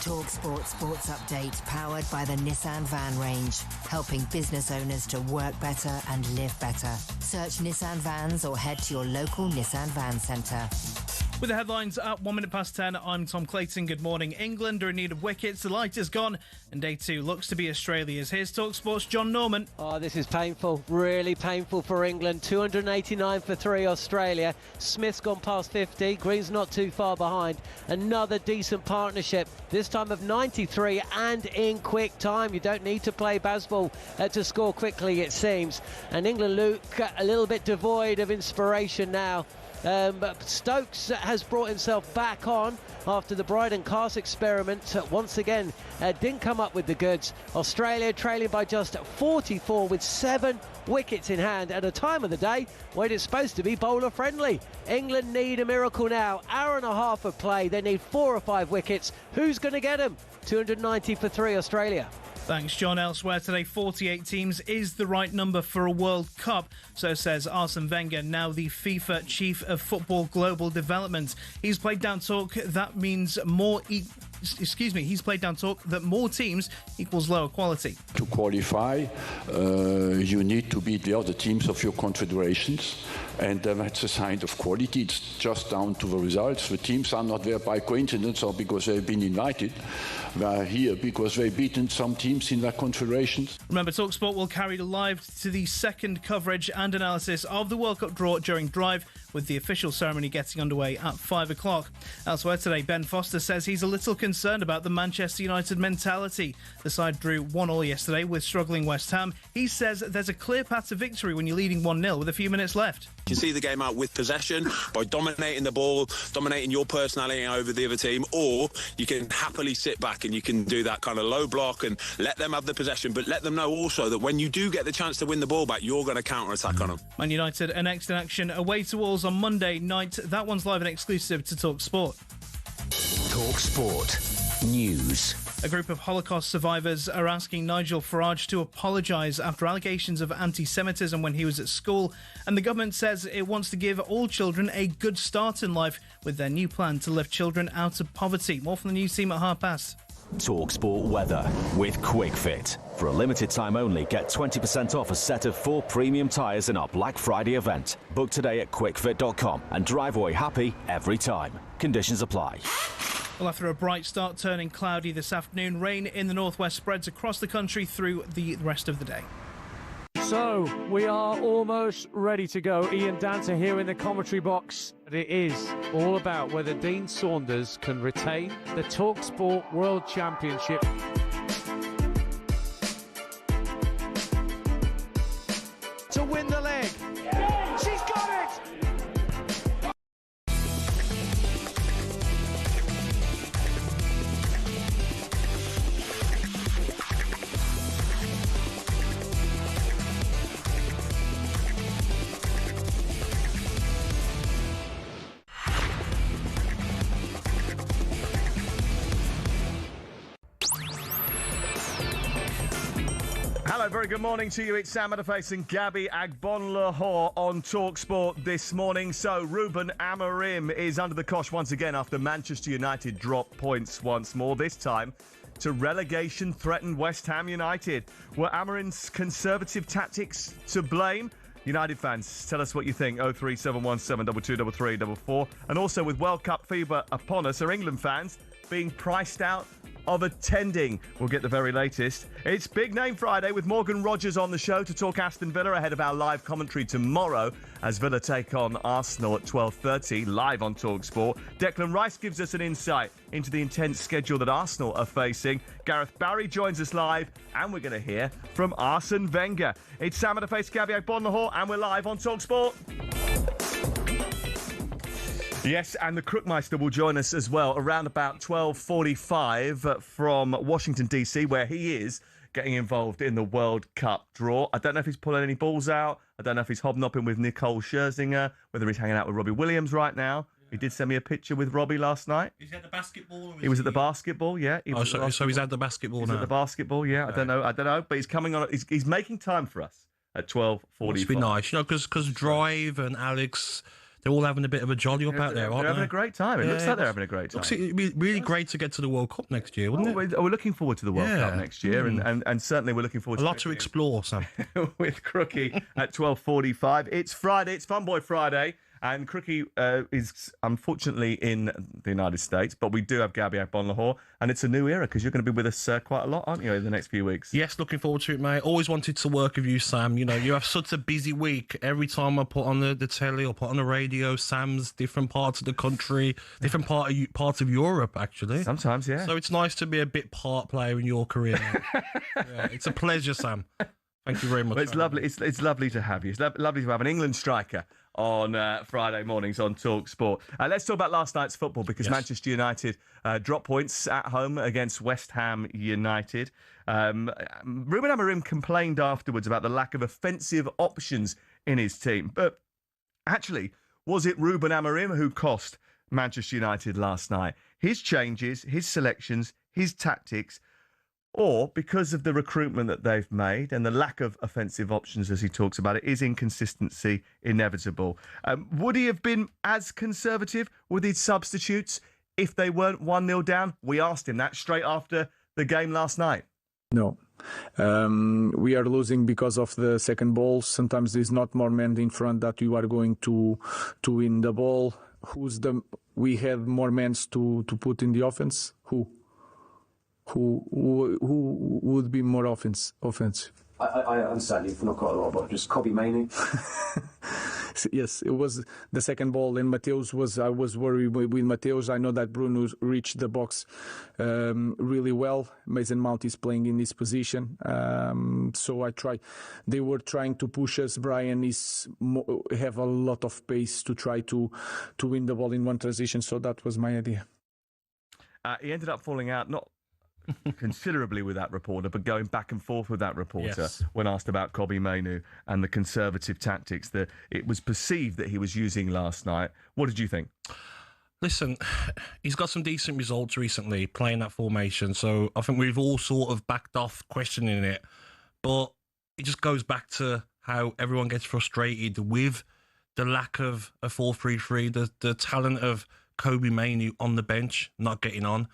talkSPORT Sports Update, powered by the Nissan Van range, helping business owners to work better and live better. Search Nissan Vans or head to your local Nissan Van Centre. With the headlines at 10:01, I'm Tom Clayton. Good morning. England are in need of wickets. The light is gone, and day two looks to be Australia's. Here's talkSPORT's John Norman. Oh, this is painful. Really painful for England. 289 for 3 Australia. Smith's gone past 50. Green's not too far behind. Another decent partnership. This time of 93 and in quick time. You don't need to play baseball to score quickly, it seems. And England look a little bit devoid of inspiration now. But Stokes has brought himself back on after the Bryden Cast experiment. Once again, didn't come up with the goods. Australia trailing by just 44 with 7 wickets in hand at a time of the day when it's supposed to be bowler friendly. England need a miracle now. Hour and a half of play. They need 4 or 5 wickets. Who's going to get them? 290 for 3 Australia. Thanks, John. Elsewhere today, 48 teams is the right number for a World Cup, so says Arsene Wenger, now the FIFA Chief of Football Global Development. He's played down talk that means he's played down talk that more teams equals lower quality. To qualify, you need to beat the other teams of your confederations, and that's a sign of quality. It's just down to the results. The teams are not there by coincidence or because they've been invited. They're here because they've beaten some teams in their confederations. Remember, talkSPORT will carry live to the second coverage and analysis of the World Cup draw during Drive, with the official ceremony getting underway at 5 o'clock. Elsewhere today, Ben Foster says he's a little concerned about the Manchester United mentality. The side drew 1-1 yesterday with struggling West Ham. He says there's a clear path to victory when you're leading 1-0 with a few minutes left. You can see the game out with possession by dominating the ball, dominating your personality over the other team, or you can happily sit back and you can do that kind of low block and let them have the possession, but let them know also that when you do get the chance to win the ball back, you're going to counter-attack on them. Man United are next in action away to Wolves on Monday night. That one's live and exclusive to talkSPORT. talkSPORT News. A group of Holocaust survivors are asking Nigel Farage to apologise after allegations of anti-Semitism when he was at school, and the government says it wants to give all children a good start in life with their new plan to lift children out of poverty. More from the news team at past. talkSPORT weather with QuickFit. For a limited time only, get 20% off a set of 4 premium tyres in our Black Friday event. Book today at quickfit.com and drive away happy every time. Conditions apply. Well, after a bright start turning cloudy this afternoon, rain in the northwest spreads across the country through the rest of the day. So, we are almost ready to go. Ian Dancer here in the commentary box. But it is all about whether Dean Saunders can retain the talkSPORT World Championship. To win the leg. She's got it! Hello, very good morning to you. It's Sam Matterface and Gabby Agbonlahor on talkSPORT this morning. So, Ruben Amorim is under the cosh once again after Manchester United dropped points once more, this time to relegation-threatened West Ham United. Were Amorim's conservative tactics to blame? United fans, tell us what you think. 03717223344. And also, with World Cup fever upon us, are England fans being priced out of attending? We'll get the very latest. It's Big Name Friday with Morgan Rogers on the show to talk Aston Villa ahead of our live commentary tomorrow as Villa take on Arsenal at 12:30 live on talkSPORT. Declan Rice gives us an insight into the intense schedule that Arsenal are facing. Gareth Barry joins us live, and we're going to hear from Arsene Wenger. It's Sam Matterface Gabby Agbonlahor, and we're live on talkSPORT. Yes, and the Crookmeister will join us as well around about 12:45 from Washington, D.C., where he is getting involved in the World Cup draw. I don't know if he's pulling any balls out. I don't know if he's hobnobbing with Nicole Scherzinger, whether he's hanging out with Robbie Williams right now. Yeah. He did send me a picture with Robbie last night. Is he at the basketball? Or he was at the basketball, yeah. So he's at the basketball now? He's at the basketball, yeah. Right. I don't know. But he's coming on. He's making time for us at 12:45. Must be nice, because Drive and Alex, they're all having a bit of a jolly up out there, aren't they're they? having a great time. It looks like they're having a great time. It'd be really great to get to the World Cup next year, wouldn't it? We're looking forward to the World Cup next year, and certainly we're looking forward A to lot to explore, Sam. with Crookie at 12:45. It's Friday. It's Fun Boy Friday. And Crookie is unfortunately in the United States, but we do have Gabby Agbonlahor, and it's a new era because you're going to be with us quite a lot, aren't you, in the next few weeks? Yes, looking forward to it, mate. Always wanted to work with you, Sam. You know, you have such a busy week. Every time I put on the telly or put on the radio, Sam's different parts of the country, different parts of Europe, actually. Sometimes, yeah. So it's nice to be a bit part player in your career. Yeah, it's a pleasure, Sam. Thank you very much. Well, it's lovely. It's lovely to have you. It's lovely to have an England striker on Friday mornings on talkSPORT. Let's talk about last night's football because Manchester United dropped points at home against West Ham United. Ruben Amorim complained afterwards about the lack of offensive options in his team. But actually, was it Ruben Amorim who cost Manchester United last night? His changes, his selections, his tactics, or because of the recruitment that they've made and the lack of offensive options, as he talks about it, is inconsistency inevitable? Would he have been as conservative with his substitutes if they weren't 1-0 down? We asked him that straight after the game last night. No. We are losing because of the second ball. Sometimes there's not more men in front that you are going to win the ball. We have more men to put in the offense? Who would be more offensive? I understand you've not got a lot, but just Kobbie Mainoo. Yes, it was the second ball, and I was worried with Mateus. I know that Bruno reached the box really well. Mason Mount is playing in this position, so they were trying to push us. Brian have a lot of pace to try to win the ball in one transition, so that was my idea. He ended up falling out, not considerably with that reporter, but going back and forth with that reporter when asked about Kobbie Mainoo and the conservative tactics that it was perceived that he was using last night. What did you think? Listen, he's got some decent results recently playing that formation, so I think we've all sort of backed off questioning it, but it just goes back to how everyone gets frustrated with the lack of a 4-3-3, the talent of Kobbie Mainoo on the bench not getting on.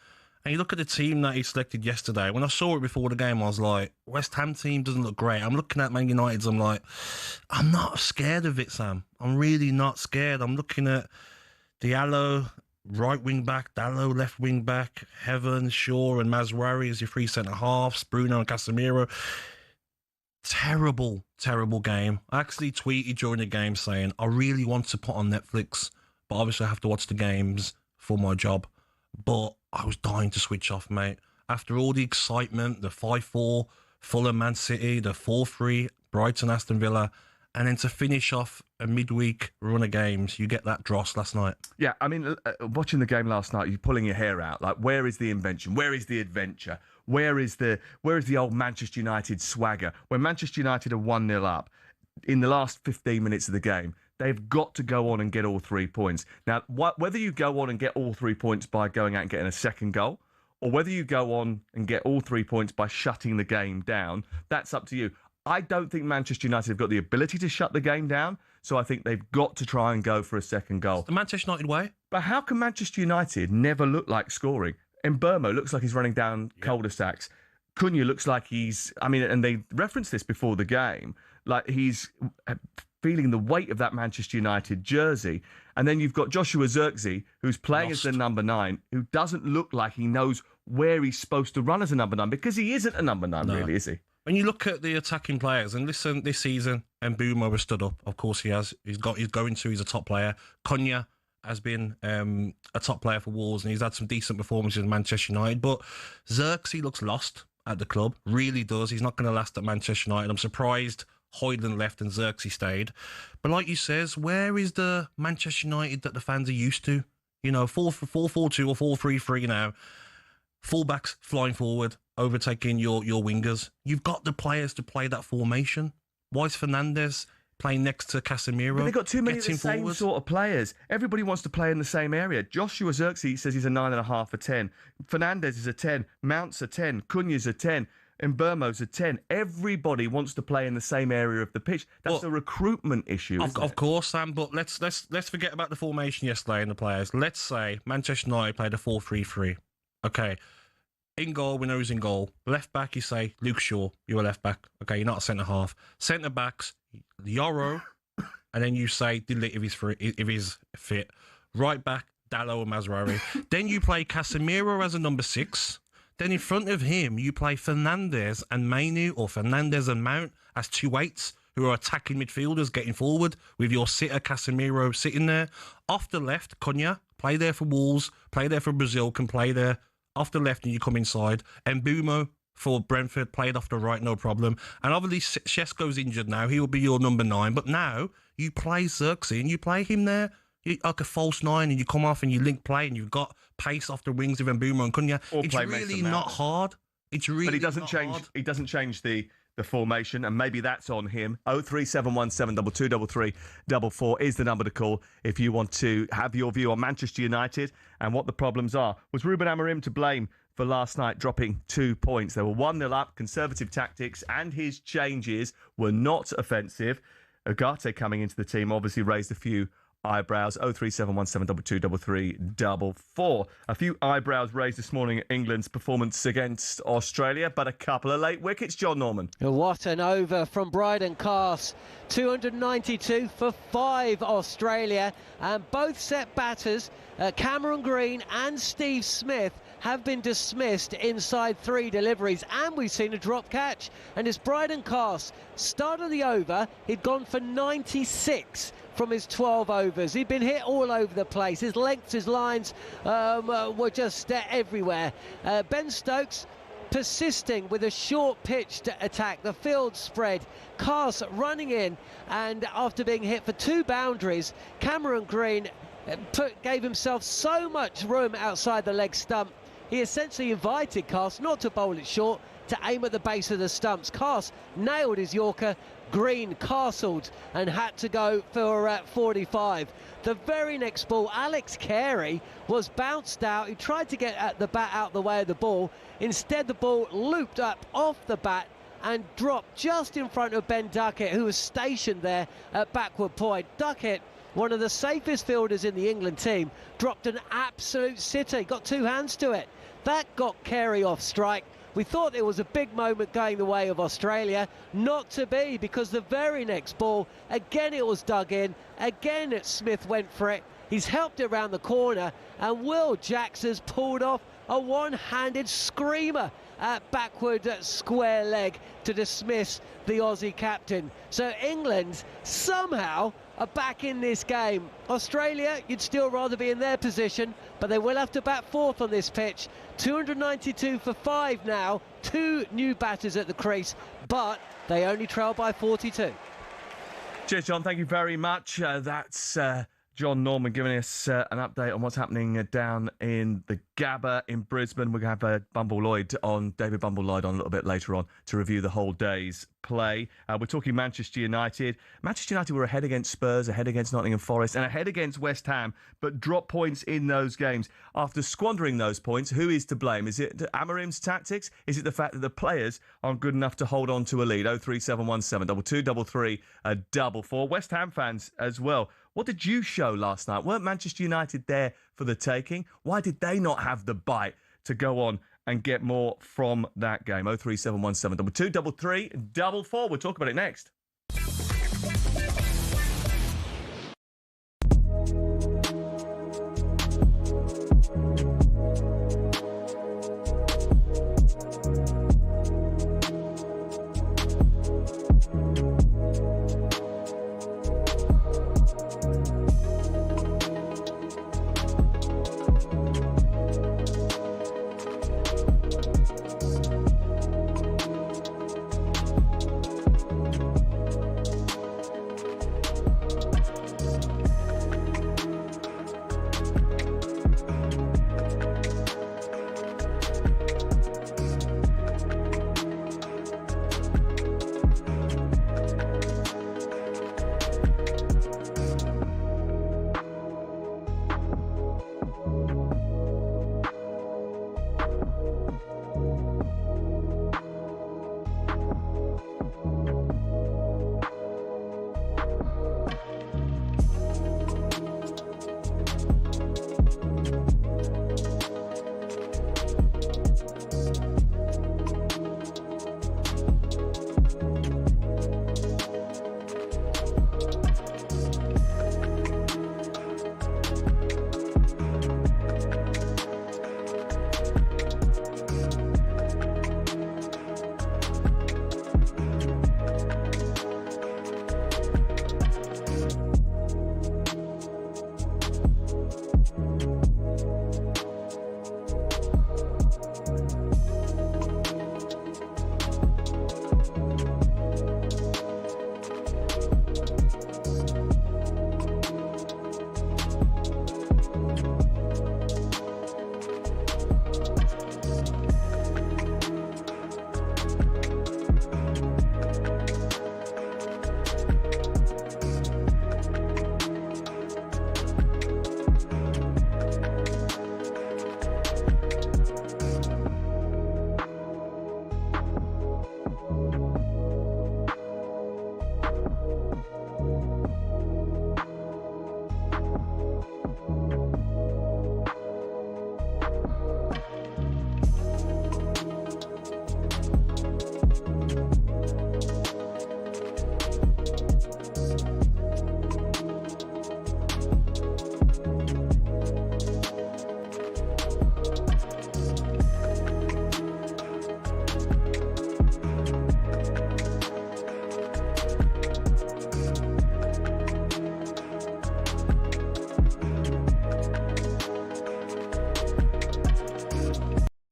And you look at the team that he selected yesterday. When I saw it before the game, I was like, West Ham team doesn't look great. I'm looking at Man United's, I'm like, I'm not scared of it, Sam. I'm really not scared. I'm looking at Diallo, right wing back, Dallo, left wing back, Heaven, Shaw and Mazraoui as your three centre-halves, Bruno and Casemiro. Terrible, terrible game. I actually tweeted during the game saying, I really want to put on Netflix, but obviously I have to watch the games for my job. But I was dying to switch off, mate. After all the excitement, the 5-4, Fulham Man City, the 4-3, Brighton Aston Villa, and then to finish off a midweek run of games, you get that dross last night. Yeah, I mean, watching the game last night, you're pulling your hair out. Like, where is the invention? Where is the adventure? Where is the old Manchester United swagger? When Manchester United are 1-0 up, in the last 15 minutes of the game, they've got to go on and get all 3 points. Now, whether you go on and get all 3 points by going out and getting a second goal, or whether you go on and get all 3 points by shutting the game down, that's up to you. I don't think Manchester United have got the ability to shut the game down, so I think they've got to try and go for a second goal. It's the Manchester United way. But how can Manchester United never look like scoring? Mbeumo looks like he's running down cul-de-sacs. Cunha looks like and they referenced this before the game, like he's feeling the weight of that Manchester United jersey. And then you've got Joshua Zirkzee, who's playing as the number 9, who doesn't look like he knows where he's supposed to run as a number 9, because he isn't a number 9, really, is he? When you look at the attacking players, and listen, this season, Mbeumo has stood up. Of course he has. He's a top player. Cunha has been a top player for Wolves, and he's had some decent performances in Manchester United. But Zirkzee looks lost at the club, really does. He's not going to last at Manchester United. I'm surprised Højlund left and Zirkzee stayed. But like you says, where is the Manchester United that the fans are used to? You know, 4-4-2 or 4-3-3 now. Fullbacks flying forward, overtaking your wingers. You've got the players to play that formation. Why is Fernandes playing next to Casemiro? But they've got too many of the same sort of players. Everybody wants to play in the same area. Joshua Zirkzee says he's a 9.5 for 10. Fernandes is a 10. Mount's a 10. Cunha's a 10. in Burmo's a 10. Everybody wants to play in the same area of the pitch. That's a recruitment issue, Of course, Sam, but let's forget about the formation yesterday and the players. Let's say Manchester United played a 4-3-3. Okay. In goal, we know who's in goal. Left back, you say Luke Shaw. You're a left back. Okay, you're not a centre half. Centre backs, Yoro, and then you say Dilly if he's fit. Right back, Dallo and Mazraoui. Then you play Casemiro as a number 6. Then in front of him, you play Fernandes and Mainu, or Fernandes and Mount as 2 8s who are attacking midfielders, getting forward with your sitter Casemiro sitting there. Off the left, Cunha, play there for Wolves, play there for Brazil, can play there. Off the left and you come inside. And Mbumo for Brentford, played off the right, no problem. And obviously Šeško's injured now. He will be your number 9. But now you play Xerxes and you play him there like a false 9, and you come off and you link play and you've got pace off the wings of Mbumo and Cunha. It's really not hard. It's really But he doesn't not change. hard. He doesn't change the formation, and maybe that's on him. 03717 223344 is the number to call if you want to have your view on Manchester United and what the problems are. Was Ruben Amorim to blame for last night dropping 2 points? They were 1-0 up. Conservative tactics and his changes were not offensive. Ugarte coming into the team obviously raised a few eyebrows. 03717 223344. A few eyebrows raised this morning at England's performance against Australia, but a couple of late wickets, John Norman. What an over from Bryden Cast. 292 for 5 Australia, and both set batters, Cameron Green and Steve Smith, have been dismissed inside 3 deliveries, and we've seen a drop catch. And it's Bryden Cast. Start of the over, he'd gone for 96 from his 12 overs. He'd been hit all over the place. His lengths, his lines were just everywhere. Ben Stokes persisting with a short-pitched attack. The field spread. Cast running in, and after being hit for 2 boundaries, Cameron Green gave himself so much room outside the leg stump. He essentially invited Cast not to bowl it short, to aim at the base of the stumps. Cast nailed his Yorker. Green castled and had to go for 45. The very next ball, Alex Carey was bounced out. He tried to get the bat out the way of the ball. Instead, the ball looped up off the bat and dropped just in front of Ben Duckett, who was stationed there at backward point. Duckett, one of the safest fielders in the England team, dropped an absolute sitter. He got 2 hands to it. That got Carey off strike. We thought it was a big moment going the way of Australia. Not to be, because the very next ball, again it was dug in. Again Smith went for it. He's helped it around the corner, and Will Jacks has pulled off a one-handed screamer at backward square leg to dismiss the Aussie captain. So England somehow are back in this game. Australia, you'd still rather be in their position, but they will have to bat 4th on this pitch. 292 for 5 now, 2 new batters at the crease, but they only trail by 42. Cheers, John. Thank you very much. That's John Norman giving us an update on what's happening down in the Gabba in Brisbane. We're going to have David Bumble-Lloyd on a little bit later on to review the whole day's play. We're talking Manchester United. Manchester United were ahead against Spurs, ahead against Nottingham Forest, and ahead against West Ham, but dropped points in those games. After squandering those points, who is to blame? Is it Amorim's tactics? Is it the fact that the players aren't good enough to hold on to a lead? 03717 223344. West Ham fans as well. What did you show last night? Weren't Manchester United there for the taking? Why did they not have the bite to go on and get more from that game? 03717 223344. We'll talk about it next.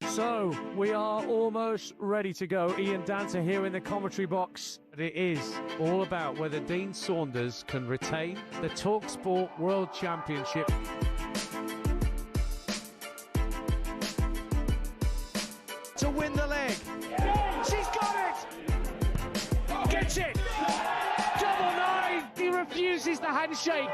So, we are almost ready to go. Ian Danter here in the commentary box. It is all about whether Dean Saunders can retain the talkSPORT World Championship. To win the leg. She's got it! Gets it! Double nine! He refuses the handshake.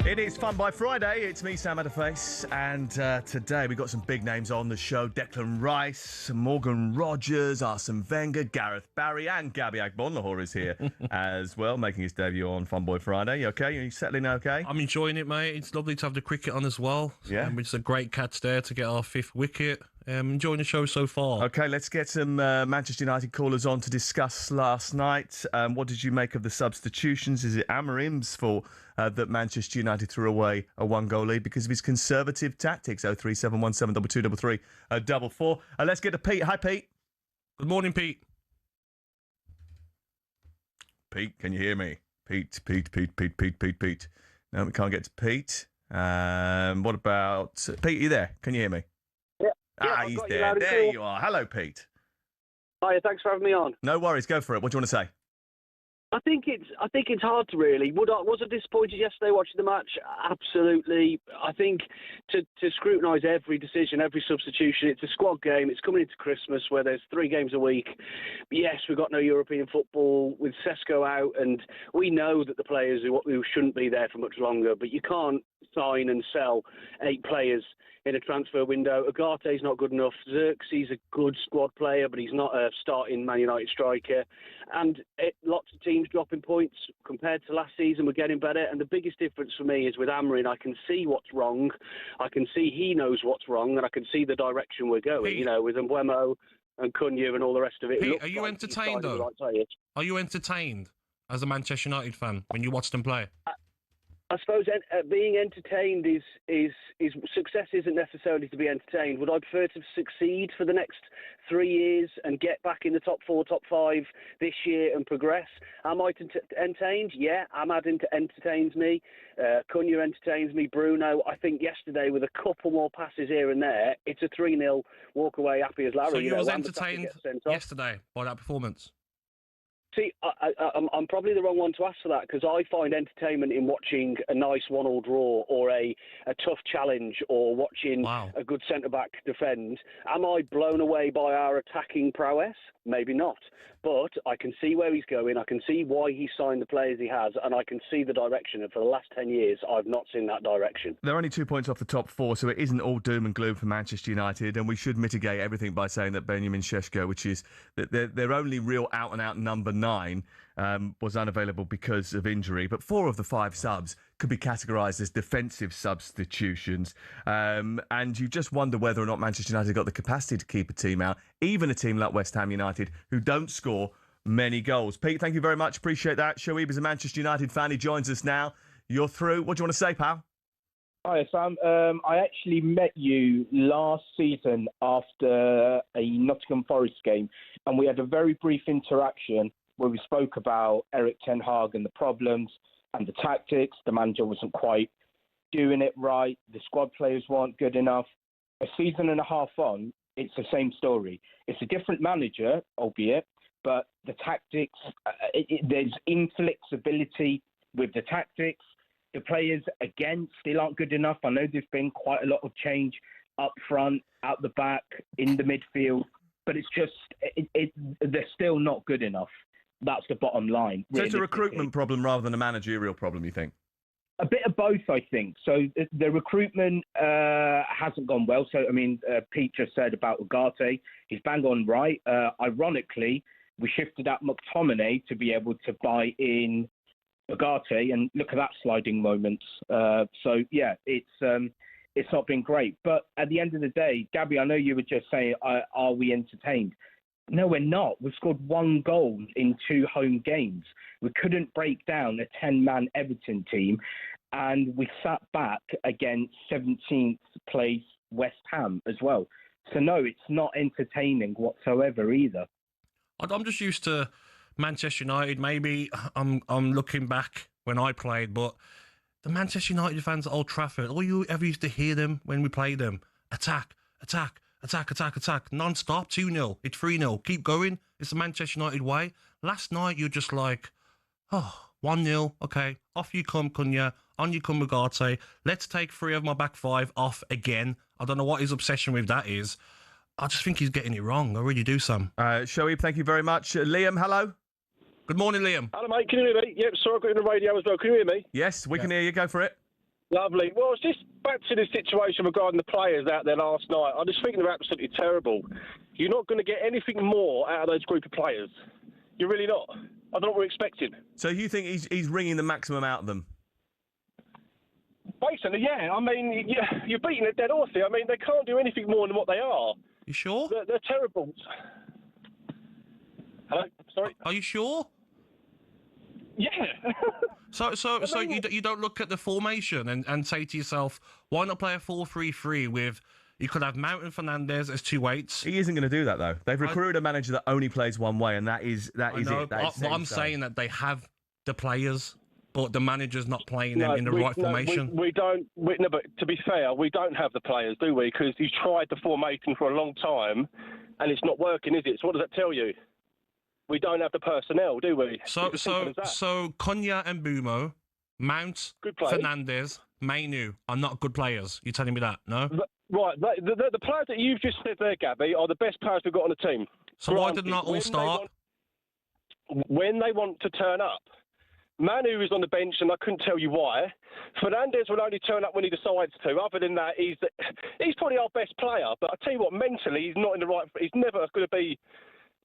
It is Fun by Friday. It's me, Sam Matterface, and today we've got some big names on the show. Declan Rice, Morgan Rogers, Arsene Wenger, Gareth Barry, and Gabby Agbonlahor is here as well, making his debut on Fun Boy Friday. You okay? Are you settling okay? I'm enjoying it, mate. It's lovely to have the cricket on as well. Yeah. It's a great catch there to get our 5th wicket. Enjoying the show so far. Okay, let's get some Manchester United callers on to discuss last night. What did you make of the substitutions? Is it Amarim's fault that Manchester United threw away a 1-goal lead because of his conservative tactics? 03717223344. Let's get to Pete. Hi, Pete. Good morning, Pete. Pete, can you hear me? Pete. No, we can't get to Pete. What about... Pete, are you there? Can you hear me? Yeah, he's there. There you are. Hello, Pete. Hi, thanks for having me on. No worries. Go for it. What do you want to say? I think it's hard to really. Was I disappointed yesterday watching the match? Absolutely. I think to scrutinise every decision, every substitution, it's a squad game. It's coming into Christmas where there's 3 games a week. Yes, we've got no European football with Sesko out, and we know that the players who shouldn't be there for much longer. But you can't sign and sell 8 players in a transfer window. Agate's not good enough. Xerxes a good squad player, but he's not a starting Man United striker. And lots of teams dropping points compared to last season. We're getting better. And the biggest difference for me is with Amarin, I can see what's wrong. I can see he knows what's wrong, and I can see the direction we're going. Pete, with Mbeumo and Cunha and all the rest of it. Pete, are you entertained, though? Are you entertained as a Manchester United fan when you watch them play? I suppose being entertained is success isn't necessarily to be entertained. Would I prefer to succeed for the next 3 years and get back in the top 4, top 5 this year and progress? Am I entertained? Yeah, Ahmad entertains me. Cunha entertains me. Bruno, I think yesterday with a couple more passes here and there, it's a 3-0 walk away happy as Larry. So you was entertained yesterday by that performance? See, I'm probably the wrong one to ask for that because I find entertainment in watching a nice 1-1 draw or a tough challenge or watching a good centre-back defend. Am I blown away by our attacking prowess? Maybe not. But I can see where he's going. I can see why he signed the players he has, and I can see the direction. And for the last 10 years, I've not seen that direction. They're only 2 points off the top 4, so it isn't all doom and gloom for Manchester United. And we should mitigate everything by saying that Benjamin Šeško, which is that their only real out-and-out number 9, was unavailable because of injury. But 4 of the 5 subs could be categorised as defensive substitutions. And you just wonder whether or not Manchester United got the capacity to keep a team out, even a team like West Ham United, who don't score many goals. Pete, thank you very much. Appreciate that. Shoaib is a Manchester United fan. He joins us now. You're through. What do you want to say, pal? Hi, Sam. I actually met you last season after a Nottingham Forest game, and we had a very brief interaction where we spoke about Erik ten Hag and the problems and the tactics. The manager wasn't quite doing it right. The squad players weren't good enough. A season and a half on, it's the same story. It's a different manager, albeit, but the tactics, there's inflexibility with the tactics. The players, again, still aren't good enough. I know there's been quite a lot of change up front, out the back, in the midfield, but it's just, they're still not good enough. That's the bottom line. So it's a recruitment problem rather than a managerial problem, you think? A bit of both, I think. So the recruitment hasn't gone well. So, I mean, Pete just said about Ugarte. He's bang on right. Ironically, we shifted out McTominay to be able to buy in Ugarte, and look at that sliding moment. So, yeah, it's not been great. But at the end of the day, Gabby, I know you were just saying, are we entertained? No, we're not. We've scored 1 goal in 2 home games. We couldn't break down a 10-man Everton team, and we sat back against 17th place West Ham as well. So, no, it's not entertaining whatsoever either. I'm just used to Manchester United. Maybe I'm looking back when I played, but the Manchester United fans at Old Trafford, all you ever used to hear them when we played them, attack, attack, attack, attack, attack, non-stop, 2-0, it's 3-0, keep going. It's the Manchester United way. Last night, you're just like, 1-0, okay, off you come, Cunha, on you come, Ugarte. Let's take 3 of my back 5 off again. I don't know what his obsession with that is. I just think he's getting it wrong. I really do, Sam. Shoaib, thank you very much. Liam, hello. Good morning, Liam. Hello, mate. Can you hear me? Yep, sorry, I've got you on the radio as well. Can you hear me? Yes, we can hear you. Go for it. Lovely. Well, it's just back to the situation regarding the players out there last night. I just think they're absolutely terrible. You're not going to get anything more out of those group of players. You're really not. I don't know what we're expecting. So you think he's wringing the maximum out of them? Basically, yeah. I mean, you're beating a dead horse here. I mean, they can't do anything more than what they are. You sure? They're terrible. Hello? Sorry? Are you sure? Yeah. So you don't look at the formation and say to yourself, why not play a 4-3-3 with, you could have Mount and Fernandes as 2 8s. He isn't going to do that, though. They've recruited a manager that only plays one way, and that is it. I'm saying that they have the players, but the manager's not playing them in the right formation. We don't. No, but to be fair, we don't have the players, do we? Because he's tried the formation for a long time, and it's not working, is it? So what does that tell you? We don't have the personnel, do we? So Cunha and Bumo, Mount, Fernandes, Mainu are not good players. You're telling me that, no? Right. The players that you've just said there, Gabby, are the best players we've got on the team. So why did not all start? When they want to turn up. Manu is on the bench, and I couldn't tell you why. Fernandes will only turn up when he decides to. Other than that, he's probably our best player. But I tell you what, mentally, he's not in the right. He's never going to be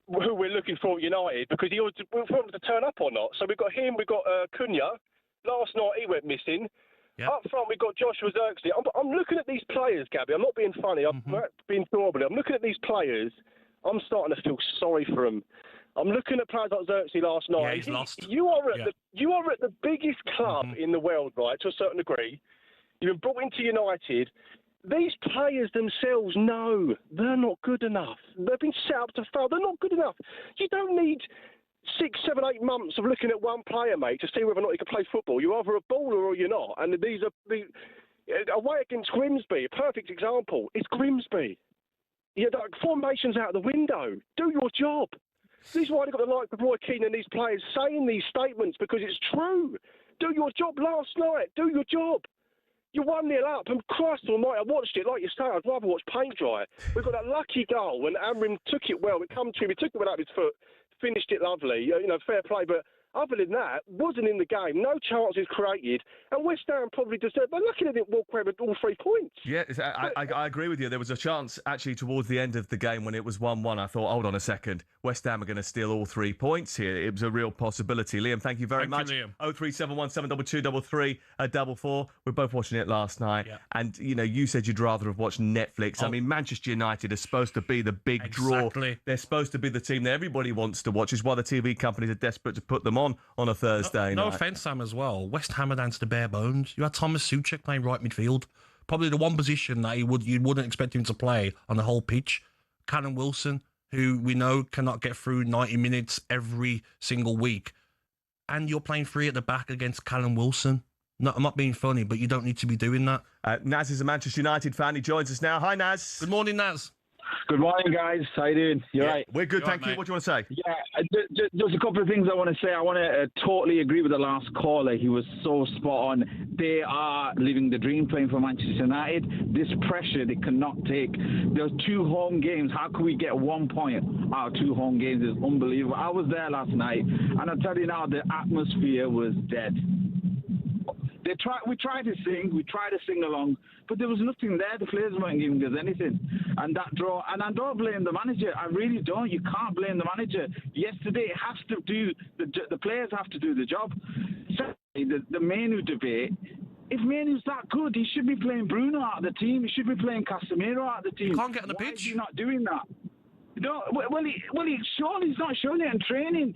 who we're looking for at United, because we want him to turn up or not. So we've got him, we've got Cunha. Last night he went missing. Yep. Up front we've got Joshua Zirkzee. I'm looking at these players, Gabby. I'm not being funny. I'm not being horrible. I'm looking at these players. I'm starting to feel sorry for them. I'm looking at players like Zirkzee last night. Yeah, he's lost. You are at the biggest club in the world, right? To a certain degree. You've been brought into United. These players themselves know they're not good enough. They've been set up to fail. They're not good enough. You don't need 6, 7, 8 months of looking at one player, mate, to see whether or not he can play football. You're either a baller or you're not. And these are away against Grimsby. A perfect example. It's Grimsby. Formation's out the window. Do your job. This is why they've got the likes of Roy Keane and these players saying these statements, because it's true. Do your job last night. Do your job. You're 1-0 up, and Christ almighty, I watched it, like you say, I'd rather watch paint dry. We've got that lucky goal, and Amrim took it well. It come to him, he took it without his foot, finished it lovely, fair play. But other than that, wasn't in the game, no chances created, and West Ham probably deserved. They're lucky they didn't walk away with all 3 points. Yeah, I agree with you. There was a chance, actually, towards the end of the game when it was 1-1. I thought, hold on a second, West Ham are going to steal all 3 points here. It was a real possibility. Liam, thank you very much. 0371 722 334. We're both watching it last night. Yeah. And, you said you'd rather have watched Netflix. I mean, Manchester United are supposed to be the big draw. They're supposed to be the team that everybody wants to watch. It's why the TV companies are desperate to put them on a Thursday night. No offence, Sam, as well. West Ham are down to the bare bones. You had Thomas Souček playing right midfield. Probably the one position that you wouldn't expect him to play on the whole pitch. Callum Wilson, who we know cannot get through 90 minutes every single week. And you're playing 3 at the back against Callum Wilson. No, I'm not being funny, but you don't need to be doing that. Naz is a Manchester United fan. He joins us now. Hi, Naz. Good morning, Naz. Good morning, guys. How you doing? You're right. We're good, thank you. Mate. What do you want to say? Yeah, just a couple of things I want to say. I want to totally agree with the last caller. He was so spot on. They are living the dream playing for Manchester United. This pressure they cannot take. There's 2 home games. How can we get 1 point out of 2 home games? Is unbelievable. I was there last night, and I'll tell you now, the atmosphere was dead. We tried to sing along, but there was nothing there. The players weren't giving us anything, and that draw. And I don't blame the manager. I really don't. You can't blame the manager. Yesterday, it has to do the players have to do the job. Secondly, the Manu debate. If Manu's that good, he should be playing Bruno out of the team. He should be playing Casemiro out of the team. You can't get on the Why pitch. is he not doing that? No, he's not showing it in training.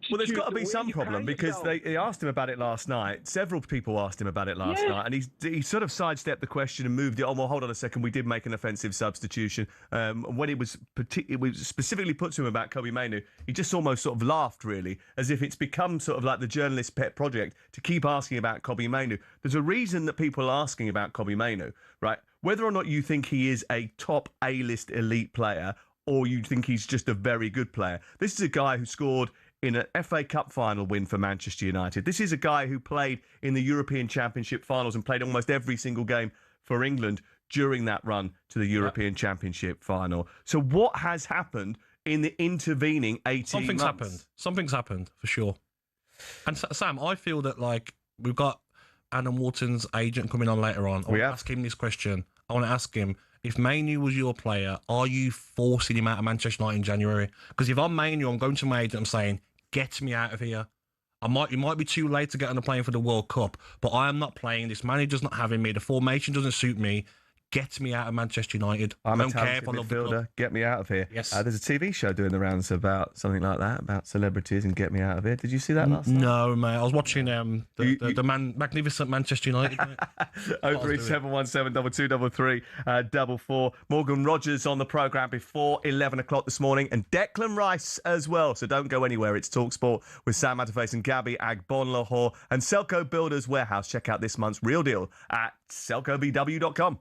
Well, there's got to be some problem because they asked him about it last night. Several people asked him about it last night, and he sort of sidestepped the question and moved it on. Well, hold on a second, we did make an offensive substitution. When it was specifically put to him about Kobbie Mainoo, he just almost sort of laughed, really, as if it's become sort of like the journalist's pet project to keep asking about Kobbie Mainoo. There's a reason that people are asking about Kobbie Mainoo, right? Whether or not you think he is a top A-list elite player, or you think he's just a very good player. This is a guy who scored in an FA Cup final win for Manchester United. This is a guy who played in the European Championship finals and played almost every single game for England during that run to the European Championship final. So what has happened in the intervening 18 months? Something's happened, for sure. And Sam, I feel that, like, we've got Adam Wharton's agent coming on later on. I want to ask him this question. I want to ask him, if Mainoo was your player, are you forcing him out of Manchester United in January? Because if I'm Mainoo, I'm going to my agent, I'm saying, get me out of here. It might be too late to get on the plane for the World Cup, but I am not playing. This manager's not having me. The formation doesn't suit me. Get me out of Manchester United. I'm I a don't care if I talented love the club. midfielder. Get me out of here. Yes. There's a TV show doing the rounds about something like that, about celebrities and get me out of here. Did you see that last night? No, mate. I was watching the magnificent Manchester United. 03717 2233 44. Morgan Rogers on the programme before 11 o'clock this morning, and Declan Rice as well. So don't go anywhere. It's talkSPORT with Sam Matterface and Gabby Agbonlahor and Selco Builders Warehouse. Check out this month's Real Deal at selcobw.com.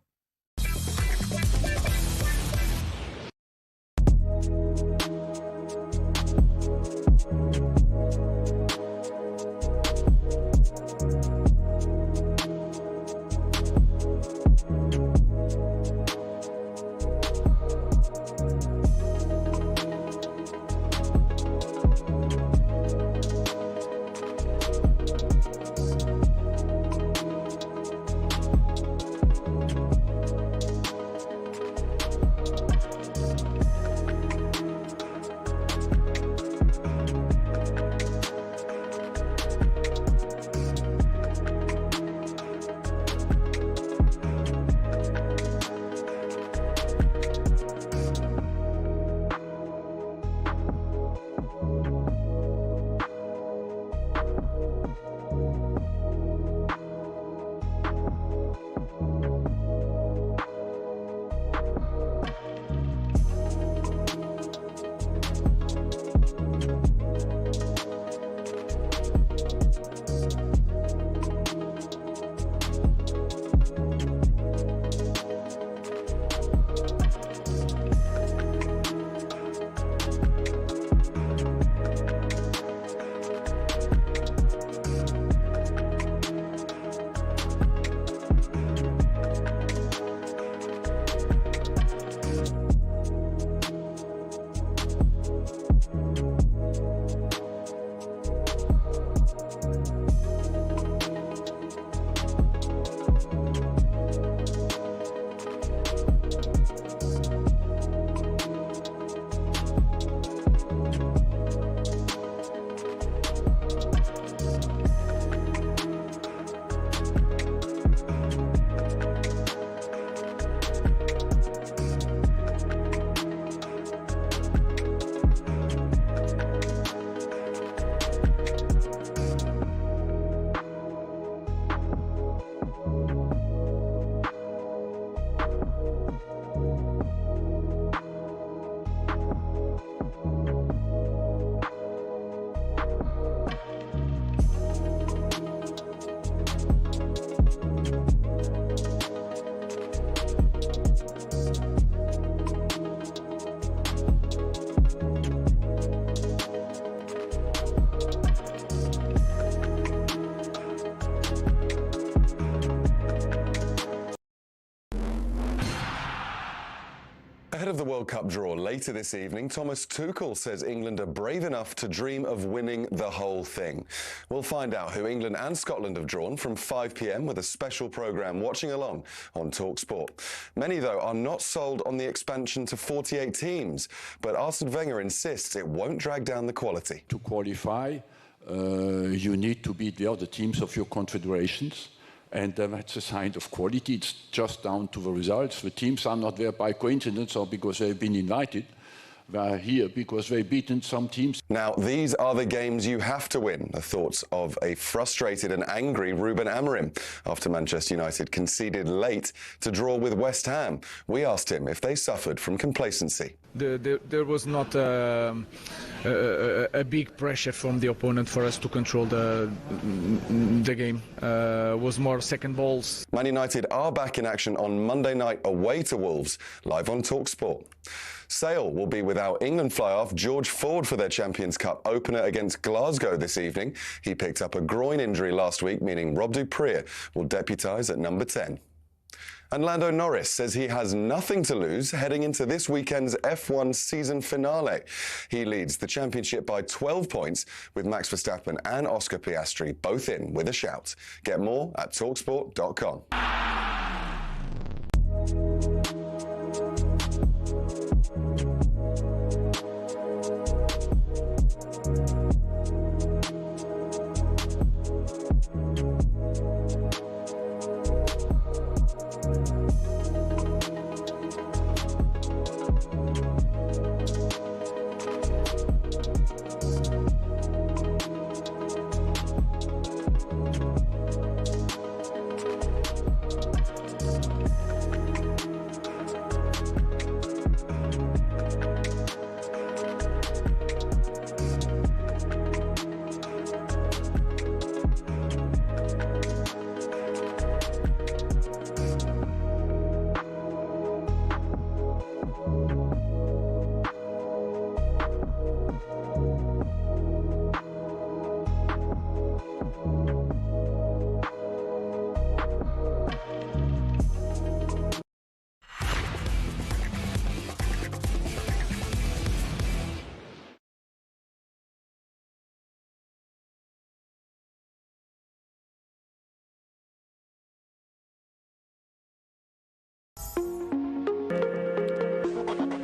Ahead of the World Cup draw later this evening, Thomas Tuchel says England are brave enough to dream of winning the whole thing. We'll find out who England and Scotland have drawn from 5 p.m. with a special programme watching along on talkSPORT. Many, though, are not sold on the expansion to 48 teams, but Arsene Wenger insists it won't drag down the quality. To qualify, you need to beat the other teams of your confederations. And that's a sign of quality. It's just down to the results. The teams are not there by coincidence or because they've been invited. They are here because they've beaten some teams. Now, these are the games you have to win. The thoughts of a frustrated and angry Ruben Amorim after Manchester United conceded late to draw with West Ham. We asked him if they suffered from complacency. There was not a big pressure from the opponent for us to control the game. Was more second balls. Man United are back in action on Monday night away to Wolves, live on talkSPORT. Sale will be without England fly-half George Ford for their Champions Cup opener against Glasgow this evening. He picked up a groin injury last week, meaning Rob Dupree will deputise at number 10. And Lando Norris says he has nothing to lose heading into this weekend's F1 season finale. He leads the championship by 12 points with Max Verstappen and Oscar Piastri both in with a shout. Get more at talksport.com.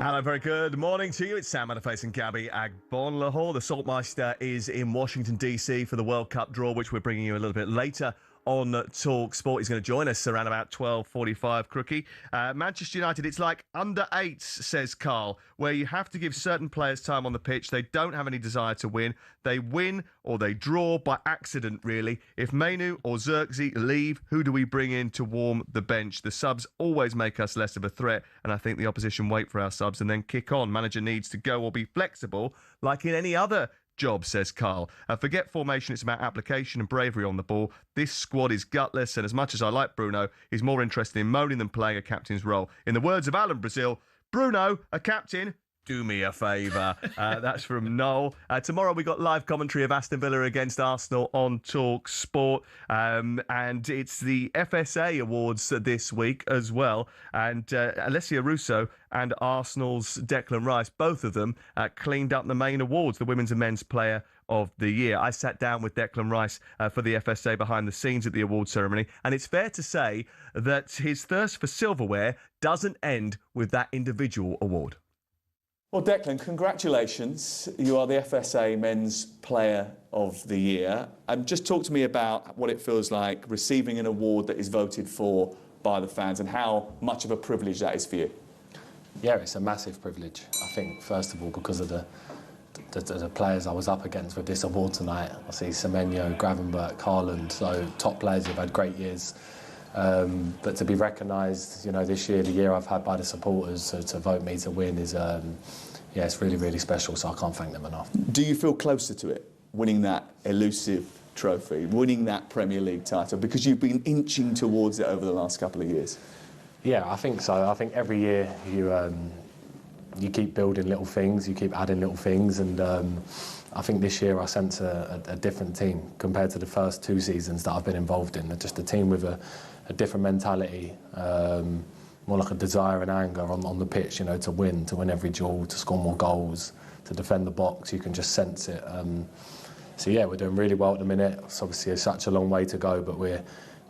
Hello, very good morning to you. It's Sam Matterface and Gabby Agbonlahor. The Saltmeister is in Washington, D.C. for the World Cup draw, which we're bringing you a little bit later on talkSPORT. He's going to join us around about 12:45, Crookie. Manchester United, it's like under eights, says Carl, where you have to give certain players time on the pitch. They don't have any desire to win. They win or they draw by accident, really. If Mainu or Xerxes leave, who do we bring in to warm the bench? The subs always make us less of a threat, and I think the opposition wait for our subs and then kick on. Manager needs to go or be flexible, like in any other job, says Carl. Forget formation, it's about application and bravery on the ball. This squad is gutless, and as much as I like Bruno, he's more interested in moaning than playing a captain's role. In the words of Alan Brazil, Bruno, a captain, do me a favour. That's from Noel. Tomorrow we got live commentary of Aston Villa against Arsenal on talkSPORT. And it's the FSA Awards this week as well. And Alessia Russo and Arsenal's Declan Rice, both of them cleaned up the main awards, the Women's and Men's Player of the Year. I sat down with Declan Rice for the FSA behind the scenes at the award ceremony, and it's fair to say that his thirst for silverware doesn't end with that individual award. Well, Declan, congratulations. You are the FSA Men's Player of the Year. Just talk to me about what it feels like receiving an award that is voted for by the fans and how much of a privilege that is for you. Yeah, it's a massive privilege. I think, first of all, because of the players I was up against with this award tonight. I see Semenyo, Gravenberch, Haaland, so top players who've had great years. But to be recognised, you know, this year, the year I've had by the supporters to vote me to win is, yeah, it's really, really special, so I can't thank them enough. Do you feel closer to it, winning that elusive trophy, winning that Premier League title, because you've been inching towards it over the last couple of years? Yeah, I think so. I think every year you keep building little things, you keep adding little things, and I think this year I sense a different team compared to the first 2 seasons that I've been involved in. Just a team with a different mentality, more like a desire and anger on the pitch, you know, to win every duel, to score more goals, to defend the box. You can just sense it. So yeah, we're doing really well at the minute. It's obviously such a long way to go, but we're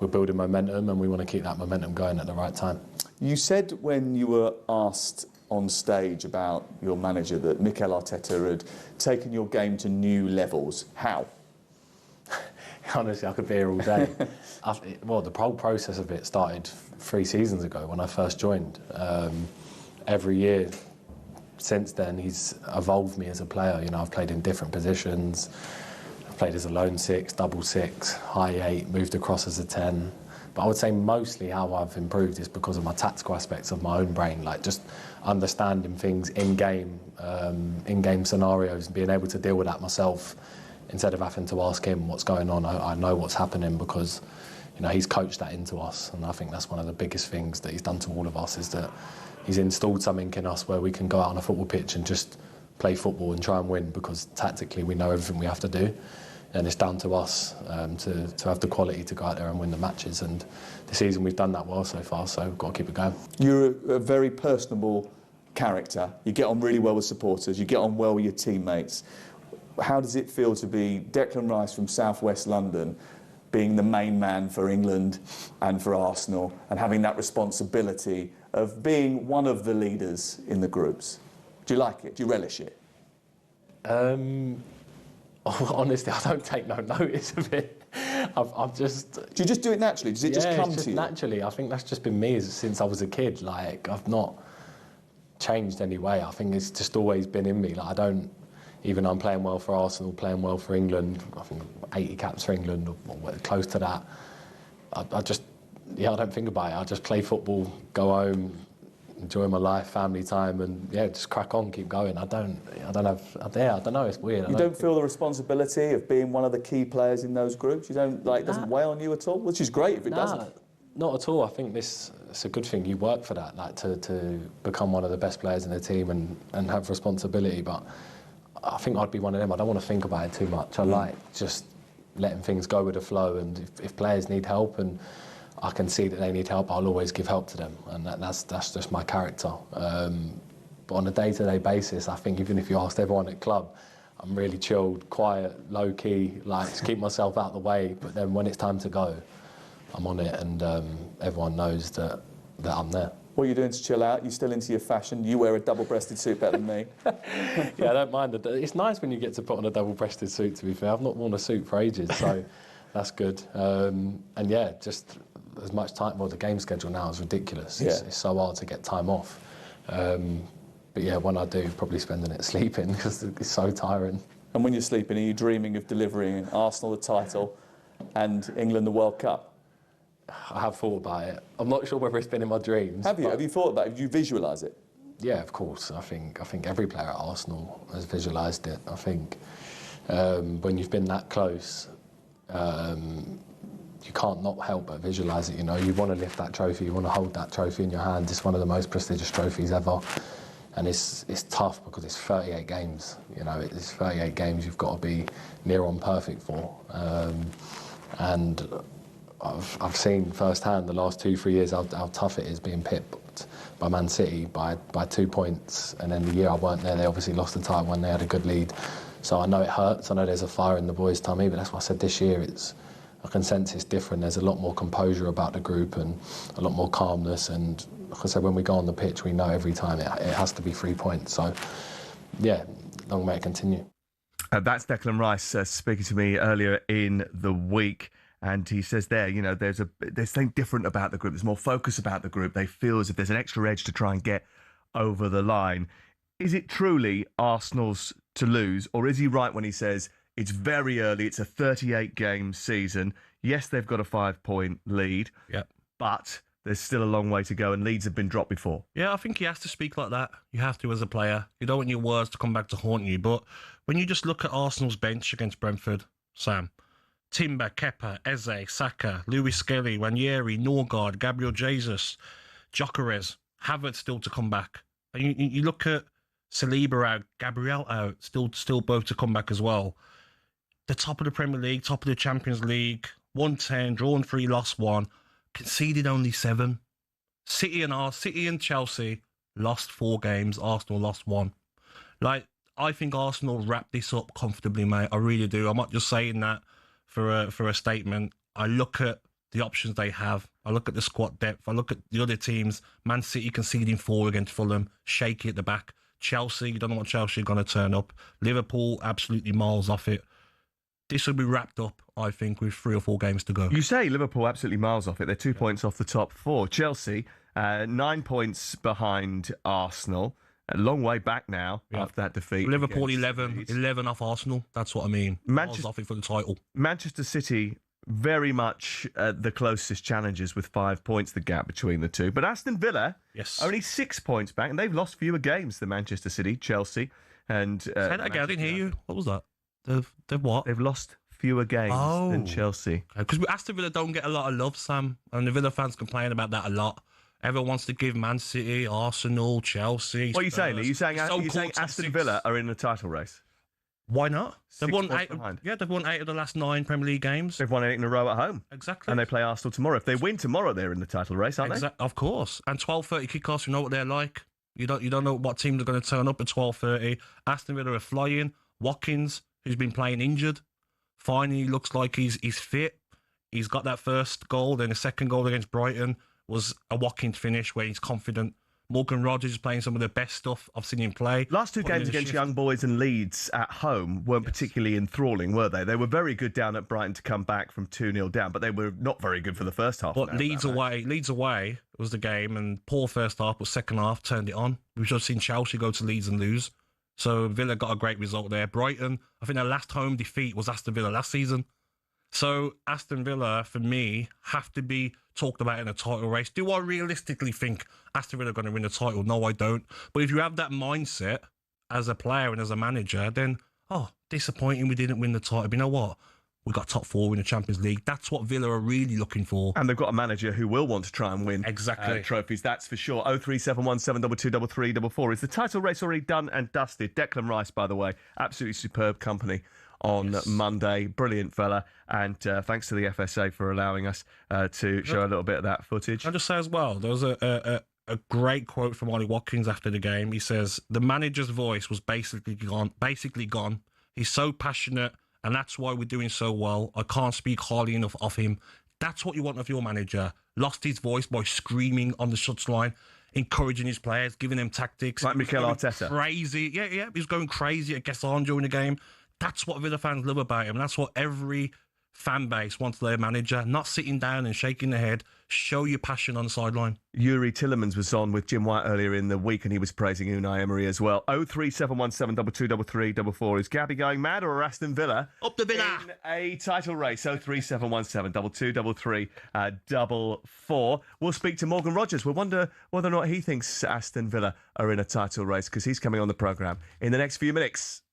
building momentum, and we want to keep that momentum going at the right time. You said when you were asked on stage about your manager that Mikel Arteta had taken your game to new levels. How? Honestly, I could be here all day. Well, the whole process of it started 3 seasons ago when I first joined. Every year since then, he's evolved me as a player. You know, I've played in different positions. I've played as a lone 6, double 6, high 8, moved across as a 10. But I would say mostly how I've improved is because of my tactical aspects of my own brain, like just understanding things in-game scenarios and being able to deal with that myself instead of having to ask him what's going on. I know what's happening because, you know, he's coached that into us, and I think that's one of the biggest things that he's done to all of us, is that he's installed something in us where we can go out on a football pitch and just play football and try and win, because tactically we know everything we have to do. And it's down to us to have the quality to go out there and win the matches. And this season we've done that well so far, so we've got to keep it going. You're a very personable character. You get on really well with supporters. You get on well with your teammates. How does it feel to be Declan Rice from South West London, being the main man for England and for Arsenal, and having that responsibility of being one of the leaders in the groups? Do you like it? Do you relish it? Honestly, I don't take no notice of it. I've just... Do you just do it naturally? Does it just come to you? Naturally. I think that's just been me since I was a kid. Like, I've not changed any way. I think it's just always been in me. Like, I don't... Even though I'm playing well for Arsenal, playing well for England, I think 80 caps for England, or close to that. I just... Yeah, I don't think about it. I just play football, go home, enjoy my life, family time, and yeah, just crack on, keep going. I don't know, it's weird. You don't feel the responsibility of being one of the key players in those groups? You don't, like, it doesn't weigh on you at all? Which is great if it doesn't. Not at all. I think it's a good thing. You work for that, like to become one of the best players in the team and have responsibility. But I think I'd be one of them. I don't want to think about it too much. I like just letting things go with the flow, and if players need help and I can see that they need help, I'll always give help to them, and that's just my character. But on a day-to-day basis, I think even if you asked everyone at club, I'm really chilled, quiet, low-key, like to keep myself out of the way. But then when it's time to go, I'm on it, and everyone knows that I'm there. What are you doing to chill out? You still into your fashion? You wear a double-breasted suit better than me. Yeah, I don't mind. It's nice when you get to put on a double-breasted suit, to be fair. I've not worn a suit for ages, so that's good. And yeah, just as much time. Well, the game schedule now is ridiculous. It's so hard to get time off. But yeah, when I do, probably spending it sleeping because it's so tiring. And when you're sleeping, are you dreaming of delivering Arsenal the title and England the World Cup? I have thought about it. I'm not sure whether it's been in my dreams. Have you? Have you thought about it? Have you visualise it? Yeah, of course. I think every player at Arsenal has visualised it. I think when you've been that close, you can't not help but visualise it. You know, you want to lift that trophy, you want to hold that trophy in your hand. It's one of the most prestigious trophies ever, and it's tough because it's 38 games. You know, it's 38 games you've got to be near on perfect for, and I've seen firsthand the last 2-3 years how tough it is being pipped by Man City by 2 points, and then the year I weren't there, they obviously lost the title when they had a good lead. So I know it hurts. I know there's a fire in the boys' tummy, but that's why I said this year I can sense it's different. There's a lot more composure about the group and a lot more calmness. And like I said, when we go on the pitch, we know every time it has to be 3 points. So, yeah, long may it continue. That's Declan Rice speaking to me earlier in the week. And he says there, you know, there's something different about the group. There's more focus about the group. They feel as if there's an extra edge to try and get over the line. Is it truly Arsenal's to lose, or is he right when he says it's very early, it's a 38-game season? Yes, they've got a 5-point lead, but there's still a long way to go, and leads have been dropped before. Yeah, I think he has to speak like that. You have to as a player. You don't want your words to come back to haunt you. But when you just look at Arsenal's bench against Brentford, Sam, Timber, Kepa, Eze, Saka, Lewis Skelly, Ranieri, Norgard, Gabriel Jesus, Gyökeres, Havertz still to come back. And you look at Saliba out, Gabriel out, still both to come back as well. The top of the Premier League, top of the Champions League, 110, drawn 3, lost 1, conceded only 7. City and Chelsea lost 4 games. Arsenal lost 1. Like, I think Arsenal wrapped this up comfortably, mate. I really do. I'm not just saying that for a statement. I look at the options they have. I look at the squad depth. I look at the other teams. Man City conceding 4 against Fulham, shaky at the back. Chelsea, you don't know what Chelsea are going to turn up. Liverpool, absolutely miles off it. This will be wrapped up, I think, with 3 or 4 games to go. You say Liverpool absolutely miles off it. They're 2 points off the top 4. Chelsea, 9 points behind Arsenal. A long way back now after that defeat. Liverpool 11 off Arsenal. That's what I mean. Miles off it for the title. Manchester City, very much the closest challengers with 5 points, the gap between the two. But Aston Villa, only 6 points back, and they've lost fewer games than Manchester City, Chelsea, and... Say that again, I didn't hear you. What was that? They've what? They've lost fewer games than Chelsea. Because Aston Villa don't get a lot of love, Sam, and the Villa fans complain about that a lot. Everyone wants to give Man City, Arsenal, Chelsea... What are you saying? Are you saying Aston Villa are in the title race? Why not? They've won 8 behind. Yeah, they've won 8 of the last 9 Premier League games. They've won 8 in a row at home. Exactly. And they play Arsenal tomorrow. If they win tomorrow, they're in the title race, aren't they? Of course. And 12:30 kickoffs, you know what they're like. You don't know what teams are going to turn up at 12:30. Aston Villa are flying. Watkins, who's been playing injured, finally looks like he's fit. He's got that first goal, then the second goal against Brighton was a Watkins finish where he's confident. Morgan Rogers is playing some of the best stuff I've seen him play. Last 2 games against Young Boys and Leeds at home weren't particularly enthralling, were they? They were very good down at Brighton to come back from 2-0 down, but they were not very good for the first half. But Leeds away was the game, and poor first half, but second half turned it on. We've just seen Chelsea go to Leeds and lose. So Villa got a great result there. Brighton, I think their last home defeat was Aston Villa last season. So Aston Villa, for me, have to be talked about in a title race. Do I realistically think Aston Villa are going to win the title? No, I don't. But if you have that mindset as a player and as a manager, then, disappointing we didn't win the title. But you know what? We got top 4 in the Champions League. That's what Villa are really looking for. And they've got a manager who will want to try and win trophies, that's for sure. 03717222344. Is the title race already done and dusted? Declan Rice, by the way, absolutely superb company on Monday. Brilliant fella. And thanks to the FSA for allowing us to show a little bit of that footage. I'll just say as well, there was a great quote from Ollie Watkins after the game. He says, the manager's voice was basically gone. He's so passionate, and that's why we're doing so well. I can't speak highly enough of him. That's what you want of your manager. Lost his voice by screaming on the touchline, encouraging his players, giving them tactics. Like Mikel Arteta. Crazy. Yeah. He was going crazy at Gasson during the game. That's what Villa fans love about him. And that's what every fan base wants their manager. Not sitting down and shaking their head. Show your passion on the sideline. Yuri Tillemans was on with Jim White earlier in the week, and he was praising Unai Emery as well. 03717223344. Is Gabby going mad, or Aston Villa up the Villa in a title race? 03717223344. We'll speak to Morgan Rogers. We'll wonder whether or not he thinks Aston Villa are in a title race, because he's coming on the programme in the next few minutes.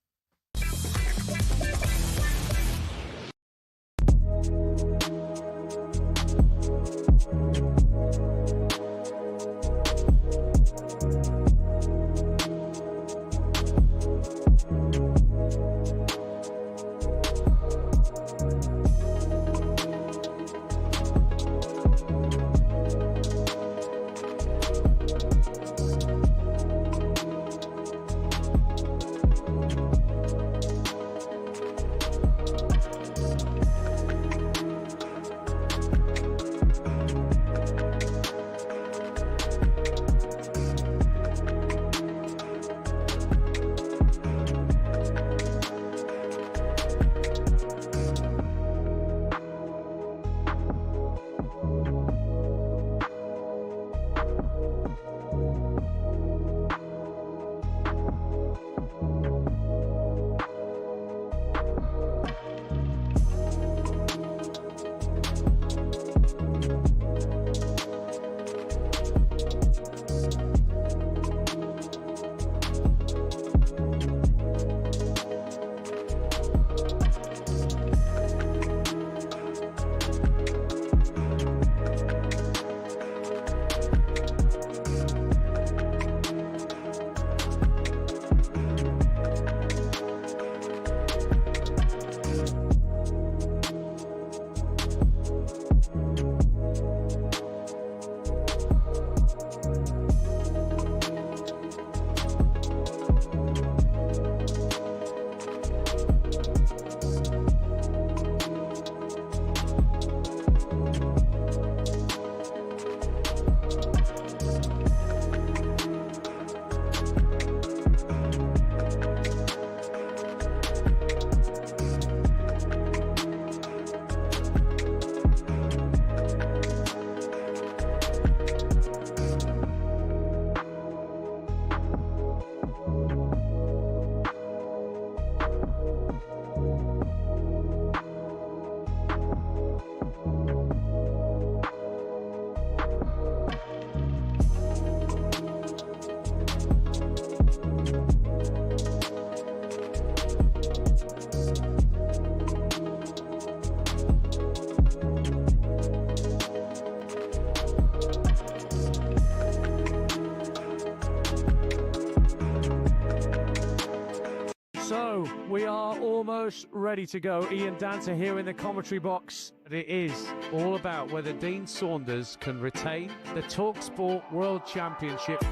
almost ready to go. Ian Danter here in the commentary box. It is all about whether Dean Saunders can retain the talkSPORT World Championship.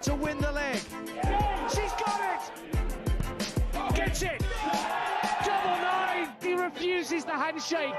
To win the leg. She's got it! Gets it! Double nine! He refuses the handshake.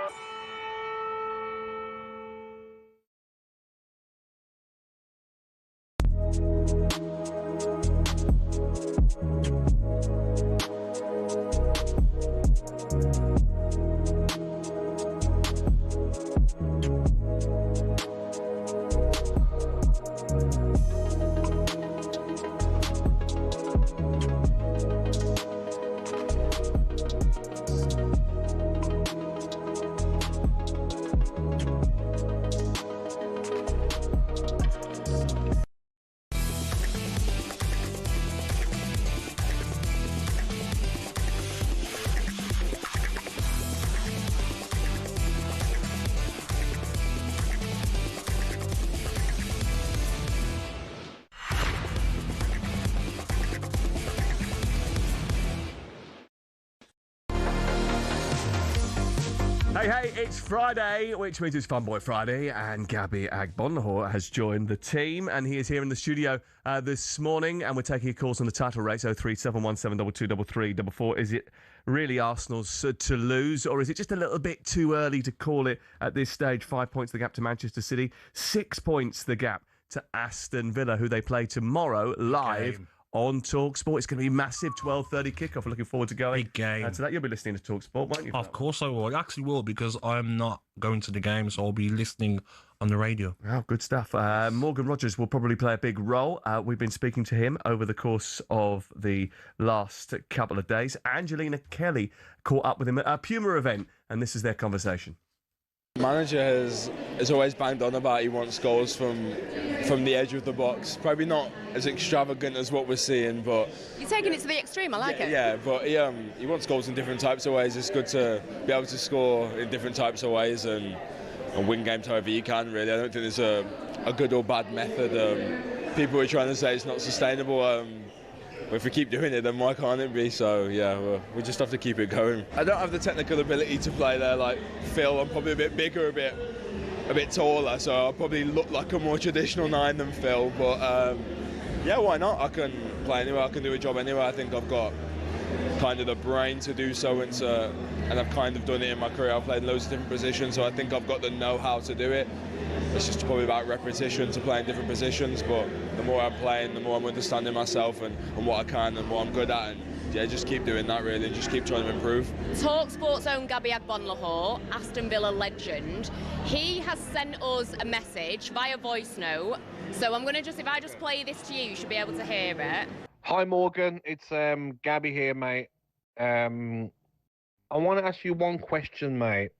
Hey, it's Friday, which means it's Fun Boy Friday, and Gabby Agbonlahor has joined the team, and he is here in the studio this morning, and we're taking your calls on the title race, 03717223334. Is it really Arsenal's to lose, or is it just a little bit too early to call it at this stage? 5 points the gap to Manchester City, 6 points the gap to Aston Villa, who they play tomorrow live on talkSPORT. It's going to be massive, 12:30 kickoff. We're looking forward to going. Big game. To that, you'll be listening to talkSPORT, won't you? Of course I will. I actually will, because I'm not going to the game, so I'll be listening on the radio. Oh, good stuff. Morgan Rogers will probably play a big role. We've been speaking to him over the course of the last couple of days. Angelina Kelly caught up with him at a Puma event, and this is their conversation. Manager has always banged on about he wants goals from the edge of the box. Probably not as extravagant as what we're seeing, but you're taking it to the extreme. I like it. Yeah, but he wants goals in different types of ways. It's good to be able to score in different types of ways and win games however you can. Really, I don't think there's a good or bad method. People are trying to say it's not sustainable. If we keep doing it, then why can't it be? So, yeah, we just have to keep it going. I don't have the technical ability to play there like Phil. I'm probably a bit bigger, a bit taller, so I'll probably look like a more traditional 9 than Phil. But, yeah, why not? I can play anywhere. I can do a job anywhere. I think I've got kind of the brain to do so, and I've kind of done it in my career. I've played loads of different positions, so I think I've got the know-how to do it. It's just probably about repetition to play in different positions, but the more I'm playing, the more I'm understanding myself and what I can and what I'm good at, and yeah, just keep doing that really, and just keep trying to improve. talkSPORT's own Gabby Agbonlahor, Aston Villa legend, he has sent us a message via voice note, so I'm going to if I just play this to you, you should be able to hear it. Hi Morgan, it's Gabby here, mate. I want to ask you one question, mate.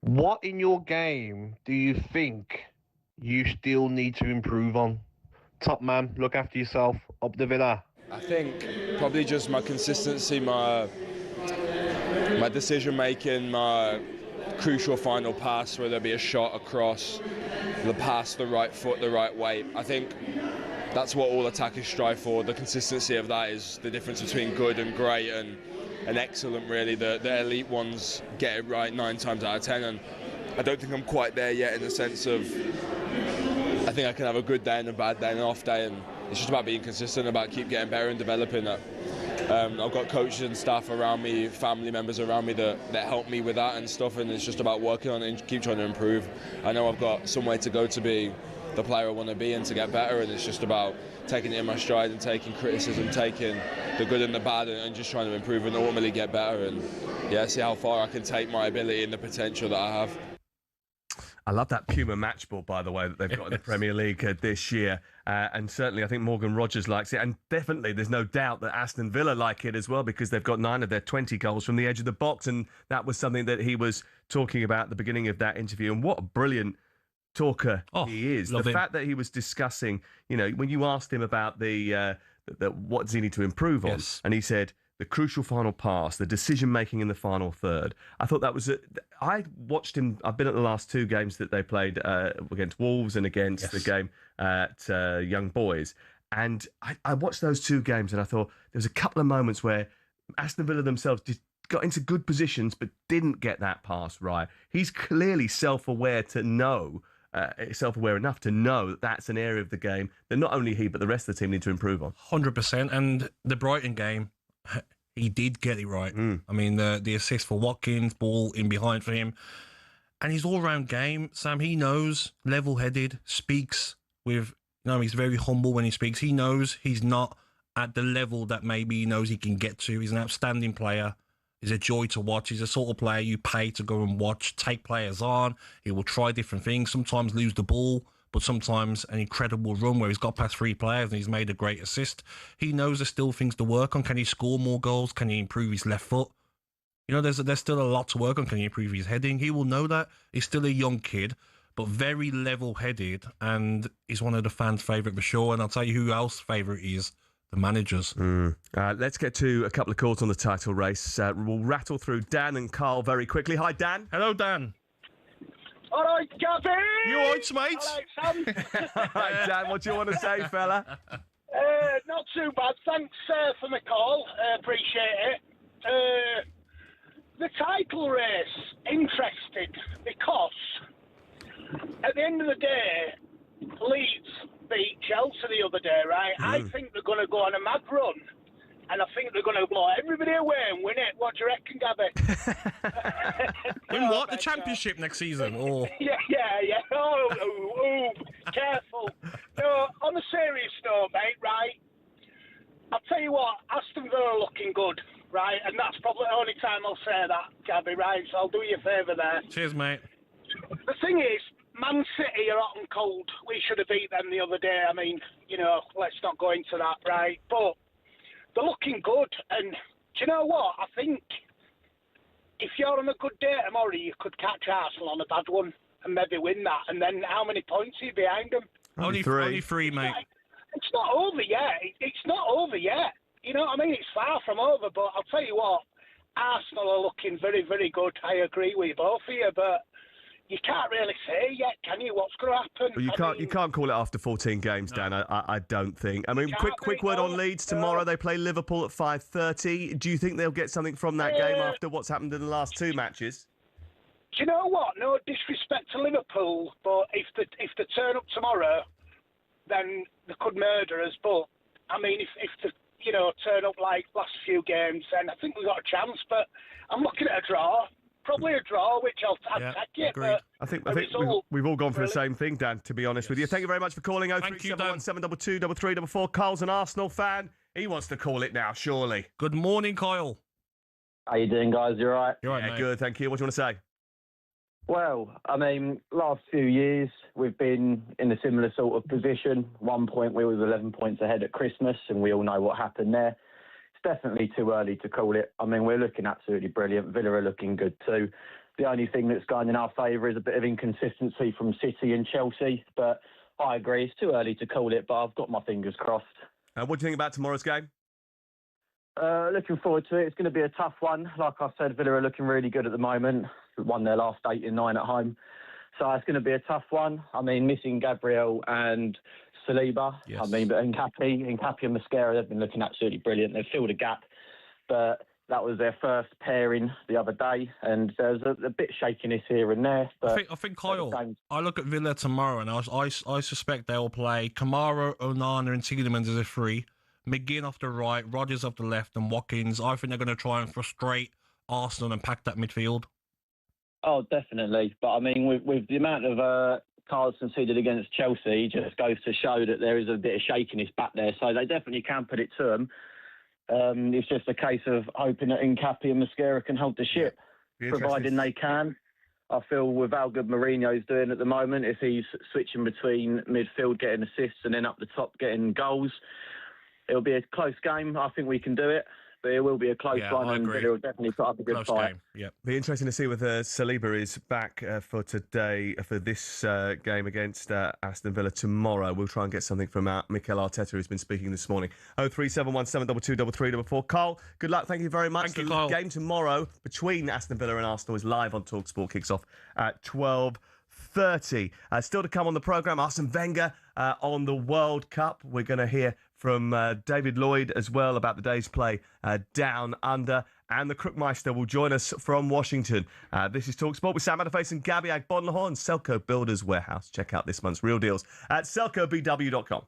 What in your game do you think you still need to improve on? Top man, look after yourself, up the Villa. I think probably just my consistency, my decision making, my crucial final pass, whether it be a shot, a cross, the pass, the right foot, the right weight. I think that's what all attackers strive for. The consistency of that is the difference between good and great and excellent, really. The elite ones get it right 9 times out of 10, and I don't think I'm quite there yet, in the sense of I think I can have a good day and a bad day and an off day, and it's just about being consistent, about keep getting better and developing that. I've got coaches and staff around me, family members around me that help me with that and stuff, and it's just about working on it and keep trying to improve. I know I've got some way to go to be the player I want to be and to get better, and it's just about taking it in my stride and taking criticism, taking the good and the bad, and just trying to improve and ultimately get better, and yeah, see how far I can take my ability and the potential that I have. I love that Puma match ball, by the way, that they've got in the Premier League this year. And certainly I think Morgan Rogers likes it. And definitely there's no doubt that Aston Villa like it as well, because they've got 9 of their 20 goals from the edge of the box. And that was something that he was talking about at the beginning of that interview. And what a brilliant talker he is. The fact that he was discussing, you know, when you asked him about the what does he need to improve on, and he said the crucial final pass, the decision-making in the final third. I thought that was... I watched him... I've been at the last 2 games that they played against Wolves and against the game at Young Boys. And I watched those 2 games and I thought there was a couple of moments where Aston Villa themselves got into good positions but didn't get that pass right. He's clearly self-aware to know... self-aware enough to know that that's an area of the game that not only he but the rest of the team need to improve on. 100%. And the Brighton game, he did get it right. I mean, the assist for Watkins, ball in behind for him, and his all-round game, Sam, he knows, level-headed, speaks with, he's very humble when he speaks. He knows he's not at the level that maybe he knows he can get to. He's an outstanding player. He's a joy to watch. He's a sort of player you pay to go and watch, take players on. He will try different things, sometimes lose the ball, but sometimes an incredible run where he's got past 3 players and he's made a great assist. He knows there's still things to work on. Can he score more goals? Can he improve his left foot? There's still a lot to work on. Can he improve his heading? He will know that. He's still a young kid, but very level-headed, and he's one of the fans' favourite for sure. And I'll tell you who else favourite is. The managers. Let's get to a couple of calls on the title race. We'll rattle through Dan and Carl very quickly. Hi, Dan. Hello, Dan. All right, Gabby. You all right, mate? All right, Sam. All right, Dan, what do you want to say, fella? Not too bad. Thanks for the call. Appreciate it. The title race, interested, because at the end of the day, Leeds beat Chelsea the other day, right? I think they're going to go on a mad run, and I think they're going to blow everybody away and win it. What do you reckon, Gabby? Win what? The championship next season? Or Yeah. Oh, careful. No, on a serious note, mate, right? I'll tell you what, Aston Villa are looking good, right? And that's probably the only time I'll say that, Gabby, right? So I'll do you a favour there. Cheers, mate. The thing is, Man City are hot and cold. We should have beat them the other day. I mean, let's not go into that, right? But they're looking good. And do you know what? I think if you're on a good day tomorrow, you could catch Arsenal on a bad one and maybe win that. And then how many points are you behind them? Only 3, mate. It's not over yet. It's not over yet. You know what I mean? It's far from over. But I'll tell you what, Arsenal are looking very, very good. I agree with both of you, but you can't really say yet, can you, what's going to happen? Well, you can't call it after 14 games, Dan. I don't think. I mean, quick word on Leeds tomorrow. They play Liverpool at 5:30. Do you think they'll get something from that game after what's happened in the last 2 matches? Do you know what? No disrespect to Liverpool, but if they turn up tomorrow, then they could murder us. But I mean, if they turn up like last few games, then I think we've got a chance. But I'm looking at a draw. Probably a draw, which I'll take it. But I think we've all gone for the same thing, Dan, to be honest with you. Thank you very much for calling. 0371 722 3344. Kyle's an Arsenal fan. He wants to call it now, surely. Good morning, Kyle. How you doing, guys? You all right? You're right, yeah, mate. Good, thank you. What do you want to say? Well, I mean, last few years, we've been in a similar sort of position. 1 point, we was 11 points ahead at Christmas, and we all know what happened there. It's definitely too early to call it. I mean, we're looking absolutely brilliant. Villa are looking good too. The only thing that's going in our favour is a bit of inconsistency from City and Chelsea. But I agree, it's too early to call it, but I've got my fingers crossed. What do you think about tomorrow's game? Looking forward to it. It's going to be a tough one. Like I said, Villa are looking really good at the moment. Won their last 8 in 9 at home. So it's going to be a tough one. I mean, missing Gabriel and Saliba. Yes. I mean, but Nkappi and Mascara, they've been looking absolutely brilliant. They've filled a gap. But that was their first pairing the other day, and there's a bit shakiness here and there. But I think Kyle, I look at Villa tomorrow, and I suspect they'll play Kamara, Onana, and Tielemans as a 3, McGinn off the right, Rodgers off the left, and Watkins. I think they're going to try and frustrate Arsenal and pack that midfield. Oh, definitely. But I mean, with the amount of cards conceded against Chelsea, it just goes to show that there is a bit of shakiness back there. So they definitely can put it to them. It's just a case of hoping that Nkappi and Mascara can hold the ship, providing they can. I feel with how good Mourinho's doing at the moment, if he's switching between midfield, getting assists, and then up the top, getting goals, it'll be a close game. I think we can do it. but it will be a close one, and it will definitely put up a good fight. Yeah, be interesting to see whether Saliba is back for today for this game against Aston Villa tomorrow. We'll try and get something from Mikel Arteta, who's been speaking this morning. 03717223334. Carl, good luck. Thank you very much. Thank you, Carl. The game tomorrow between Aston Villa and Arsenal is live on talkSPORT. Kicks off at 12:30. Still to come on the programme, Arsene Wenger on the World Cup. We're going to hear from David Lloyd as well about the day's play down under. And the Crookmeister will join us from Washington. This is talkSPORT with Sam Matterface and Gabby Agbonlahor and Selco Builders Warehouse. Check out this month's real deals at selcobw.com.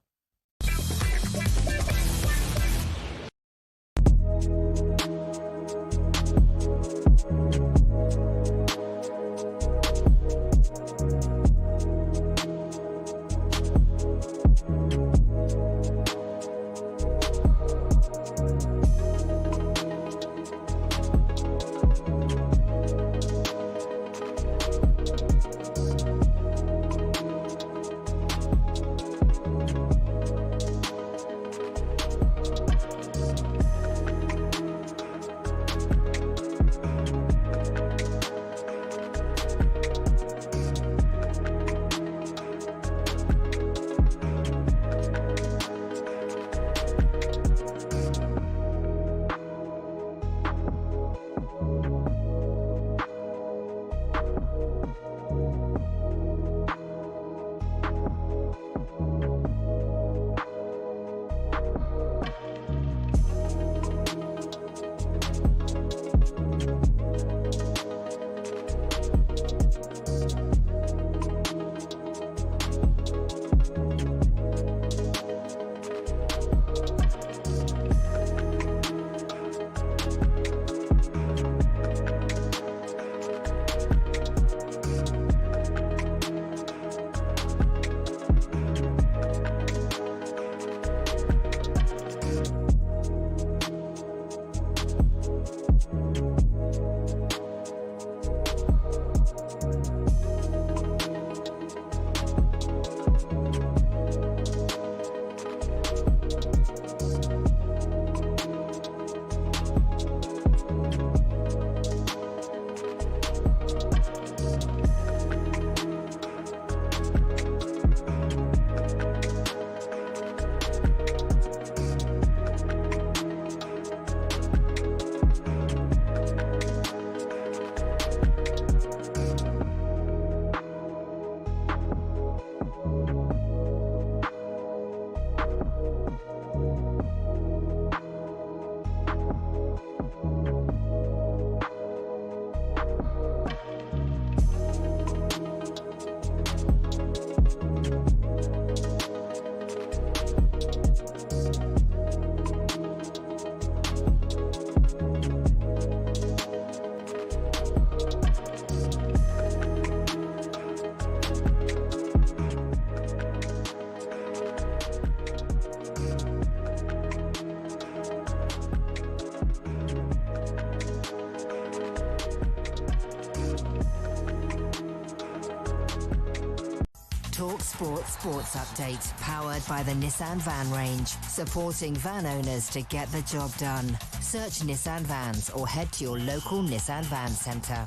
talkSPORT Sports Update, powered by the Nissan Van range, supporting van owners to get the job done. Search Nissan Vans or head to your local Nissan Van centre.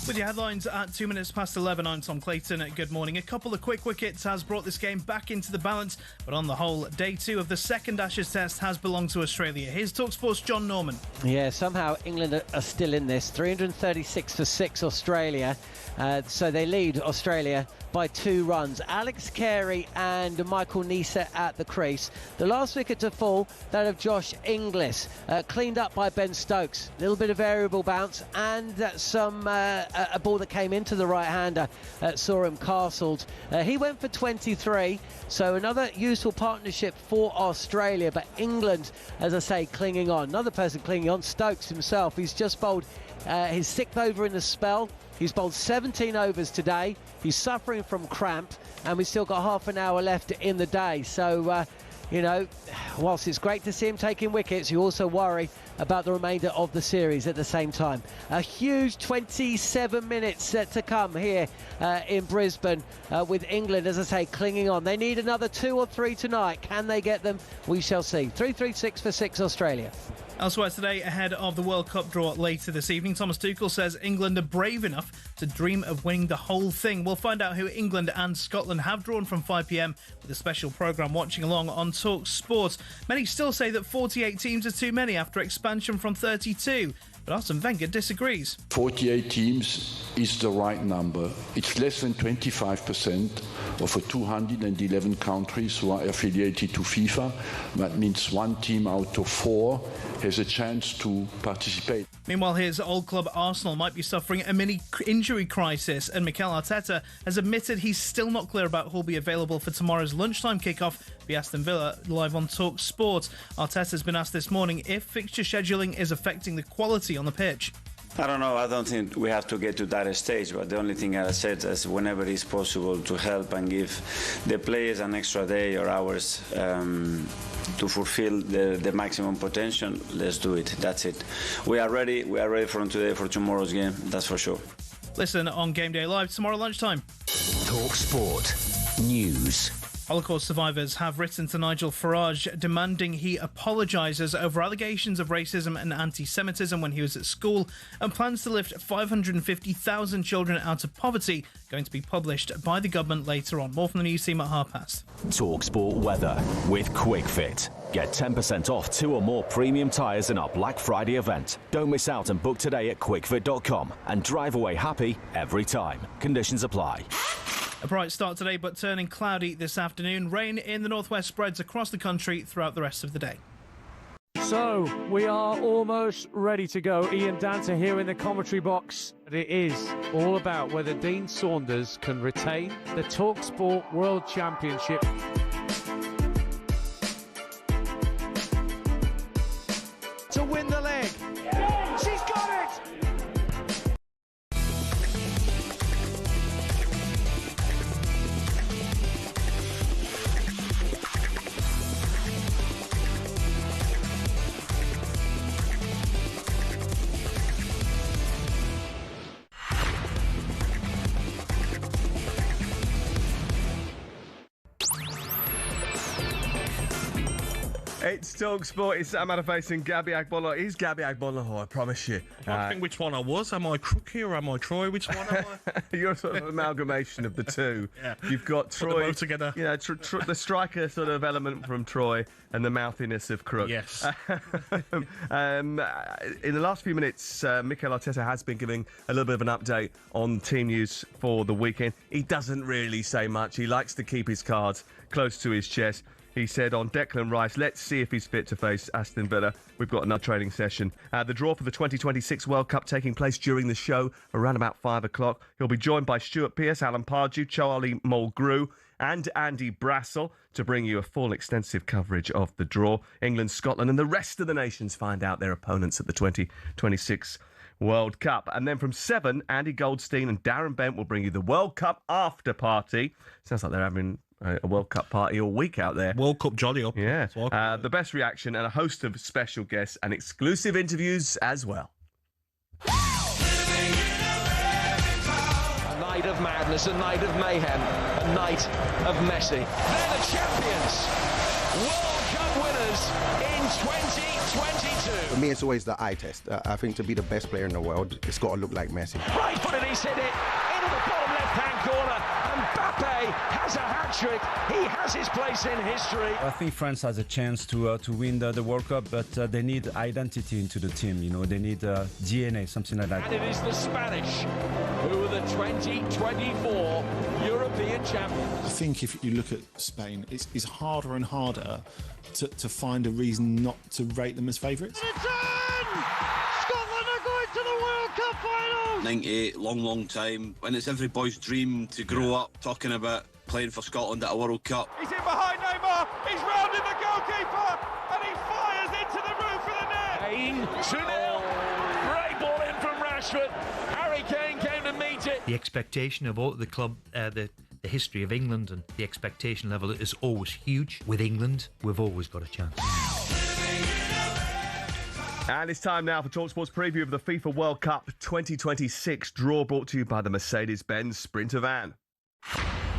With your headlines at 2 minutes past 11, I'm Tom Clayton. Good morning. A couple of quick wickets has brought this game back into the balance, but on the whole, day two of the second Ashes test has belonged to Australia. Here's talkSPORT's John Norman. Yeah, somehow England are still in this. 336 for 6 Australia. So they lead Australia by 2 runs. Alex Carey and Michael Neser at the crease. The last wicket to fall, that of Josh Inglis. Cleaned up by Ben Stokes. A little bit of variable bounce and a ball that came into the right-hander saw him castled. He went for 23, so another useful partnership for Australia, but England, as I say, clinging on. Another person clinging on, Stokes himself. He's just bowled his 6th over in the spell. He's bowled 17 overs today. He's suffering from cramp, and we've still got half an hour left in the day. So, you know, whilst it's great to see him taking wickets, you also worry about the remainder of the series at the same time. A huge 27 minutes to come here in Brisbane with England, as I say, clinging on. They need another 2 or 3 tonight. Can they get them? We shall see. 336 for 6 Australia. Elsewhere today, ahead of the World Cup draw later this evening, Thomas Tuchel says England are brave enough to dream of winning the whole thing. We'll find out who England and Scotland have drawn from 5 p.m. with a special programme watching along on talkSPORT. Many still say that 48 teams are too many after expansion from 32. But Arsene Wenger disagrees. 48 teams is the right number. It's less than 25% of the 211 countries who are affiliated to FIFA. That means one team out of 4 has a chance to participate. Meanwhile, his old club Arsenal might be suffering a mini injury crisis, and Mikel Arteta has admitted he's still not clear about who'll be available for tomorrow's lunchtime kickoff be Aston Villa live on talkSPORT. Arteta's been asked this morning if fixture scheduling is affecting the quality on the pitch. I don't know. I don't think we have to get to that stage, but the only thing I said is whenever it's possible to help and give the players an extra day or hours to fulfill the maximum potential, let's do it. That's it. We are ready. We are ready from today for tomorrow's game. That's for sure. Listen on Game Day Live tomorrow lunchtime. talkSPORT News. Holocaust survivors have written to Nigel Farage demanding he apologises over allegations of racism and anti-Semitism when he was at school, and plans to lift 550,000 children out of poverty, going to be published by the government later on. More from the news team at past. talkSPORT weather with QuickFit. Get 10% off 2 or more premium tyres in our Black Friday event. Don't miss out and book today at quickfit.com and drive away happy every time. Conditions apply. A bright start today, but turning cloudy this afternoon. Rain in the northwest spreads across the country throughout the rest of the day. So, we are almost ready to go. Ian Danter here in the commentary box. And it is all about whether Dean Saunders can retain the talkSPORT World Championship. To win the leg. She's got it! It's talkSPORT. It's Sam Matterface and Gabby Agbonlahor. He's Gabby Agbonlahor, I promise you. I can't think which one I was. Am I Crookie or am I Troy? Which one am I? You're sort of an amalgamation of the two. Yeah. You've got Put them Troy both together. You know, the striker sort of element from Troy and the mouthiness of Crook. Yes. In the last few minutes, Mikel Arteta has been giving a little bit of an update on team news for the weekend. He doesn't really say much. He likes to keep his cards close to his chest. He said on Declan Rice, let's see if he's fit to face Aston Villa. We've got another training session. The draw for the 2026 World Cup taking place during the show around about 5 o'clock. He'll be joined by Stuart Pearce, Alan Pardew, Charlie Mulgrew and Andy Brassel to bring you a full extensive coverage of the draw. England, Scotland and the rest of the nations find out their opponents at the 2026 World Cup. And then from 7, Andy Goldstein and Darren Bent will bring you the World Cup after party. Sounds like they're having a World Cup party all week out there. World Cup jolly up. Yeah. The best reaction and a host of special guests and exclusive interviews as well. A night of madness, a night of mayhem, a night of Messi. They're the champions, World Cup winners in 2022. For me, it's always the eye test. I think to be the best player in the world, it's got to look like Messi. Right footed, he's hit it into the bottom left-hand corner. Mbappe has a hat-trick. He has his place in history. I think France has a chance to win the World Cup, but they need identity into the team. You know, they need DNA, something like that. And it is the Spanish who are the 2024 European champions. I think if you look at Spain, it's harder and harder to find a reason not to rate them as favourites. Scotland are going to the World Cup final. 98, long time, and it's every boy's dream to grow up talking about playing for Scotland at a World Cup. He's in behind Neymar, he's rounded the goalkeeper, and he fires into the roof of the net. Kane, 2-0, great ball in from Rashford. Harry Kane came to meet it. The expectation of all the club, the history of England and the expectation level is always huge. With England, we've always got a chance. And it's time now for talkSPORT's preview of the FIFA World Cup 2026 draw, brought to you by the Mercedes-Benz Sprinter van.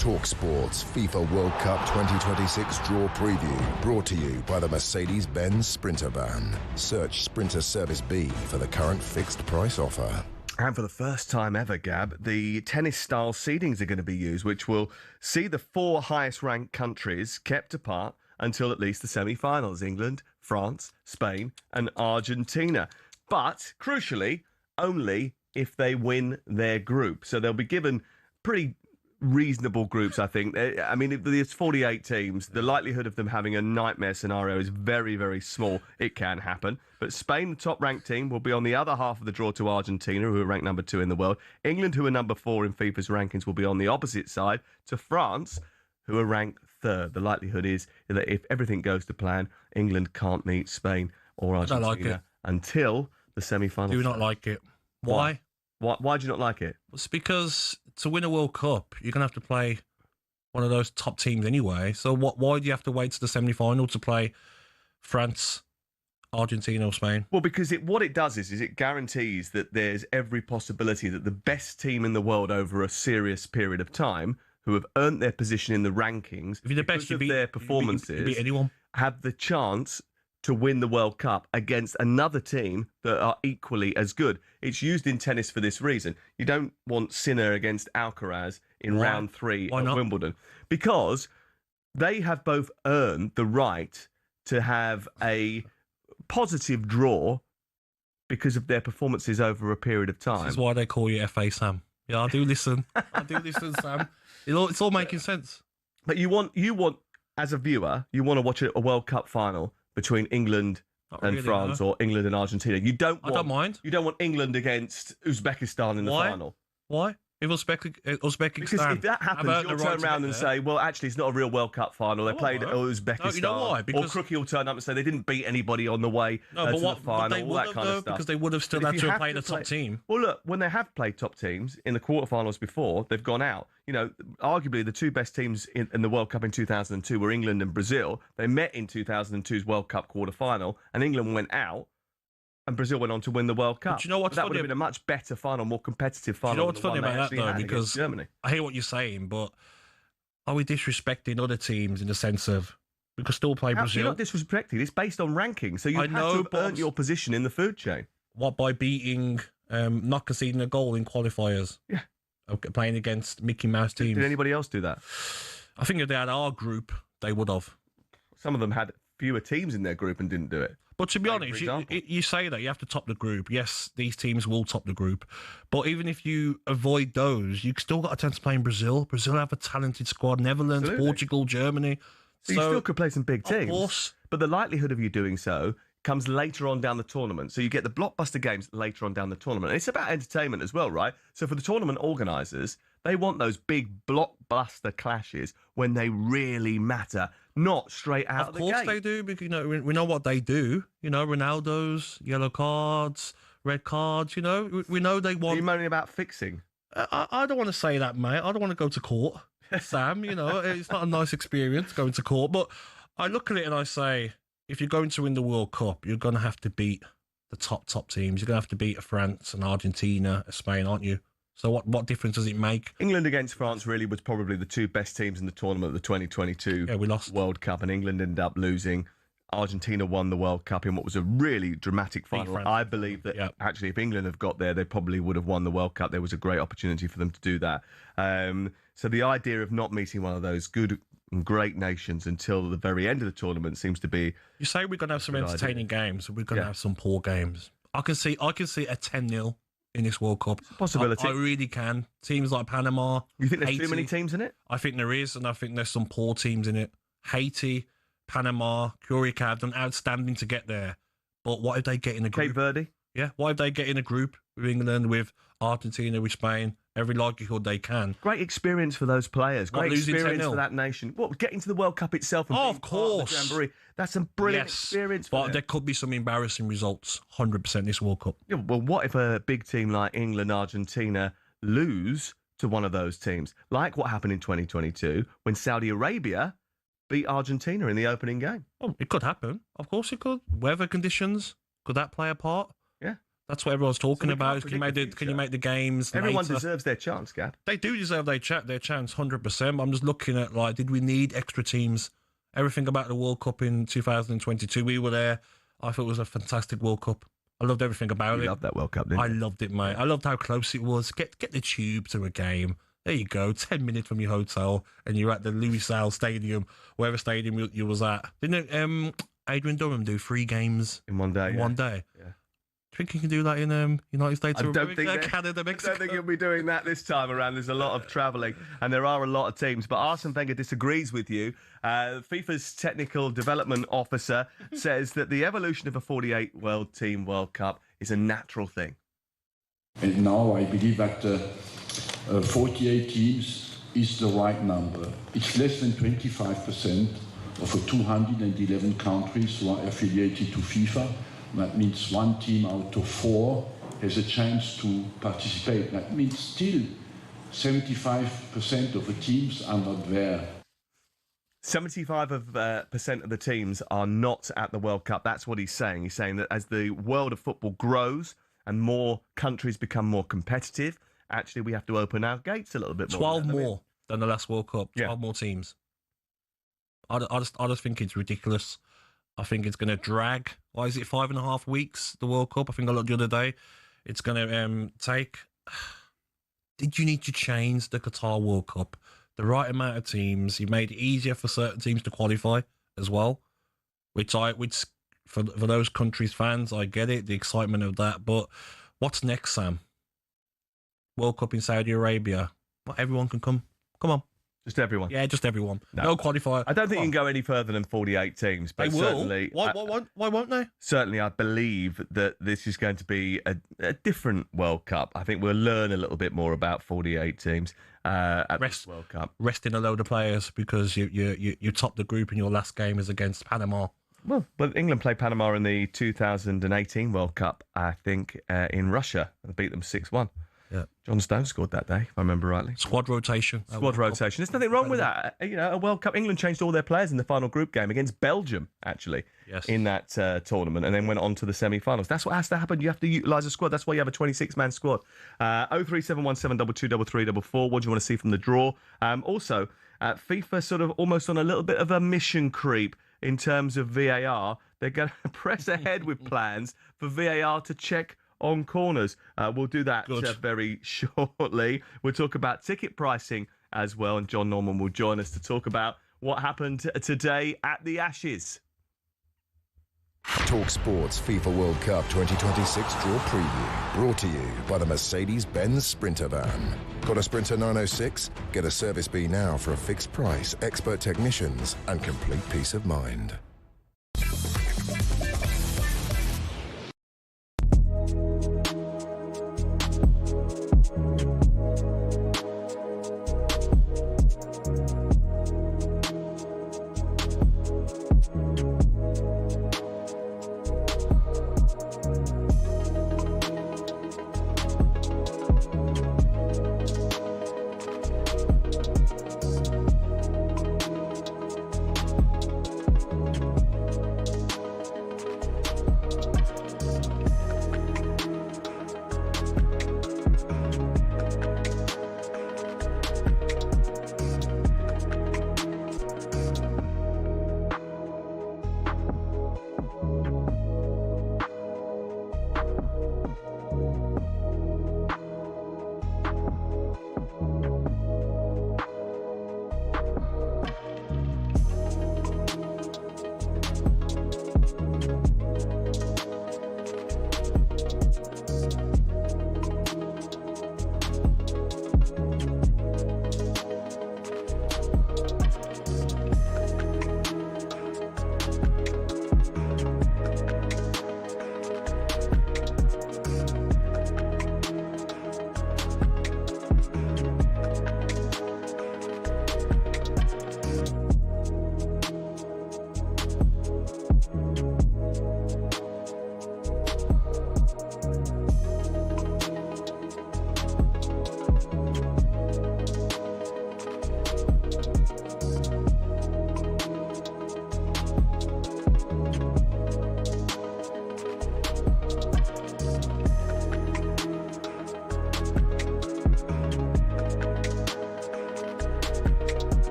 talkSPORT's FIFA World Cup 2026 draw preview, brought to you by the Mercedes-Benz Sprinter van. Search Sprinter Service B for the current fixed price offer. And for the first time ever, Gab, the tennis-style seedings are going to be used, which will see the 4 highest-ranked countries kept apart until at least the semi-finals: England, France, Spain and Argentina. But, crucially, only if they win their group. So they'll be given pretty reasonable groups, I think. I mean, if there's 48 teams, the likelihood of them having a nightmare scenario is very, very small. It can happen. But Spain, the top-ranked team, will be on the other half of the draw to Argentina, who are ranked number 2 in the world. England, who are number 4 in FIFA's rankings, will be on the opposite side to France, who are ranked 3rd. The likelihood is that if everything goes to plan, England can't meet Spain or Argentina until the semi-finals. Do you not like it? Why? Why do you not like it? It's because to win a World Cup, you're going to have to play one of those top teams anyway. So why do you have to wait to the semi-final to play France, Argentina or Spain? Well, because what it does is it guarantees that there's every possibility that the best team in the world over a serious period of time, who have earned their position in the rankings, if you're the best, because of their performances, you beat anyone, have the chance to win the World Cup against another team that are equally as good. It's used in tennis for this reason. You don't want Sinner against Alcaraz in round 3 of Wimbledon, because they have both earned the right to have a positive draw because of their performances over a period of time. This is why they call you FA Sam. Yeah, I do listen. I do listen, Sam. It's all making sense. But you want as a viewer, you want to watch a World Cup final between England and France, or England and Argentina. I don't mind. You don't want England against Uzbekistan in the final. Why? If Uzbekistan, because if that happens, you'll turn around and say, well, actually, it's not a real World Cup final. They played Uzbekistan. No, you know why? Because... Or Crookie will turn up and say they didn't beat anybody on the way to the final, all that kind of stuff. Because they would have still had to have played a top team. Well, look, when they have played top teams in the quarterfinals before, they've gone out. You know, arguably the 2 best teams in the World Cup in 2002 were England and Brazil. They met in 2002's World Cup quarterfinal, and England went out. And Brazil went on to win the World Cup. But you know what's that would have been a much better final, more competitive final. Do you know what's funny about that, though? Because Germany. I hear what you're saying, but are we disrespecting other teams in the sense of we could still play Brazil? You're not disrespecting. It's based on rankings, so you have to have earned your position in the food chain. What, by beating, not conceding a goal in qualifiers? Yeah. Okay, playing against Mickey Mouse teams. Did anybody else do that? I think if they had our group, they would have. Some of them had fewer teams in their group and didn't do it. But to be honest, you say that you have to top the group. Yes, these teams will top the group. But even if you avoid those, you've still got a chance to play in Brazil. Brazil have a talented squad. Netherlands, Absolutely. Portugal, Germany. So you still could play some big teams. Of course. But the likelihood of you doing so comes later on down the tournament. So you get the blockbuster games later on down the tournament. And it's about entertainment as well, right? So for the tournament organisers, they want those big blockbuster clashes when they really matter, not straight out of the gate. Of course they do, because we know what they do. Ronaldo's, yellow cards, red cards, we know they want... Are you moaning about fixing? I don't want to say that, mate. I don't want to go to court, Sam, it's not a nice experience going to court. But I look at it and I say, if you're going to win the World Cup, you're going to have to beat the top teams. You're going to have to beat France and Argentina, Spain, aren't you? So what difference does it make? England against France really was probably the 2 best teams in the tournament of the 2022 we lost. World Cup, and England ended up losing. Argentina won the World Cup in what was a really dramatic final. I believe that actually if England had got there, they probably would have won the World Cup. There was a great opportunity for them to do that. So the idea of not meeting one of those good and great nations until the very end of the tournament seems to be... You say we're going to have some entertaining games. We're going to have some poor games. I can see a 10-0 in this World Cup. Possibility. I really can. Teams like Panama. You think there's Haiti, too many teams in it? I think there is, and I think there's some poor teams in it. Haiti, Panama, Curacao have done outstanding to get there. But what if they get in a group? Cape Verde? Yeah, what if they get in a group with England, with Argentina, with Spain? Every likelihood they can. Great experience for those players. Great experience for that nation. What, getting to the World Cup itself and being of course. Part of the jamboree, that's a brilliant experience for them. There could be some embarrassing results, 100% this World Cup. Yeah, well, what if a big team like England, Argentina lose to one of those teams? Like what happened in 2022 when Saudi Arabia beat Argentina in the opening game. Oh, it could happen. Of course it could. Weather conditions, could that play a part? Yeah. That's what everyone's talking about. Can you make the games? Everyone later? deserves their chance, Gab. They do deserve their chance, 100%. I'm just looking at, like, did we need extra teams? Everything about the World Cup in 2022, we were there. I thought it was a fantastic World Cup. I loved everything about it. You loved that World Cup, didn't you? I loved it, mate. I loved how close it was. Get the tube to a game. There you go, 10 minutes from your hotel, and you're at the Louis Sale Stadium, whatever stadium you was at. Didn't Adrian Durham do 3 games in one day? One day. Yeah. Do you think he can do that in United States? I don't think Canada, Mexico? I don't think he'll be doing that this time around. There's a lot of travelling, and there are a lot of teams. But Arsene Wenger disagrees with you. FIFA's technical development officer says that the evolution of a 48 World Cup is a natural thing. And now I believe that 48 teams is the right number. It's less than 25% of the 211 countries who are affiliated to FIFA. That means 1 team out of 4 has a chance to participate. That means still 75% of the teams are not there. 75% of the teams are not at the World Cup. That's what he's saying. He's saying that as the world of football grows and more countries become more competitive, actually we have to open our gates a little bit more. 12 more than the last World Cup. 12 more teams. I just think it's ridiculous. I think it's going to drag. Why is it 5.5 weeks, the World Cup? I think I looked the other day. It's going to take... Did you need to change the Qatar World Cup? The right amount of teams. You made it easier for certain teams to qualify as well. Which for those countries' fans, I get it, the excitement of that. But what's next, Sam? World Cup in Saudi Arabia. Not everyone can come. Come on. Just everyone? Yeah, just everyone. No qualifier. I don't think you can go any further than 48 teams. But They will. certainly, Why won't they? Certainly, I believe that this is going to be a different World Cup. I think we'll learn a little bit more about 48 teams at this World Cup. Resting a load of players because you top the group and your last game is against Panama. Well, England played Panama in the 2018 World Cup, I think, in Russia, and beat them 6-1. Yeah, John Stones scored that day, if I remember rightly. Squad rotation. There's nothing wrong with that. A World Cup. England changed all their players in the final group game against Belgium, actually, in that tournament, and then went on to the semi-finals. That's what has to happen. You have to utilise a squad. That's why you have a 26-man squad. 03717223344. What do you want to see from the draw? Also, FIFA sort of almost on a little bit of a mission creep in terms of VAR. They're going to press ahead with plans for VAR to check on corners. We'll do that very shortly. We'll talk about ticket pricing as well, and John Norman will join us to talk about what happened today at the Ashes. talkSPORT's FIFA World Cup 2026 draw preview, brought to you by the Mercedes-Benz Sprinter van. Got a Sprinter 906? Get a Service B now for a fixed price, expert technicians, and complete peace of mind.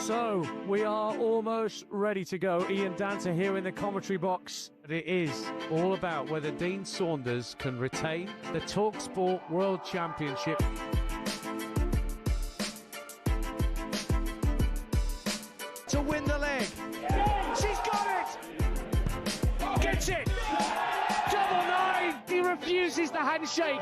So, we are almost ready to go. Ian Danter here in the commentary box. It is all about whether Dean Saunders can retain the talkSPORT World Championship. To win the leg. She's got it! Gets it! Double nine! He refuses the handshake.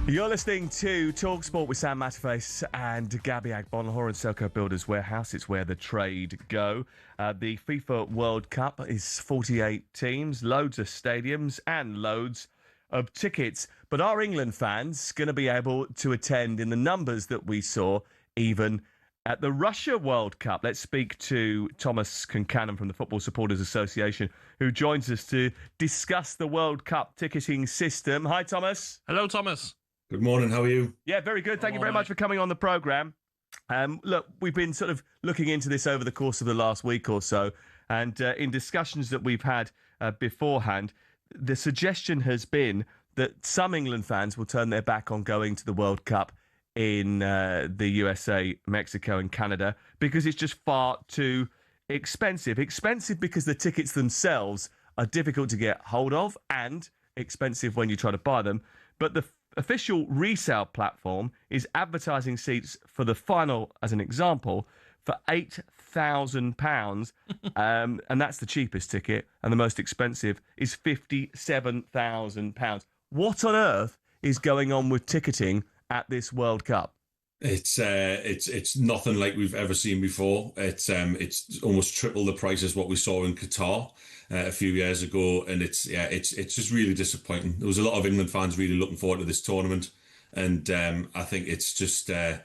You're listening to talkSPORT with Sam Matterface and Gabby Agbonlahor and Selco Builders Warehouse. It's where the trade go. The FIFA World Cup is 48 teams, loads of stadiums and loads of tickets. But are England fans going to be able to attend in the numbers that we saw even at the Russia World Cup? Let's speak to Thomas Concannon from the Football Supporters Association, who joins us to discuss the World Cup ticketing system. Hi, Thomas. Hello, Thomas. Good morning, how are you? Yeah, very good. Thank you very much for coming on the programme. Look, we've been sort of looking into this over the course of the last week or so, and in discussions that we've had beforehand, the suggestion has been that some England fans will turn their back on going to the World Cup in the USA, Mexico and Canada because it's just far too expensive. Expensive because the tickets themselves are difficult to get hold of and expensive when you try to buy them. But the official resale platform is advertising seats for the final, as an example, for £8,000, and that's the cheapest ticket, and the most expensive is £57,000. What on earth is going on with ticketing at this World Cup? It's nothing like we've ever seen before. It's almost triple the price as what we saw in Qatar a few years ago, and it's just really disappointing. There was a lot of England fans really looking forward to this tournament, and I think it's just a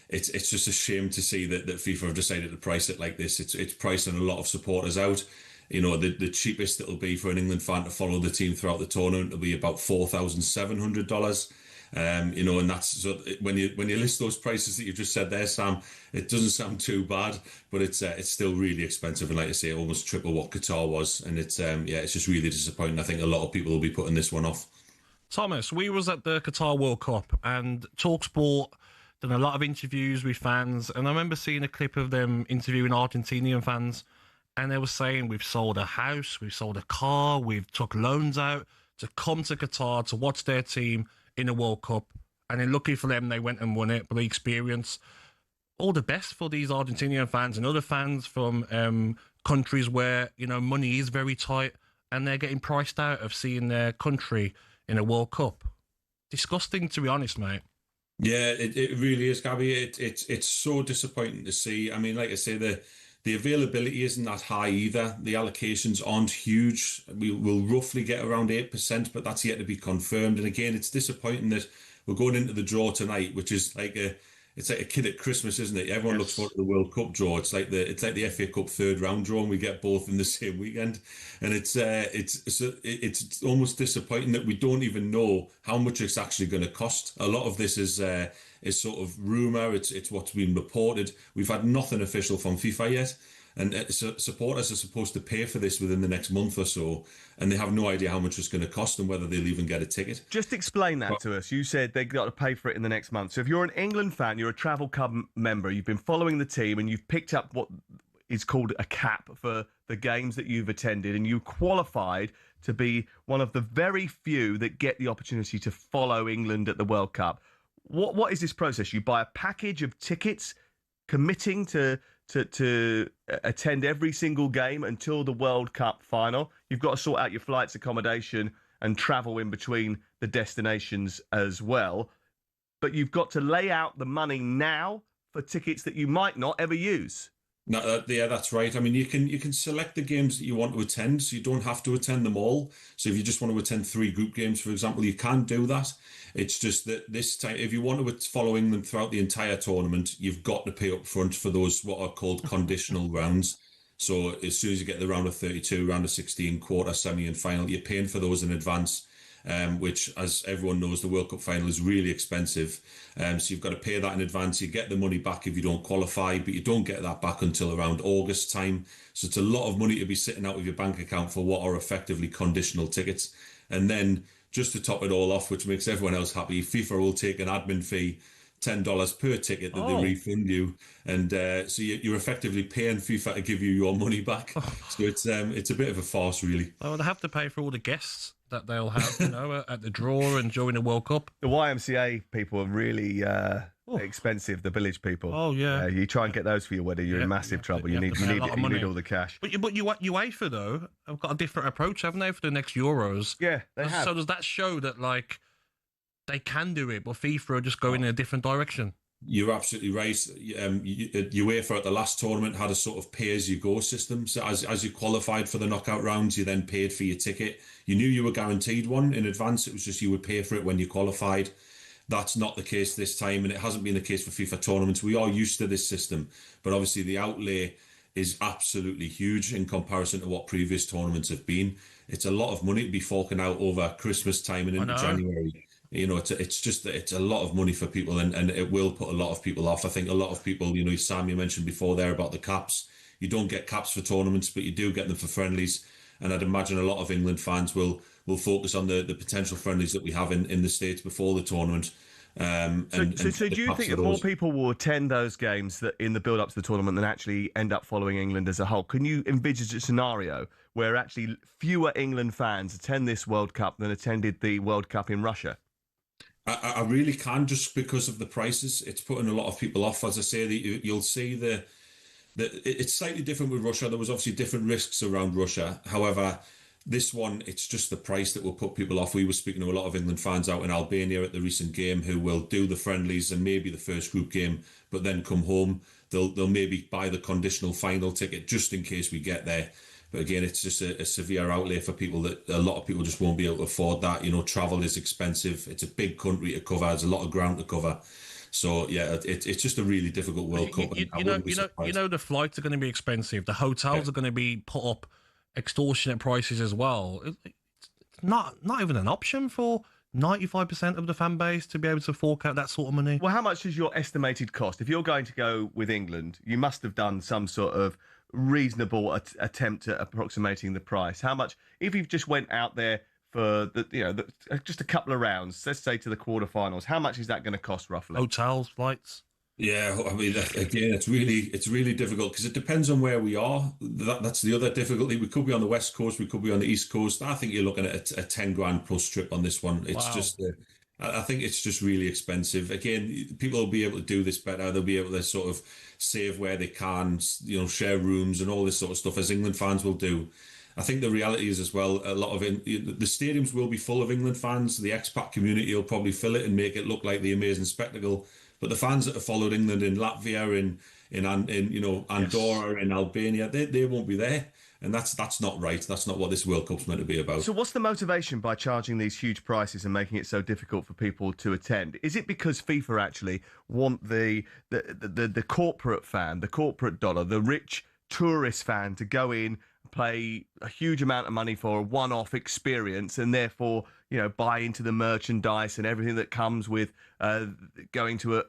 shame to see that FIFA have decided to price it like this. It's pricing a lot of supporters out. You know, the cheapest it'll be for an England fan to follow the team throughout the tournament will be about $4,700. You know, and that's so when you list those prices that you just said there, Sam, it doesn't sound too bad, but it's still really expensive, and like I say, almost triple what Qatar was, and it's just really disappointing. I think a lot of people will be putting this one off. Thomas, we was at the Qatar World Cup, and talkSPORT done a lot of interviews with fans, and I remember seeing a clip of them interviewing Argentinian fans, and they were saying we've sold a house, we've sold a car, we've took loans out to come to Qatar to watch their team in the World Cup, and then lucky for them, they went and won it. But the experience, all the best for these Argentinian fans and other fans from countries where, you know, money is very tight and they're getting priced out of seeing their country in a World Cup. Disgusting, to be honest, mate. Yeah, it really is, Gabby. It's so disappointing to see. I mean, like I say, the availability isn't that high either. The allocations aren't huge. We will roughly get around 8%, but that's yet to be confirmed. And again, it's disappointing that we're going into the draw tonight, which is like a kid at Christmas, isn't it? Everyone looks forward to the World Cup draw. It's like the FA Cup third round draw, and we get both in the same weekend. And it's almost disappointing that we don't even know how much it's actually going to cost. A lot of this is sort of rumour. It's what's been reported. We've had nothing official from FIFA yet, and supporters are supposed to pay for this within the next month or so, and they have no idea how much it's going to cost and whether they'll even get a ticket. Just explain that to us. You said they've got to pay for it in the next month. So if you're an England fan, you're a Travel Club member, you've been following the team, and you've picked up what is called a cap for the games that you've attended, and you qualified to be one of the very few that get the opportunity to follow England at the World Cup. What is this process? You buy a package of tickets, committing to attend every single game until the World Cup final. You've got to sort out your flights, accommodation, and travel in between the destinations as well. But you've got to lay out the money now for tickets that you might not ever use. No, yeah, that's right. I mean, you can select the games that you want to attend, so you don't have to attend them all. So if you just want to attend 3 group games, for example, you can do that. It's just that this time, if you want to follow England throughout the entire tournament, you've got to pay up front for those what are called conditional rounds. So as soon as you get the round of 32, round of 16, quarter, semi, and final, you're paying for those in advance. Which, as everyone knows, the World Cup final is really expensive. So you've got to pay that in advance. You get the money back if you don't qualify, but you don't get that back until around August time. So it's a lot of money to be sitting out of your bank account for what are effectively conditional tickets. And then just to top it all off, which makes everyone else happy, FIFA will take an admin fee, $10 per ticket that they refund you, and so you're effectively paying FIFA to give you your money back. So it's a bit of a farce, really. Oh, they have to pay for all the guests that they'll have, at the draw and during the World Cup. The YMCA people are really expensive. The village people. Oh yeah. You try and get those for your wedding, you're in massive trouble. You need all the cash. But UEFA though have got a different approach, haven't they, for the next Euros? Yeah, they have. So does that show that they can do it, but FIFA are just going in a different direction? You're absolutely right. UEFA at the last tournament had a sort of pay-as-you-go system. So as you qualified for the knockout rounds, you then paid for your ticket. You knew you were guaranteed one in advance. It was just you would pay for it when you qualified. That's not the case this time, and it hasn't been the case for FIFA tournaments. We are used to this system, but obviously the outlay is absolutely huge in comparison to what previous tournaments have been. It's a lot of money to be forking out over Christmas time and into January. It's a lot of money for people, and it will put a lot of people off. I think a lot of people, Sam, you mentioned before there about the caps. You don't get caps for tournaments, but you do get them for friendlies. And I'd imagine a lot of England fans will focus on the potential friendlies that we have in the States before the tournament. So do you think that more people will attend those games that in the build-up to the tournament than actually end up following England as a whole? Can you envisage a scenario where actually fewer England fans attend this World Cup than attended the World Cup in Russia? I really can, just because of the prices. It's putting a lot of people off. As I say, you'll see it's slightly different with Russia. There was obviously different risks around Russia. However, this one, it's just the price that will put people off. We were speaking to a lot of England fans out in Albania at the recent game who will do the friendlies and maybe the first group game, but then come home. They'll maybe buy the conditional final ticket just in case we get there. But again, it's just a severe outlay for people that a lot of people just won't be able to afford that. Travel is expensive. It's a big country to cover. There's a lot of ground to cover. So yeah, it's just a really difficult World Cup. The flights are going to be expensive. The hotels are going to be put up extortionate prices as well. It's not even an option for 95% of the fan base to be able to fork out that sort of money. Well, how much is your estimated cost? If you're going to go with England, you must have done some sort of reasonable attempt at approximating the price. How much, if you've just went out there for just a couple of rounds, let's say to the quarterfinals, how much is that going to cost roughly? Hotels, flights. Yeah, I mean, again, it's really difficult because it depends on where we are. That's the other difficulty. We could be on the West Coast, we could be on the East Coast. I think you're looking at a 10 grand plus trip on this one. It's just, I think it's just really expensive. Again, people will be able to do this better. They'll be able to sort of save where they can, share rooms and all this sort of stuff, as England fans will do. I think the reality is as well, a lot of the stadiums will be full of England fans. The expat community will probably fill it and make it look like the amazing spectacle. But the fans that have followed England in Latvia, in Andorra, in Albania, they won't be there. And that's not right. That's not what this World Cup's meant to be about. So what's the motivation by charging these huge prices and making it so difficult for people to attend? Is it because FIFA actually want the corporate fan, the corporate dollar, the rich tourist fan to go in, pay a huge amount of money for a one-off experience, and therefore buy into the merchandise and everything that comes with going to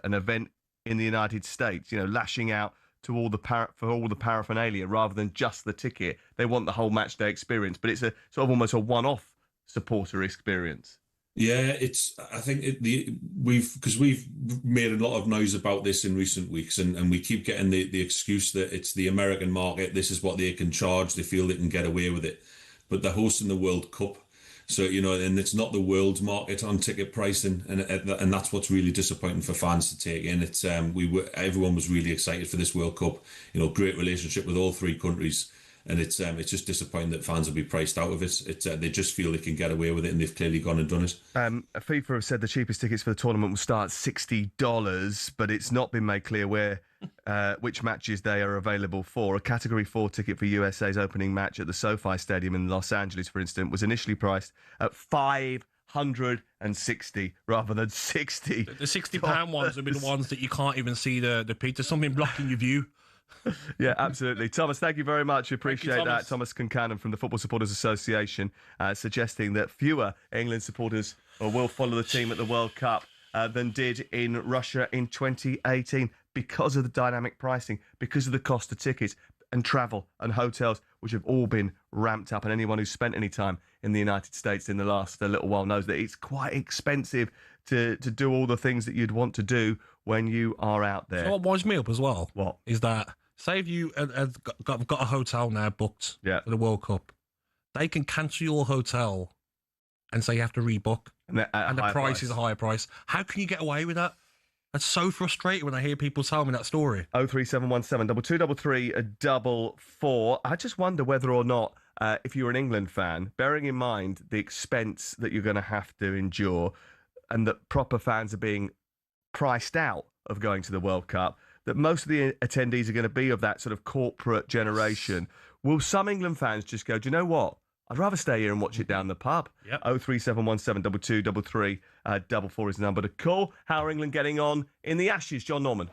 an event in the United States, lashing out to all the paraphernalia rather than just the ticket? They want the whole match day experience, but it's a sort of almost a one-off supporter experience. Yeah, I think we've made a lot of noise about this in recent weeks, and we keep getting the excuse that it's the American market. This is what they can charge. They feel they can get away with it, but they're hosting the World Cup, so and it's not the world's market on ticket pricing, and that's what's really disappointing for fans to take in. It's everyone was really excited for this World Cup. Great relationship with all three countries. And it's just disappointing that fans will be priced out of it. They just feel they can get away with it, and they've clearly gone and done it. FIFA have said the cheapest tickets for the tournament will start at $60, but it's not been made clear which matches they are available for. A Category 4 ticket for USA's opening match at the SoFi Stadium in Los Angeles, for instance, was initially priced at $560 rather than $60. The £60 ones have been the ones that you can't even see the pitch. There's something blocking your view. Yeah, absolutely. Thomas, thank you very much. Appreciate that. Thomas Concannon from the Football Supporters Association suggesting that fewer England supporters will follow the team at the World Cup than did in Russia in 2018 because of the dynamic pricing, because of the cost of tickets and travel and hotels, which have all been ramped up. And anyone who's spent any time in the United States in the last little while knows that it's quite expensive to do all the things that you'd want to do when you are out there. So what winds me up as well? What? Is that, say if you have got a hotel now booked for the World Cup, they can cancel your hotel and say you have to rebook. And the price is a higher price. How can you get away with that? That's so frustrating when I hear people tell me that story. 03717 2233 44. I just wonder whether or not, if you're an England fan, bearing in mind the expense that you're going to have to endure and that proper fans are being priced out of going to the World Cup, that most of the attendees are going to be of that sort of corporate generation. Will some England fans just go, do you know what? I'd rather stay here and watch it down the pub. Yep. 03717 2233 44 is the number to call. How are England getting on in the Ashes? John Norman.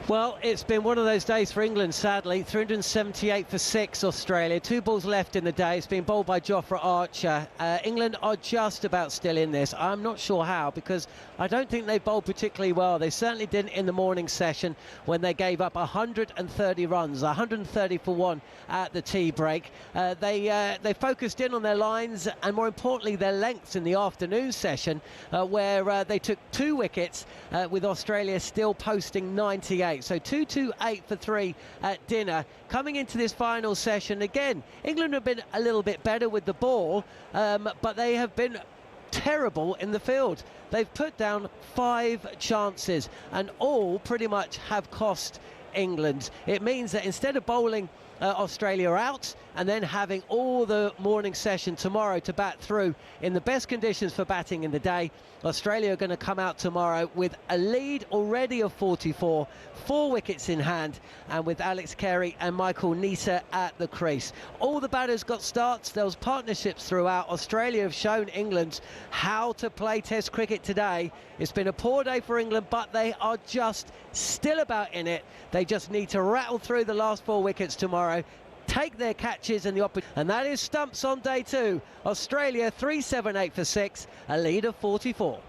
Well, it's been one of those days for England, sadly. 378 for 6, Australia. 2 balls left in the day. It's been bowled by Jofra Archer. England are just about still in this. I'm not sure how, because I don't think they bowled particularly well. They certainly didn't in the morning session when they gave up 130 runs, 130 for 1 at the tea break. They focused in on their lines and, more importantly, their lengths in the afternoon session, where they took 2 wickets, with Australia still posting 98. So 228 for 3 at dinner. Coming into this final session, again, England have been a little bit better with the ball, but they have been terrible in the field. They've put down 5 chances, and all pretty much have cost England. It means that instead of bowling Australia out and then having all the morning session tomorrow to bat through in the best conditions for batting in the day, Australia are going to come out tomorrow with a lead already of 44, 4 wickets in hand, and with Alex Carey and Michael Neser at the crease. All the batters got starts. There was partnerships throughout. Australia have shown England how to play Test cricket today. It's been a poor day for England, but they are just still about in it. They just need to rattle through the last 4 wickets tomorrow, take their catches and that is stumps on day 2. Australia 378 for 6, a lead of 44.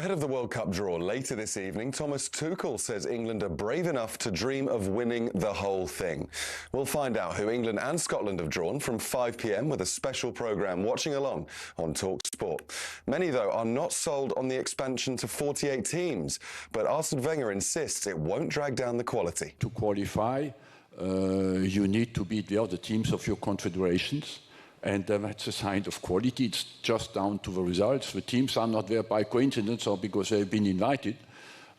Ahead of the World Cup draw later this evening, Thomas Tuchel says England are brave enough to dream of winning the whole thing. We'll find out who England and Scotland have drawn from 5 p.m. with a special programme watching along on talkSPORT. Many, though, are not sold on the expansion to 48 teams, but Arsene Wenger insists it won't drag down the quality. To qualify, you need to beat the other teams of your confederations. And that's a sign of quality. It's just down to the results. The teams are not there by coincidence or because they've been invited.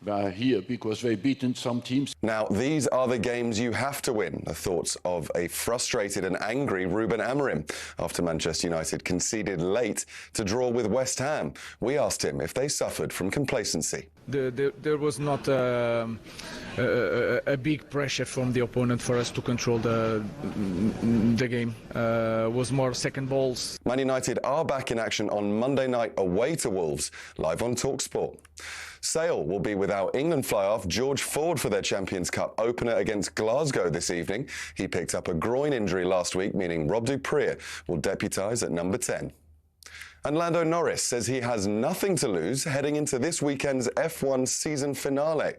They are here because they've beaten some teams. Now, these are the games you have to win. The thoughts of a frustrated and angry Ruben Amorim after Manchester United conceded late to draw with West Ham. We asked him if they suffered from complacency. There was not a big pressure from the opponent for us to control the game. Was more second balls. Man United are back in action on Monday night away to Wolves, live on talkSPORT. Sale will be without England fly-half George Ford for their Champions Cup opener against Glasgow this evening. He picked up a groin injury last week, meaning Rob Dupree will deputise at number 10. And Lando Norris says he has nothing to lose heading into this weekend's F1 season finale.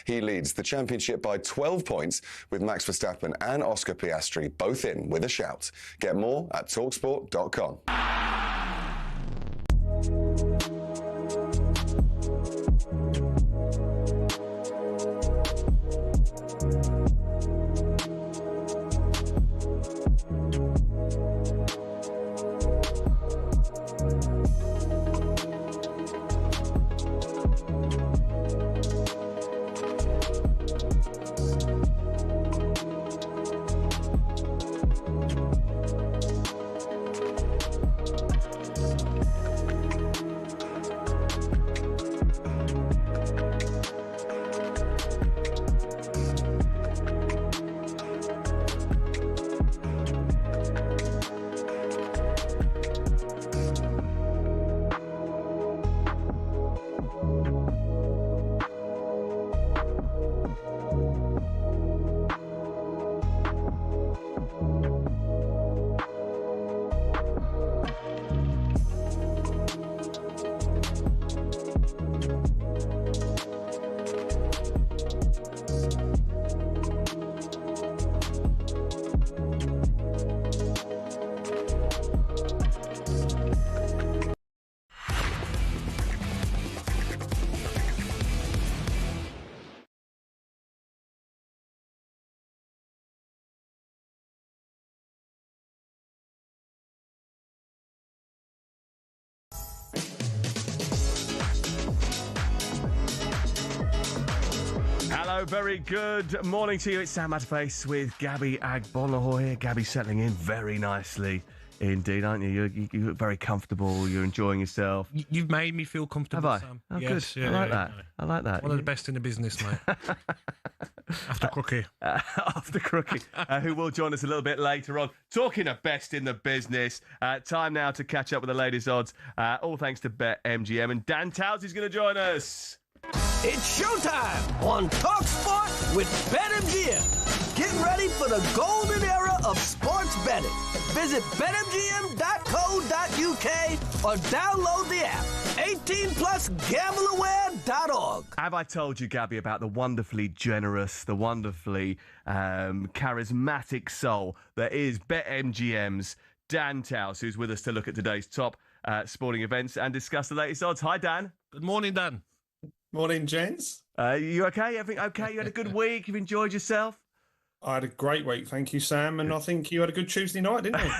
He leads the championship by 12 points with Max Verstappen and Oscar Piastri both in with a shout. Get more at talksport.com. Hello, very good morning to you. It's Sam Matterface with Gabby Agbonlahor here. Gabby settling in very nicely indeed, aren't you? You look very comfortable. You're enjoying yourself. You've made me feel comfortable, Have I? Sam. Oh, yes, good. yeah, I like yeah, that. yeah. I like that. One of the best in the business, mate. After Crookie. After Crookie, who will join us a little bit later on. Talking of best in the business, time now to catch up with the latest odds, all thanks to BetMGM. And Dan Towns is going to join us. It's showtime on talkSPORT with BetMGM. Get ready for the golden era of sports betting. Visit betmgm.co.uk or download the app. 18+ gambleaware.org. Have I told you, Gabby, about the wonderfully generous, the wonderfully charismatic soul that is BetMGM's Dan Towns, who's with us to look at today's top sporting events and discuss the latest odds. Hi, Dan. Good morning, Dan. Morning, gents. You okay? Everything okay? You had a good week? You've enjoyed yourself? I had a great week, thank you, Sam. And I think you had a good Tuesday night, didn't you?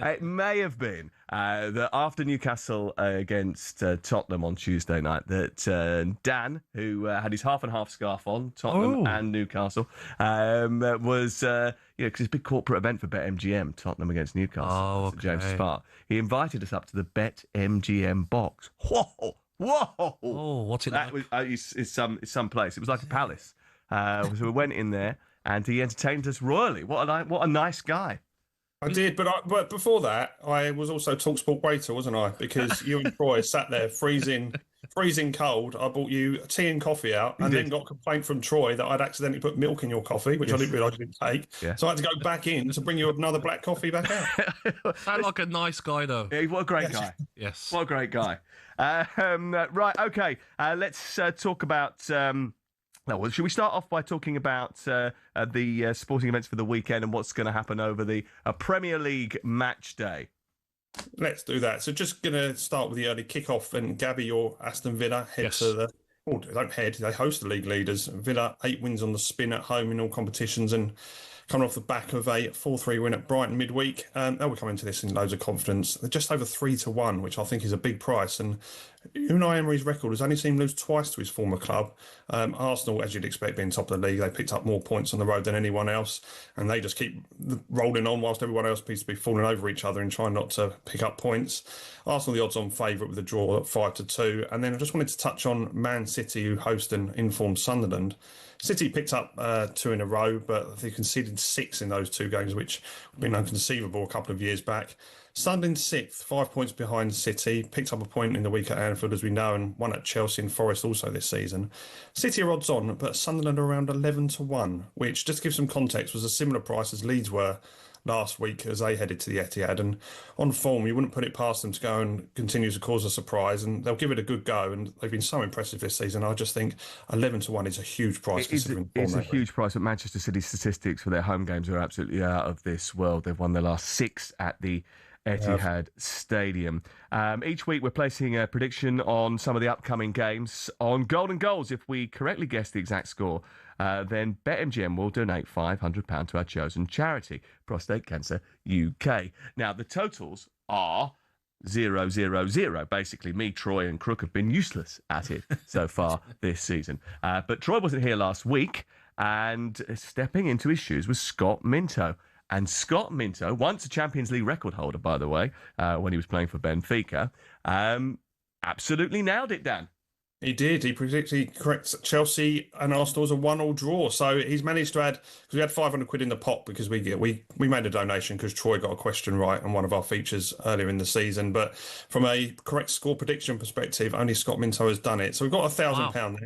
It may have been that after Newcastle against Tottenham on Tuesday night, that Dan, who had his half and half scarf on, Tottenham and Newcastle, was, because it's a big corporate event for BetMGM, Tottenham against Newcastle, at James Park. He invited us up to the BetMGM box. Whoa! Whoa! Oh, what's it like? It's some place. It was like a palace. So we went in there, and he entertained us royally. What a nice guy. I did, but before that, I was also talkSPORT waiter, wasn't I? Because you and Troy sat there freezing freezing cold, I bought you tea and coffee out, and then got a complaint from Troy that I'd accidentally put milk in your coffee, which I didn't realise you didn't take. Yeah. So I had to go back in to bring you another black coffee back out. Sound like a nice guy, though. Yeah, what a great guy. Yes. What a great guy. Right, okay. Let's talk about... well, should we start off by talking about the sporting events for the weekend and what's going to happen over the Premier League match day? Let's do that. So just going to start with the early kickoff. And Gabby, your Aston Villa head to the... Oh, they don't head. They host the league leaders. Villa, 8 wins on the spin at home in all competitions and coming off the back of a 4-3 win at Brighton midweek. They'll be coming into this in loads of confidence. They're just over 3-1, which I think is a big price. And Unai Emery's record has only seen him lose twice to his former club. Arsenal, as you'd expect, being top of the league, they picked up more points on the road than anyone else. And they just keep rolling on whilst everyone else seems to be falling over each other and trying not to pick up points. Arsenal, the odds-on favourite with a draw at 5-2. And then I just wanted to touch on Man City, who host an informed Sunderland. City picked up 2 in a row, but they conceded 6 in those 2 games, which would have been inconceivable a couple of years back. Sunderland 6th, 5 points behind City. Picked up a point in the week at Anfield, as we know, and won at Chelsea and Forest also this season. City are odds on, but Sunderland are around 11-1, which, just to give some context, was a similar price as Leeds were last week as they headed to the Etihad. And on form, you wouldn't put it past them to go and continue to cause a surprise, and they'll give it a good go. And they've been so impressive this season. I just think 11-1 is a huge price. It's a huge price, but Manchester City's statistics for their home games are absolutely out of this world. They've won their last 6 at the Etihad Stadium. Each week we're placing a prediction on some of the upcoming games on Golden Goals. If we correctly guess the exact score, then BetMGM will donate £500 to our chosen charity, Prostate Cancer UK. Now, the totals are 0-0-0. Basically, me, Troy and Crook have been useless at it so far this season. But Troy wasn't here last week, and stepping into his shoes was Scott Minto. And Scott Minto, once a Champions League record holder, by the way, when he was playing for Benfica, absolutely nailed it, Dan. He did. He predicted correct Chelsea and Arsenal as a 1-1 draw. So he's managed to add, because we had 500 quid in the pot because we made a donation because Troy got a question right on one of our features earlier in the season. But from a correct score prediction perspective, only Scott Minto has done it. So we've got £1,000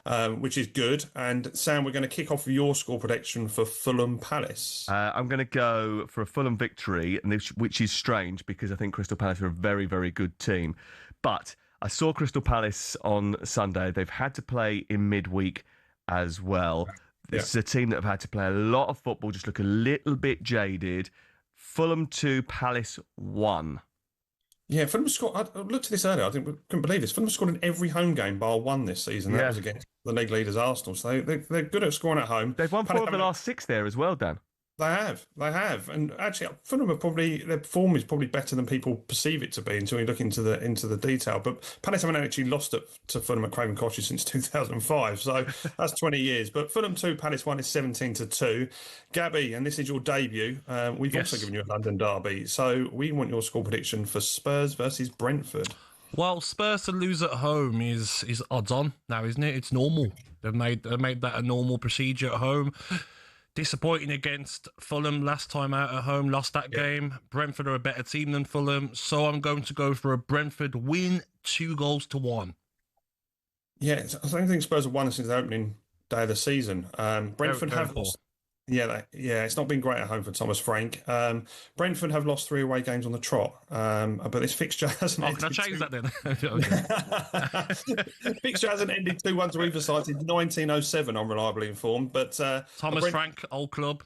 there, which is good. And Sam, we're going to kick off with your score prediction for Fulham Palace. I'm going to go for a Fulham victory, which is strange because I think Crystal Palace are a very, very good team. But I saw Crystal Palace on Sunday. They've had to play in midweek as well. This is a team that have had to play a lot of football, just look a little bit jaded. Fulham 2, Palace 1. Yeah, Fulham scored. I looked at this earlier. I couldn't believe this. Fulham scored in every home game bar 1 this season. That was against the league leaders Arsenal. So they're good at scoring at home. They've won 4 of the last 6 there as well, Dan. They have, and actually, Fulham are their form is probably better than people perceive it to be until you look into the detail. But Palace haven't actually lost to Fulham at Craven Cottage since 2005, so that's 20 years. But Fulham 2, Palace 1 is 17-2. Gabby, and this is your debut. We've also given you a London derby, so we want your score prediction for Spurs versus Brentford. Well, Spurs to lose at home is odds on now, isn't it? It's normal. They've made that a normal procedure at home. Disappointing against Fulham last time out at home, lost that game. Brentford are a better team than Fulham, so I'm going to go for a Brentford win, 2-1. Yeah, I don't think Spurs have won since the opening day of the season. Brentford have lost. Yeah, it's not been great at home for Thomas Frank. Brentford have lost 3 away games on the trot, but this fixture hasn't ended. Can I change that then? Fixture hasn't ended 2-1 to either side since 1907, I'm reliably informed. But Thomas Frank, old club.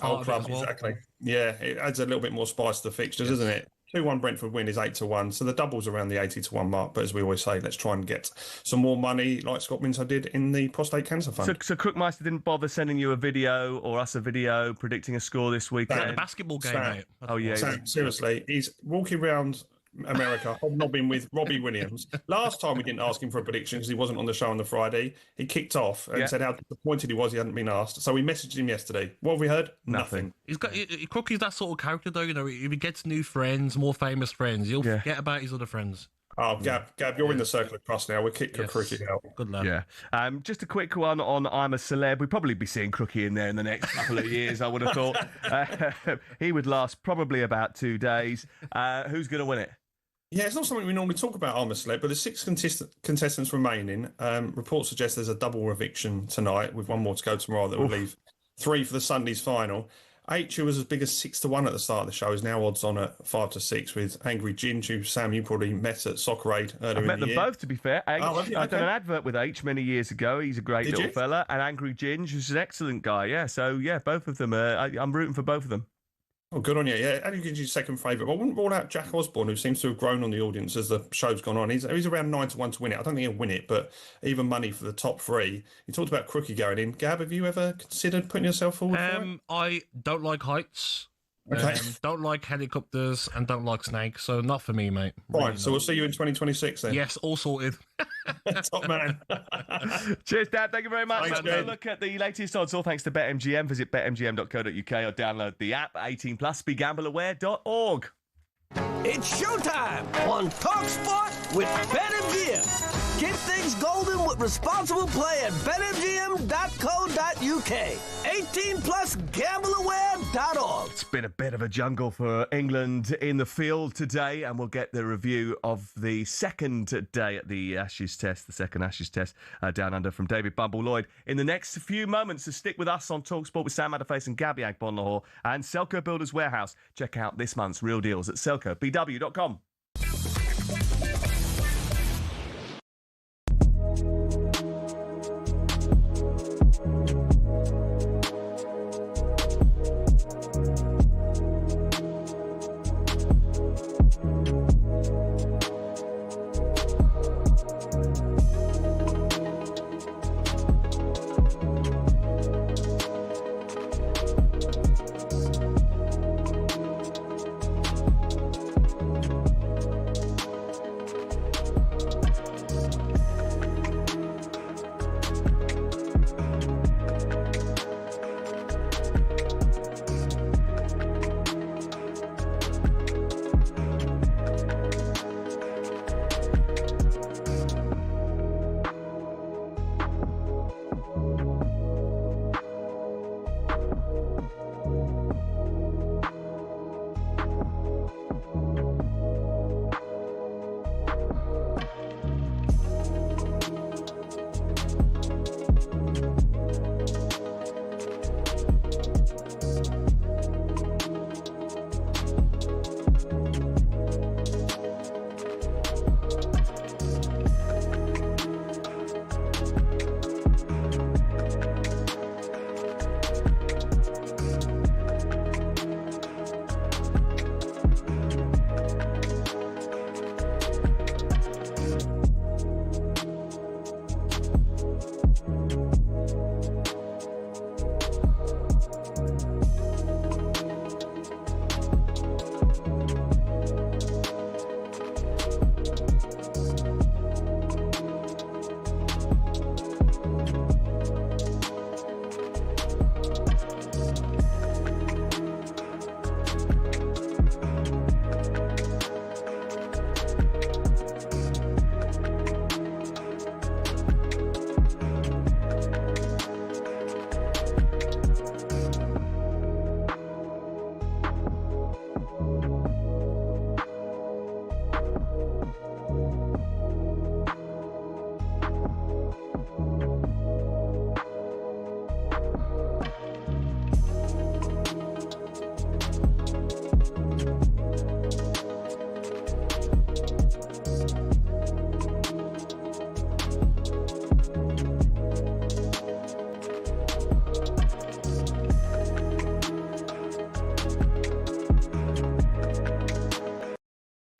Old club, exactly. Yeah, it adds a little bit more spice to the fixtures, doesn't it? 2-1 Brentford win is 8-1, so the double's around the 80-1 mark. But as we always say, let's try and get some more money, like Scott Minto did in the prostate cancer fund. So Crookmeister didn't bother sending you a video or us a video predicting a score this weekend? The basketball game, mate. Oh yeah, Sam, seriously, he's walking around America hobnobbing with Robbie Williams. Last time we didn't ask him for a prediction because he wasn't on the show on the Friday. He kicked off and said how disappointed he was he hadn't been asked. So we messaged him yesterday. What have we heard? Nothing. Crookie's that sort of character, though. You know, if he gets new friends, more famous friends, he'll forget about his other friends. Oh, Gab, you're in the circle of trust now. We'll kick Crookie out. Good lad. Yeah. Just a quick one on I'm a Celeb. We'd probably be seeing Crookie in there in the next couple of years, I would have thought. He would last probably about 2 days. Who's going to win it? Yeah, it's not something we normally talk about, Armistead, but there's 6 contestants remaining. Reports suggest there's a double eviction tonight with 1 more to go tomorrow that will leave 3 for the Sunday's final. H, who was as big as 6-1 at the start of the show, is now odds on at 5-6 with Angry Ginge, who, Sam, you probably met at Soccer Aid earlier in the year. I've met them both, to be fair. H, have you? I've done an advert with H many years ago. He's a great little you? fella. And Angry Ginge, who's an excellent guy. Yeah, so, yeah, both of them. I'm rooting for both of them. Oh, good on you. Yeah, Angry Ginge is your second favourite. Well, I wouldn't rule out Jack Osborne, who seems to have grown on the audience as the show's gone on. He's around 9-1 to win it. I don't think he'll win it, but even money for the top 3. You talked about Crookie going in. Gab, have you ever considered putting yourself forward for it? I don't like heights. Okay. Don't like helicopters and don't like snakes, so not for me, mate. Right, Really so we'll see you in 2026 then. Yes, all sorted. Top man. Cheers, Dad. Thank you very much. Thanks, Have a look at the latest odds, all thanks to BetMGM. Visit betmgm.co.uk or download the app. 18+, begambleaware.org. It's showtime on talkSPORT with BetMGM. Get things golden with responsible play at betmgm.co.uk. 18+, gambleaware.org. It's been a bit of a jungle for England in the field today, and we'll get the review of the second day at the Ashes Test, down under from David Bumble Lloyd in the next few moments. So stick with us on talkSPORT with Sam Matterface and Gabby Agbonlahor and Selco Builders Warehouse. Check out this month's real deals at selcobw.com.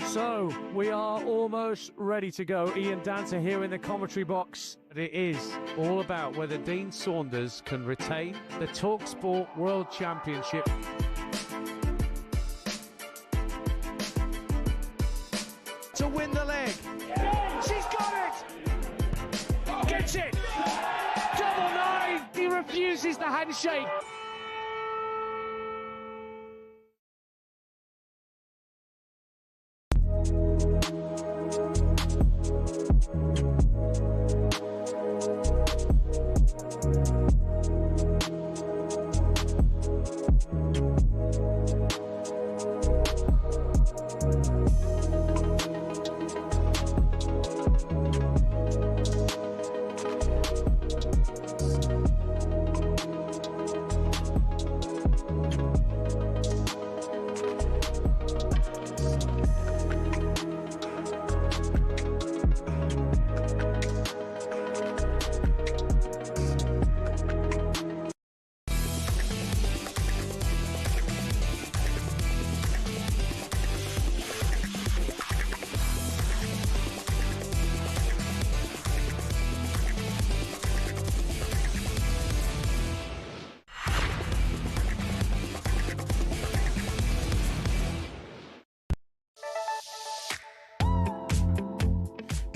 So, we are almost ready to go. Ian Danter here in the commentary box. It is all about whether Dean Saunders can retain the talkSPORT World Championship. To win the leg. She's got it! Gets it! Double 9! He refuses the handshake.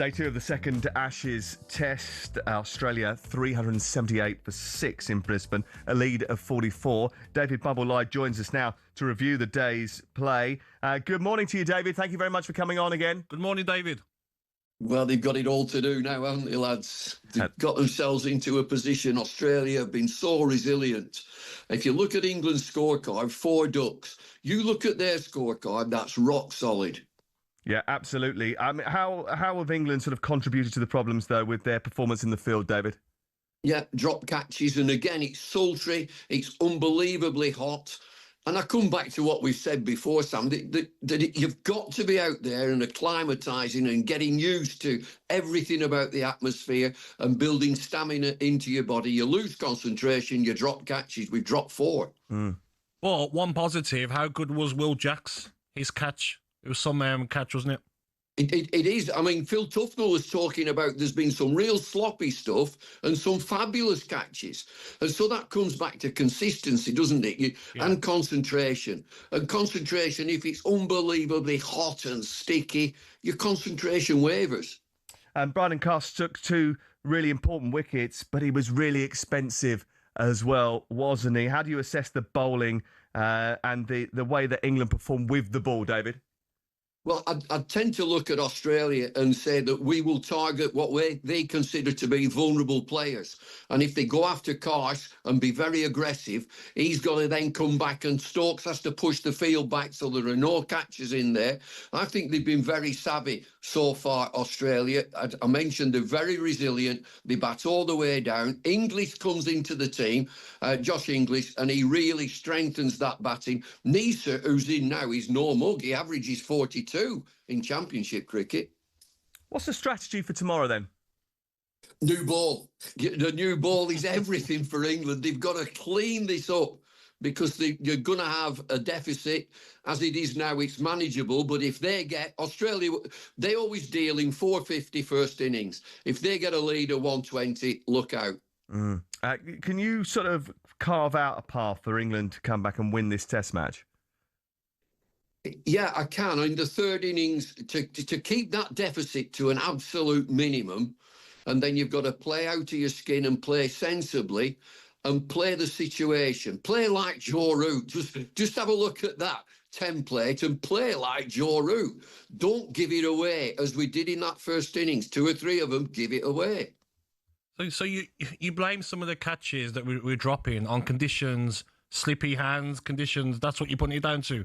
Day 2 of the second Ashes Test. Australia 378 for 6 in Brisbane, a lead of 44. David Lloyd joins us now to review the day's play. Good morning to you, David. Thank you very much for coming on again. Good morning, David. Well, they've got it all to do now, haven't they, lads? They've got themselves into a position. Australia have been so resilient. If you look at England's scorecard, 4 ducks. You look at their scorecard, that's rock solid. Yeah, absolutely. How have England sort of contributed to the problems, though, with their performance in the field, David? Yeah, drop catches. And again, it's sultry. It's unbelievably hot. And I come back to what we've said before, Sam, that you've got to be out there and acclimatising and getting used to everything about the atmosphere and building stamina into your body. You lose concentration, you drop catches. We've dropped 4. Well, one positive, how good was Will Jacks? His catch? It was some catch, wasn't it? It is. I mean, Phil Tufnell was talking about there's been some real sloppy stuff and some fabulous catches. And so that comes back to consistency, doesn't it? And concentration. And concentration, if it's unbelievably hot and sticky, your concentration wavers. And Brydon Cast took 2 really important wickets, but he was really expensive as well, wasn't he? How do you assess the bowling and the way that England performed with the ball, David? Well, I tend to look at Australia and say that we will target what they consider to be vulnerable players. And if they go after Karsh and be very aggressive, he's got to then come back and Stokes has to push the field back so there are no catches in there. I think they've been very savvy so far, Australia. I mentioned they're very resilient. They bat all the way down. Inglis comes into the team, Josh Inglis, and he really strengthens that batting. Nisa, who's in now, he's no mug. He averages 42 in Championship cricket. What's the strategy for tomorrow then? New ball. The new ball is everything for England. They've got to clean this up because you're going to have a deficit. As it is now, it's manageable. But if they get Australia, they always deal in 450 first innings. If they get a lead of 120, look out. Can you sort of carve out a path for England to come back and win this Test match? Yeah, I can. In the third innings, to keep that deficit to an absolute minimum, and then you've got to play out of your skin and play sensibly and play the situation. Play like Joe Root. Just have a look at that template and play like Joe Root. Don't give it away, as we did in that first innings. 2 or 3 of them give it away. So you blame some of the catches that we're dropping on conditions, slippy hands, conditions. That's what you're putting it down to?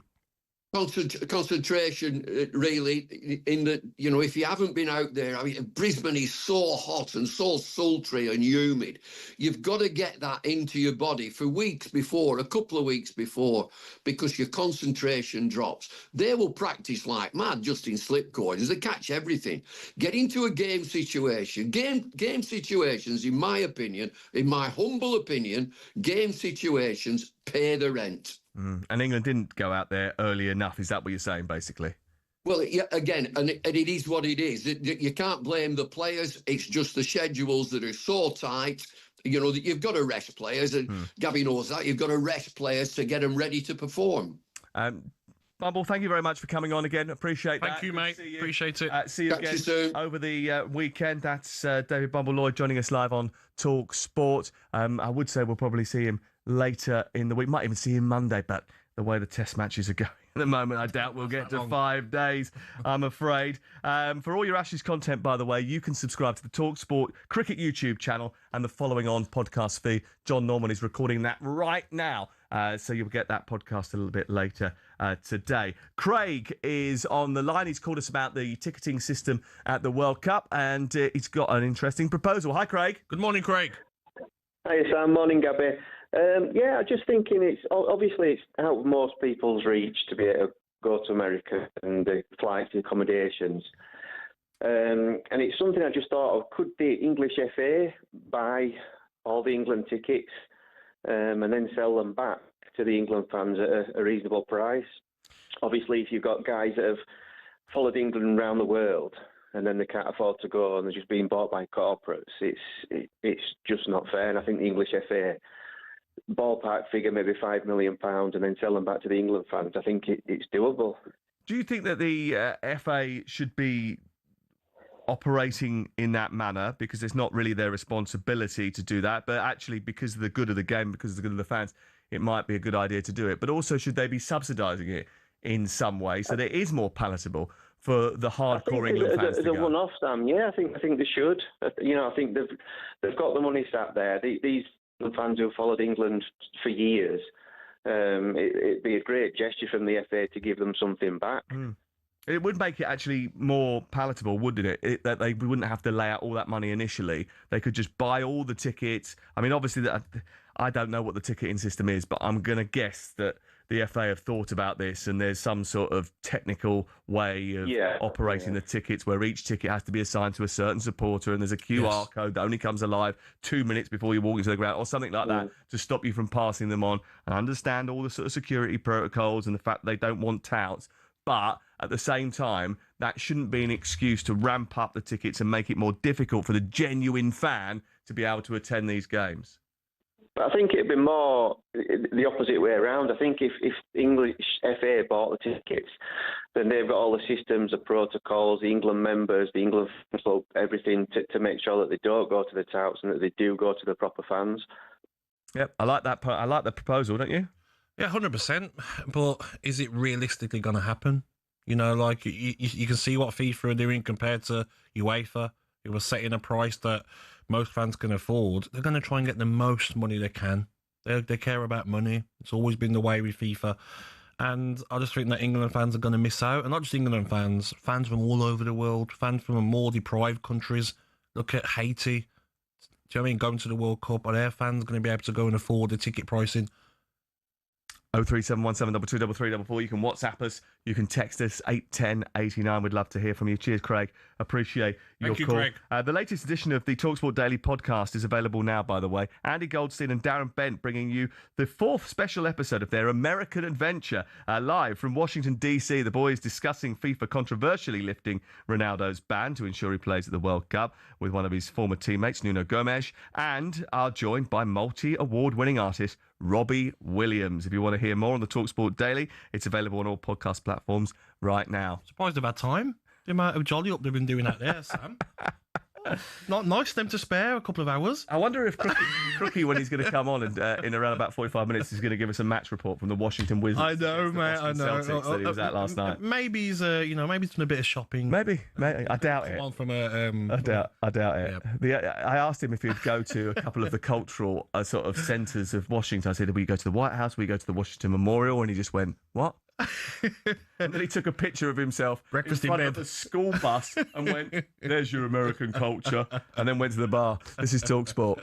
Concentration, really, in that, if you haven't been out there, I mean, Brisbane is so hot and so sultry and humid. You've got to get that into your body for weeks before, a couple of weeks before, because your concentration drops. They will practice like mad just in slip corners. They catch everything. Get into a game situation. Game situations, in my opinion, in my humble opinion, game situations pay the rent. And England didn't go out there early enough. Is that what you're saying, basically? Well, yeah, again, and it is what it is. You can't blame the players. It's just the schedules that are so tight. That you've got to rest players, and Gabby knows that. You've got to rest players to get them ready to perform. Bumble, thank you very much for coming on again. Appreciate that. Thank you, mate. Appreciate it. See you Catch again you soon. over the weekend. That's David Lloyd joining us live on talkSPORT. I would say we'll probably see him later in the week. Might even see him Monday, but the way the Test matches are going at the moment, I doubt we'll get to 5 days, I'm afraid. For all your Ashes content, by the way, you can subscribe to the talkSPORT Cricket YouTube channel and the following on podcast feed. John Norman is recording that right now, so you'll get that podcast a little bit later today. Craig is on the line. He's called us about the ticketing system at the World Cup, and he's got an interesting proposal. Hi, Craig. Good morning, Craig. Hi, Sam. Morning, Gabby. Yeah, I'm just thinking it's out of most people's reach to be able to go to America and the flights, the accommodations. And it's something I just thought of. Could the English FA buy all the England tickets and then sell them back to the England fans at a reasonable price? Obviously, if you've got guys that have followed England around the world and then they can't afford to go and they're just being bought by corporates, it's just not fair. And I think the English FA, ballpark figure, maybe £5 million, and then sell them back to the England fans, I think it's doable. Do you think that the FA should be operating in that manner because it's not really their responsibility to do that, but actually because of the good of the game, because of the good of the fans, it might be a good idea to do it. But also, should they be subsidising it in some way so that it is more palatable for the hardcore England fans to go? As a one-off, Sam, yeah, I think they should. You know, I think they've got the money sat there. These fans who have followed England for years, it'd be a great gesture from the FA to give them something back. It would make it actually more palatable, wouldn't it? That they wouldn't have to lay out all that money initially. They could just buy all the tickets. I mean, obviously, I don't know what the ticketing system is, but I'm going to guess that the FA have thought about this and there's some sort of technical way of operating the tickets where each ticket has to be assigned to a certain supporter and there's a QR code that only comes alive 2 minutes before you walk into the ground or something like that to stop you from passing them on. I understand all the sort of security protocols and the fact they don't want touts, but at the same time, that shouldn't be an excuse to ramp up the tickets and make it more difficult for the genuine fan to be able to attend these games. But I think it'd be more the opposite way around. I think if English FA bought the tickets, then they've got all the systems, the protocols, the England members, the England club, everything to make sure that they don't go to the touts and that they do go to the proper fans. Yep, I like that. I like the proposal, don't you? Yeah, 100%. But is it realistically going to happen? You know, like you can see what FIFA are doing compared to UEFA. It was setting a price that most fans can afford. They're going to try and get the most money they can. They care about money. It's always been the way with FIFA. And I just think that England fans are going to miss out. And not just England fans from all over the world, fans from more deprived countries. Look at Haiti. Do you know what I mean? Going to the World Cup. Are their fans going to be able to go and afford the ticket pricing? 03717223344. You can WhatsApp us. You can text us 81089. We'd love to hear from you. Cheers, Craig. Appreciate your Thank you, call. Craig. The latest edition of the talkSPORT Daily podcast is available now, by the way. Andy Goldstein and Darren Bent bringing you the 4th special episode of their American adventure. Live from Washington, D.C., the boys discussing FIFA controversially lifting Ronaldo's ban to ensure he plays at the World Cup with one of his former teammates, Nuno Gomes, and are joined by multi-award-winning artist Robbie Williams. If you want to hear more on the talkSPORT Daily, it's available on all podcast platforms right now. Surprised about time. The amount of jolly up they've been doing out there, Sam. Not nice them to spare a couple of hours. I wonder if Crookie when he's going to come on and in around about 45 minutes, he's going to give us a match report from the Washington Wizards. I know, mate. I know. Celtics that he was at last night. Maybe he's, maybe he's done a bit of shopping. Maybe. I doubt it. One from a. I doubt it. Yeah. I asked him if he'd go to a couple of the cultural sort of centres of Washington. I said, "We go to the White House. We go to the Washington Memorial," and he just went, "What?" And then he took a picture of himself breakfast in front in of bed. the school bus and went, "There's your American culture," and then went to the bar. This is talkSPORT.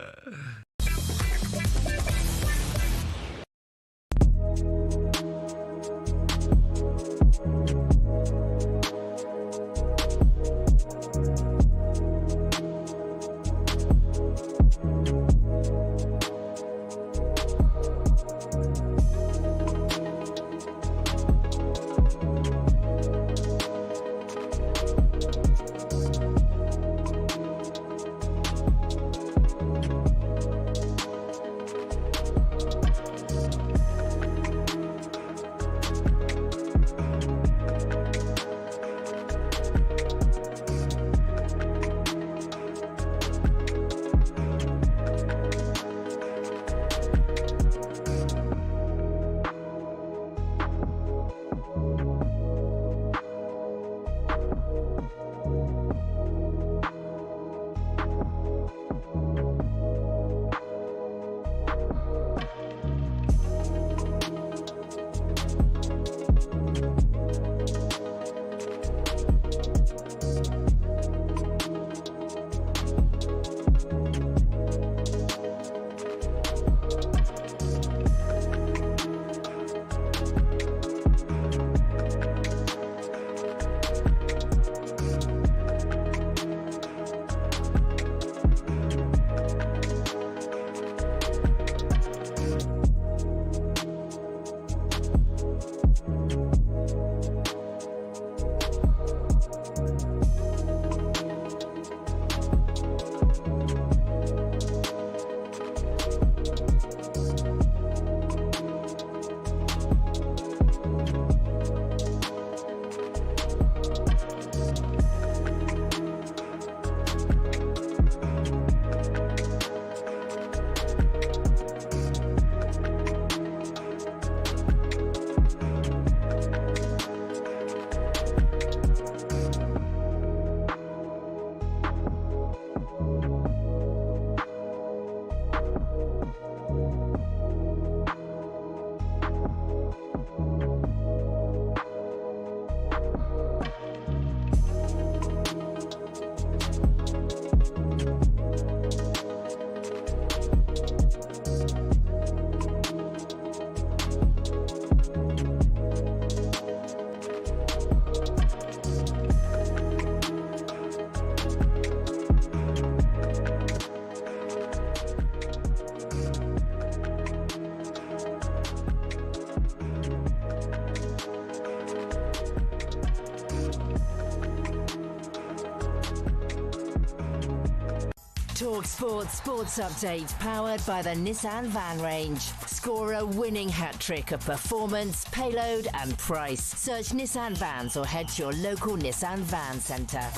talkSPORT Sports Update, powered by the Nissan Van Range. Score a winning hat-trick of performance, payload and price. Search Nissan Vans or head to your local Nissan Van Centre.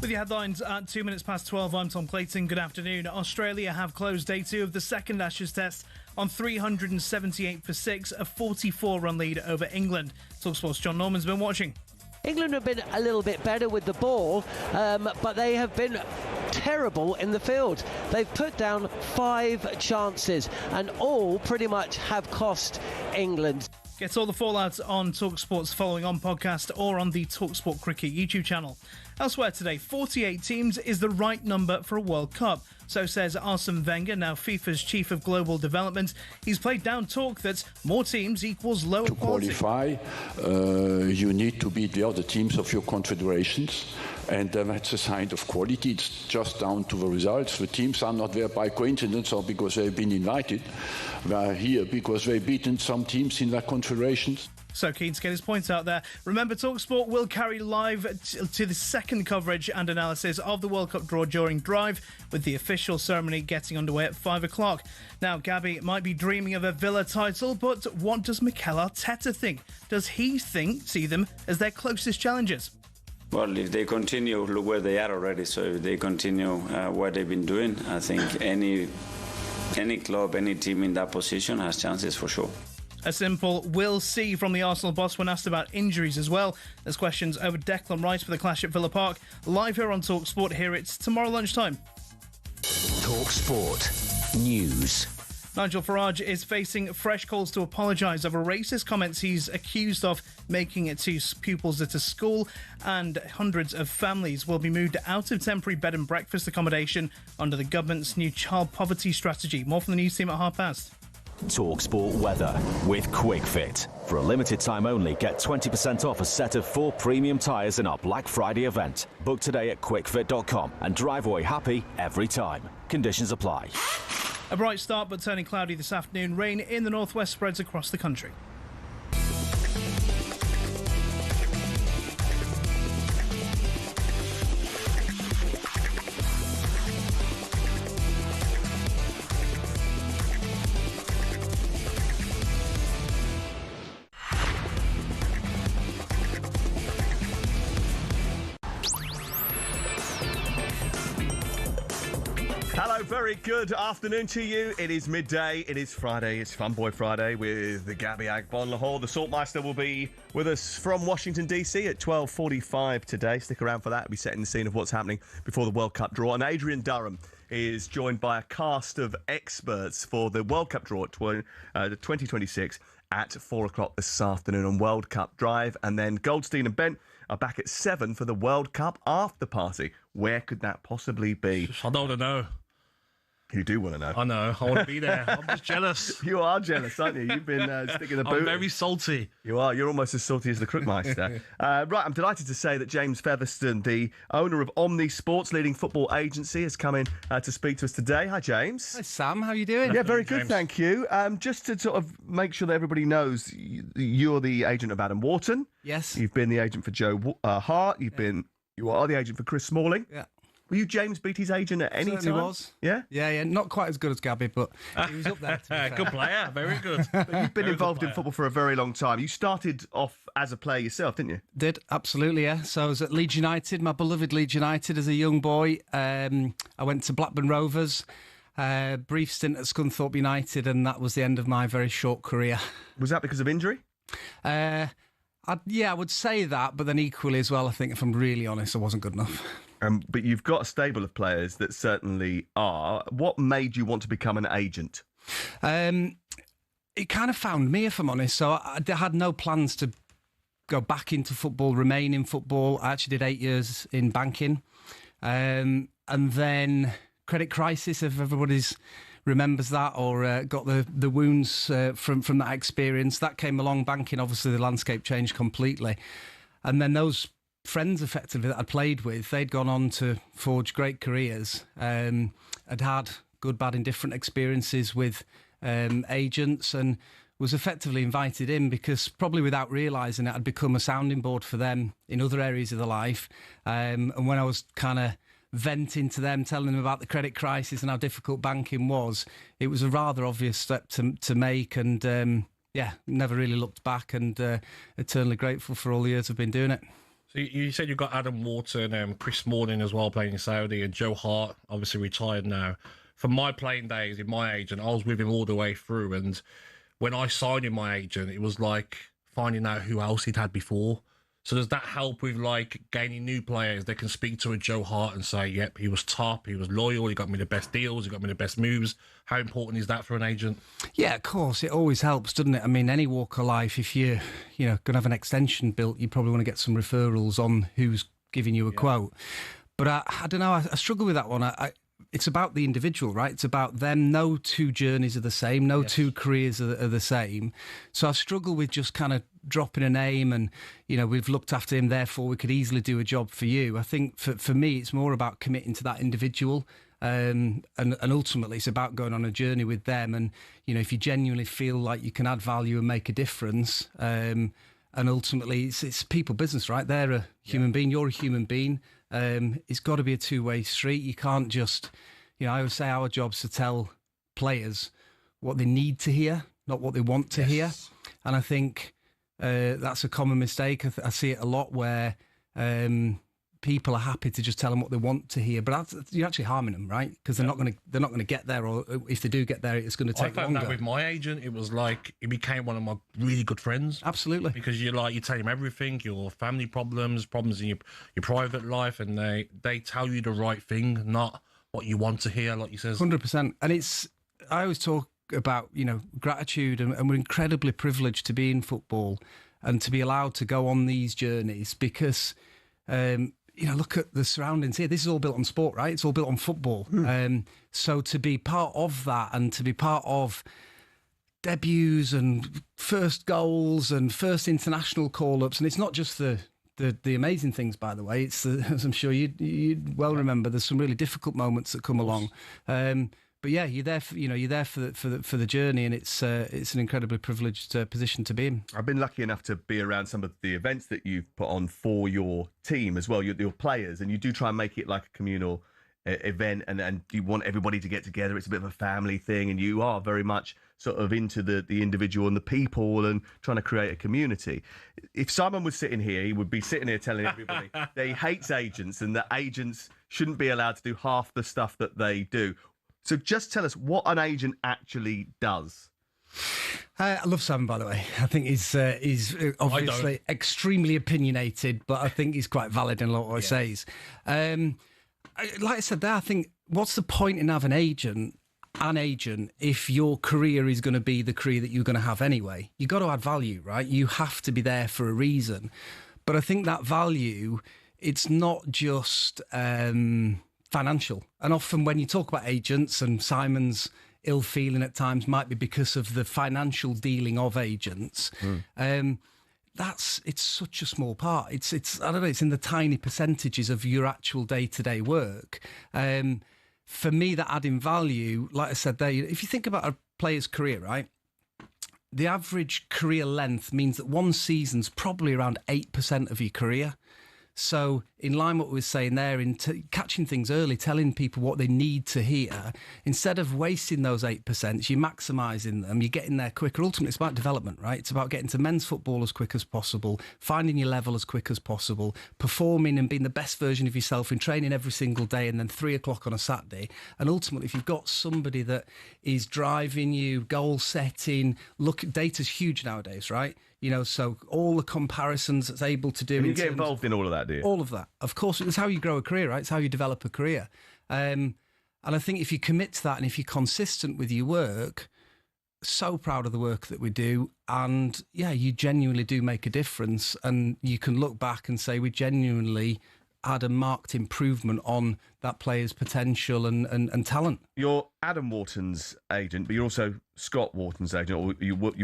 With your headlines at 2 minutes past 12, I'm Tom Clayton. Good afternoon. Australia have closed day 2 of the second Ashes Test on 378 for 6, a 44-run lead over England. talkSPORT's John Norman's been watching. England have been a little bit better with the ball, but they have been terrible in the field. They've put down 5 chances and all pretty much have cost England. Get all the fallout on talkSPORT's Following On podcast or on the talkSPORT Cricket YouTube channel. Elsewhere today, 48 teams is the right number for a World Cup. So says Arsene Wenger, now FIFA's chief of global development. He's played down talk that more teams equals lower quality. To qualify, you need to beat the other teams of your confederations, and that's a sign of quality. It's just down to the results. The teams are not there by coincidence or because they've been invited. They're here because they've beaten some teams in their confederations. So keen to get his points out there. Remember, talkSPORT will carry live to the second coverage and analysis of the World Cup draw during Drive, with the official ceremony getting underway at 5 o'clock. Now, Gabby might be dreaming of a Villa title, but what does Mikel Arteta think? Does he see them as their closest challengers? Well, if they continue, look where they are already. So if they continue what they've been doing, I think any club, any team in that position has chances for sure. A simple "we'll see" from the Arsenal boss when asked about injuries as well. There's questions over Declan Rice for the clash at Villa Park. Live here on talkSPORT. Here it's tomorrow lunchtime. talkSPORT News. Nigel Farage is facing fresh calls to apologise over racist comments he's accused of making it to pupils at a school, and hundreds of families will be moved out of temporary bed and breakfast accommodation under the government's new child poverty strategy. More from the news team at 5:30. talkSPORT weather with Quick Fit. For a limited time only, get 20% off a set of 4 premium tyres in our Black Friday event. Book today at quickfit.com and drive away happy every time. Conditions apply. A bright start but turning cloudy this afternoon. Rain in the northwest spreads across the country. Hello, very good afternoon to you. It is midday, it is Friday, it's Fun Boy Friday with the Gabby Agbonlahor. The Saltmeister will be with us from Washington, D.C. at 12:45 today. Stick around for that. We'll be setting the scene of what's happening before the World Cup draw. And Adrian Durham is joined by a cast of experts for the World Cup draw at 2026 at 4 o'clock this afternoon on World Cup Drive. And then Goldstein and Bent are back at 7 for the World Cup after party. Where could that possibly be? I don't know. You do want to know. I know. I want to be there. I'm just jealous. You are jealous, aren't you? You've been sticking the boot. I'm very salty. You are. You're almost as salty as the Crookmeister. Right, I'm delighted to say that James Featherstone, the owner of Omni Sports, leading football agency, has come in to speak to us today. Hi, James. Hi, Sam. How are you doing? Yeah, very good, thank you. Just to sort of make sure that everybody knows, you're the agent of Adam Wharton. Yes. You've been the agent for Joe Hart. You are the agent for Chris Smalling. Yeah. Were you James Beattie's agent at any Certainly time? was. Yeah? Yeah. Not quite as good as Gabby, but he was up there. To be fair. Good player. Very good. But you've been involved in football for a very long time. You started off as a player yourself, didn't you? Did, absolutely, yeah. So I was at Leeds United, my beloved Leeds United, as a young boy. I went to Blackburn Rovers, brief stint at Scunthorpe United, and that was the end of my very short career. Was that because of injury? I would say that, but then equally as well, I think, if I'm really honest, I wasn't good enough. But you've got a stable of players that certainly are. What made you want to become an agent? It kind of found me, if I'm honest. So I had no plans to go back into football, remain in football. I actually did 8 years in banking. And then credit crisis, if everybody's remembers that or got the wounds from that experience. That came along, banking, obviously the landscape changed completely. And then those friends effectively that I'd played with, they'd gone on to forge great careers. I'd had good, bad, indifferent experiences with agents and was effectively invited in because probably without realising it, I'd become a sounding board for them in other areas of their life. And when I was kind of venting to them, telling them about the credit crisis and how difficult banking was. It was a rather obvious step to make, and never really looked back, and eternally grateful for all the years I've been doing it. So you said you've got Adam Wharton, Chris Smalling as well playing in Saudi, and Joe Hart, obviously retired now. From my playing days in my agent, I was with him all the way through, and when I signed in my agent, it was like finding out who else he'd had before. So does that help with like gaining new players? They can speak to a Joe Hart and say, yep, he was top, he was loyal, he got me the best deals, he got me the best moves. How important is that for an agent? Yeah, of course, it always helps, doesn't it? I mean, any walk of life, if you're going to have an extension built, you probably want to get some referrals on who's giving you a quote. But I don't know, I struggle with that one. It's about the individual, right? It's about them. No two journeys are the same. No two careers are the same. So I struggle with just kind of dropping a name and, we've looked after him, therefore we could easily do a job for you. I think for me, it's more about committing to that individual. And ultimately, it's about going on a journey with them. And, if you genuinely feel like you can add value and make a difference, and ultimately, it's people business, right? They're a human being. You're a human being. It's got to be a two-way street. You can't just, I always say our job's to tell players what they need to hear, not what they want to hear. And I think that's a common mistake. I see it a lot where people are happy to just tell them what they want to hear, but you're actually harming them, right? Because they're not going to get there, or if they do get there, it's going to take longer. I found that with my agent. It was like he became one of my really good friends. Absolutely, because you tell him everything, your family problems in your private life, and they tell you the right thing, not what you want to hear, like you says. 100%. And I always talk about gratitude, and we're incredibly privileged to be in football and to be allowed to go on these journeys because. Look at the surroundings here. This is all built on sport, right? It's all built on football. So to be part of that and to be part of debuts and first goals and first international call-ups, and it's not just the amazing things, by the way. It's as I'm sure you'd well remember, there's some really difficult moments that come along. But yeah, you're there for the journey, and it's an incredibly privileged position to be in. I've been lucky enough to be around some of the events that you've put on for your team as well, your players, and you do try and make it like a communal event, and you want everybody to get together. It's a bit of a family thing, and you are very much sort of into the individual and the people and trying to create a community. If Simon was sitting here, he would be sitting here telling everybody that he hates agents and that agents shouldn't be allowed to do half the stuff that they do. So just tell us what an agent actually does. I love Sam, by the way. I think he's obviously extremely opinionated, but I think he's quite valid in a lot of what he says. Like I said there, I think what's the point in having an agent if your career is going to be the career that you're going to have anyway? You've got to add value, right? You have to be there for a reason. But I think that value, it's not just... financial. And often when you talk about agents, and Simon's ill feeling at times might be because of the financial dealing of agents. It's such a small part. It's I don't know, it's in the tiny percentages of your actual day-to-day work. For me, that adding value, like I said there, if you think about a player's career, right? The average career length means that one season's probably around 8% of your career. So in line with what we were saying there, in catching things early, telling people what they need to hear, instead of wasting those 8%, you're maximising them, you're getting there quicker. Ultimately, it's about development, right? It's about getting to men's football as quick as possible, finding your level as quick as possible, performing and being the best version of yourself in training every single day, and then 3 o'clock on a Saturday. And ultimately, if you've got somebody that is driving you, goal setting, data's huge nowadays, right? So all the comparisons it's able to do. And you get involved in all of that, do you? All of that. Of course, it's how you grow a career, right? It's how you develop a career. And I think if you commit to that and if you're consistent with your work, so proud of the work that we do. And yeah, you genuinely do make a difference. And you can look back and say we genuinely had a marked improvement on that player's potential and talent. You're Adam Wharton's agent, but you're also Scott Wharton's agent, or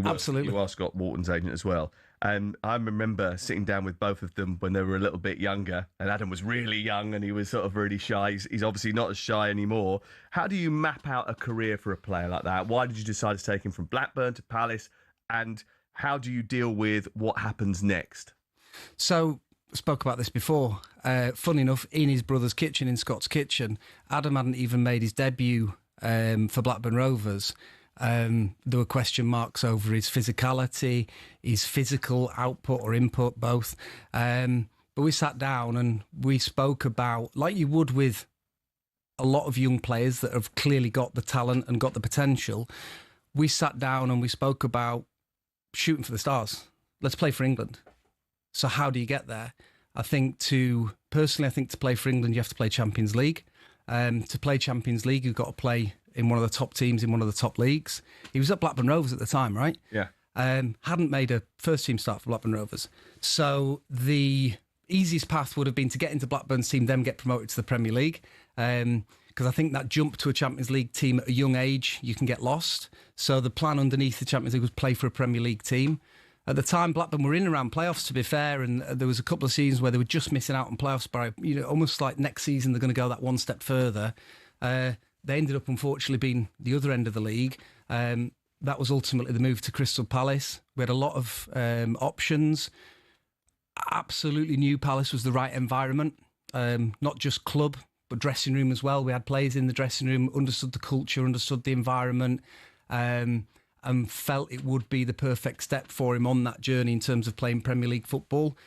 Absolutely. You are Scott Wharton's agent as well. And I remember sitting down with both of them when they were a little bit younger, and Adam was really young and he was sort of really shy. He's obviously not as shy anymore. How do you map out a career for a player like that? Why did you decide to take him from Blackburn to Palace? And how do you deal with what happens next? So, spoke about this before. funny enough, in his brother's kitchen, in Scott's kitchen. Adam hadn't even made his debut for Blackburn Rovers. There were question marks over his physicality, his physical output or input, both. But we sat down and we spoke about, like you would with a lot of young players that have clearly got the talent and got the potential, we sat down and we spoke about shooting for the stars. Let's play for England. So how do you get there? I think to play for England, you have to play Champions League. To play Champions League, you've got to play in one of the top teams in one of the top leagues. He was at Blackburn Rovers at the time, right? Yeah. Hadn't made a first-team start for Blackburn Rovers. So the easiest path would have been to get into Blackburn's team, then get promoted to the Premier League. Because I think that jump to a Champions League team at a young age, you can get lost. So the plan underneath the Champions League was play for a Premier League team. At the time, Blackburn were in around playoffs, to be fair, and there was a couple of seasons where they were just missing out on playoffs by, almost like next season they're going to go that one step further. They ended up, unfortunately, being the other end of the league. That was ultimately the move to Crystal Palace. We had a lot of options. Absolutely knew Palace was the right environment, not just club, but dressing room as well. We had players in the dressing room, understood the culture, understood the environment, and felt it would be the perfect step for him on that journey in terms of playing Premier League football.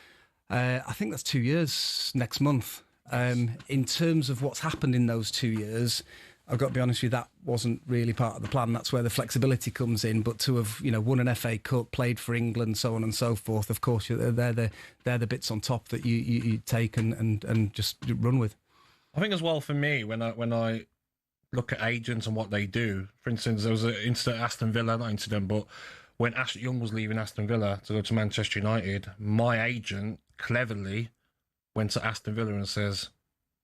I think that's 2 years next month. In terms of what's happened in those 2 years, I've got to be honest with you, that wasn't really part of the plan. That's where the flexibility comes in. But to have, won an FA Cup, played for England, so on and so forth, of course, they're the bits on top that you take and just run with. I think as well for me, when I look at agents and what they do, for instance, there was an incident at Aston Villa, not incident, but when Ashley Young was leaving Aston Villa to go to Manchester United, my agent cleverly went to Aston Villa and says,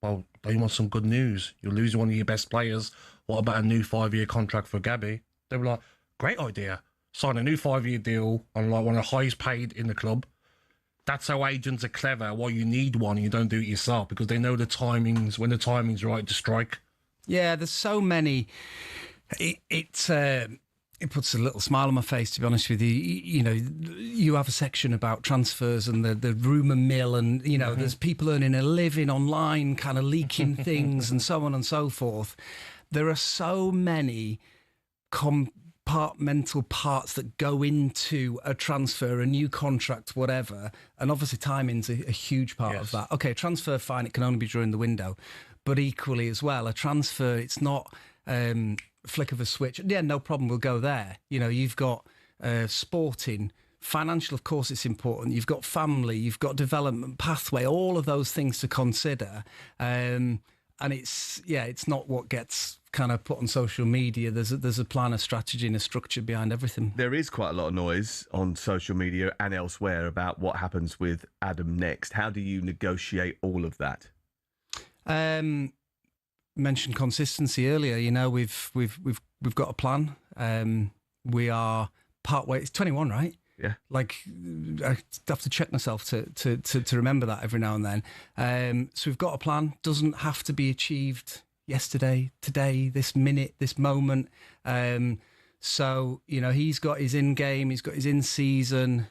well, don't you want some good news? You're losing one of your best players. What about a new 5-year contract for Gabby? They were like, great idea. Sign a new 5-year deal on like one of the highest paid in the club. That's how agents are clever. Why you need one and you don't do it yourself, because they know the timings, when the timing's right to strike. Yeah, there's so many. It puts a little smile on my face, to be honest with you. You have a section about transfers and the rumour mill, and there's people earning a living online, kind of leaking things, and so on and so forth. There are so many compartmental parts that go into a transfer, a new contract, whatever, and obviously timing's a huge part of that. Okay, transfer, fine, it can only be during the window, but equally as well, a transfer, it's not flick of a switch. Yeah, no problem, we'll go there. You've got sporting, financial, of course it's important. You've got family, you've got development pathway, all of those things to consider. And it's not what gets kind of put on social media. There's a plan, a strategy, and a structure behind everything. There is quite a lot of noise on social media and elsewhere about what happens with Adam next. How do you negotiate all of that? Mentioned consistency earlier. We've got a plan. We are part way. It's 21, right? Yeah. Like, I have to check myself to remember that every now and then. So we've got a plan. Doesn't have to be achieved yesterday, today, this minute, this moment. So he's got his in game. He's got his in season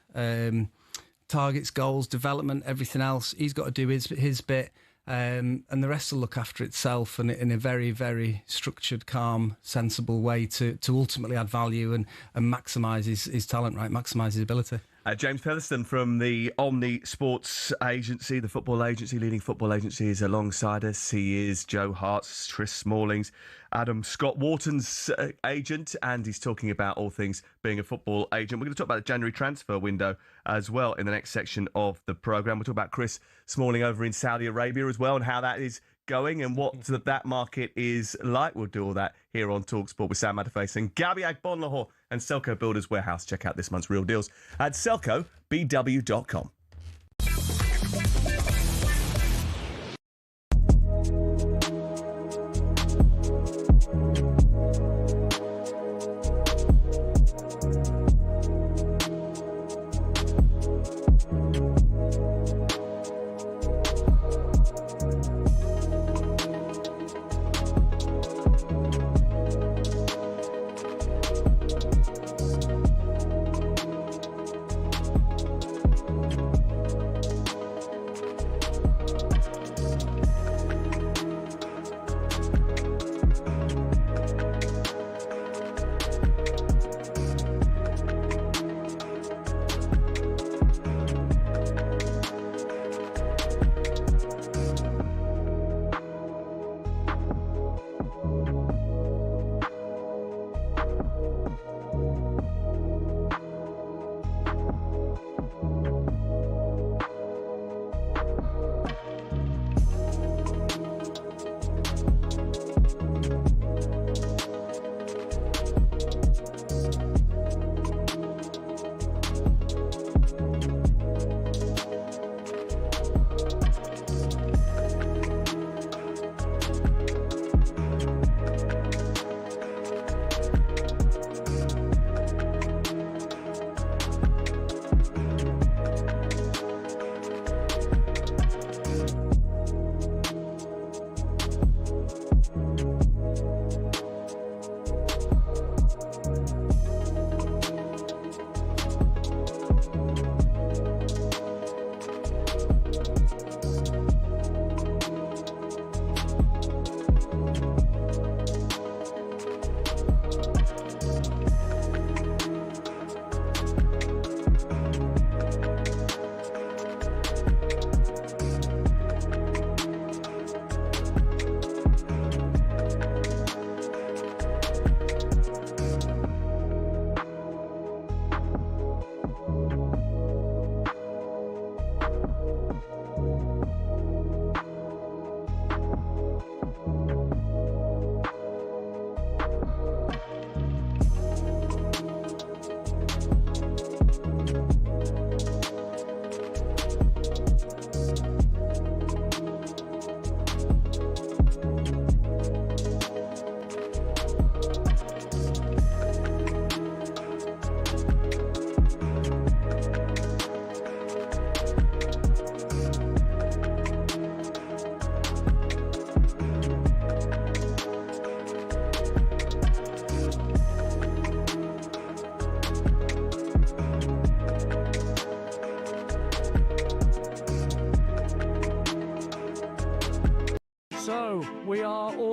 targets, goals, development, everything else. He's got to do his bit. And the rest will look after itself, and in a very, very structured, calm, sensible way to ultimately add value and maximise his talent, right? Maximise his ability. James Featherstone from the Omni Sports Agency, the football agency, leading football agency, is alongside us. He is Joe Hart's, Tris Smalling's, Adam Scott Wharton's agent, and he's talking about all things being a football agent. We're going to talk about the January transfer window as well in the next section of the programme. We'll talk about Chris Smalling over in Saudi Arabia as well, and how that is going and what that market is like. We'll do all that here on talkSPORT with Sam Matterface and Gabby Agbonlahor and Selco Builders Warehouse. Check out this month's real deals at selcobw.com.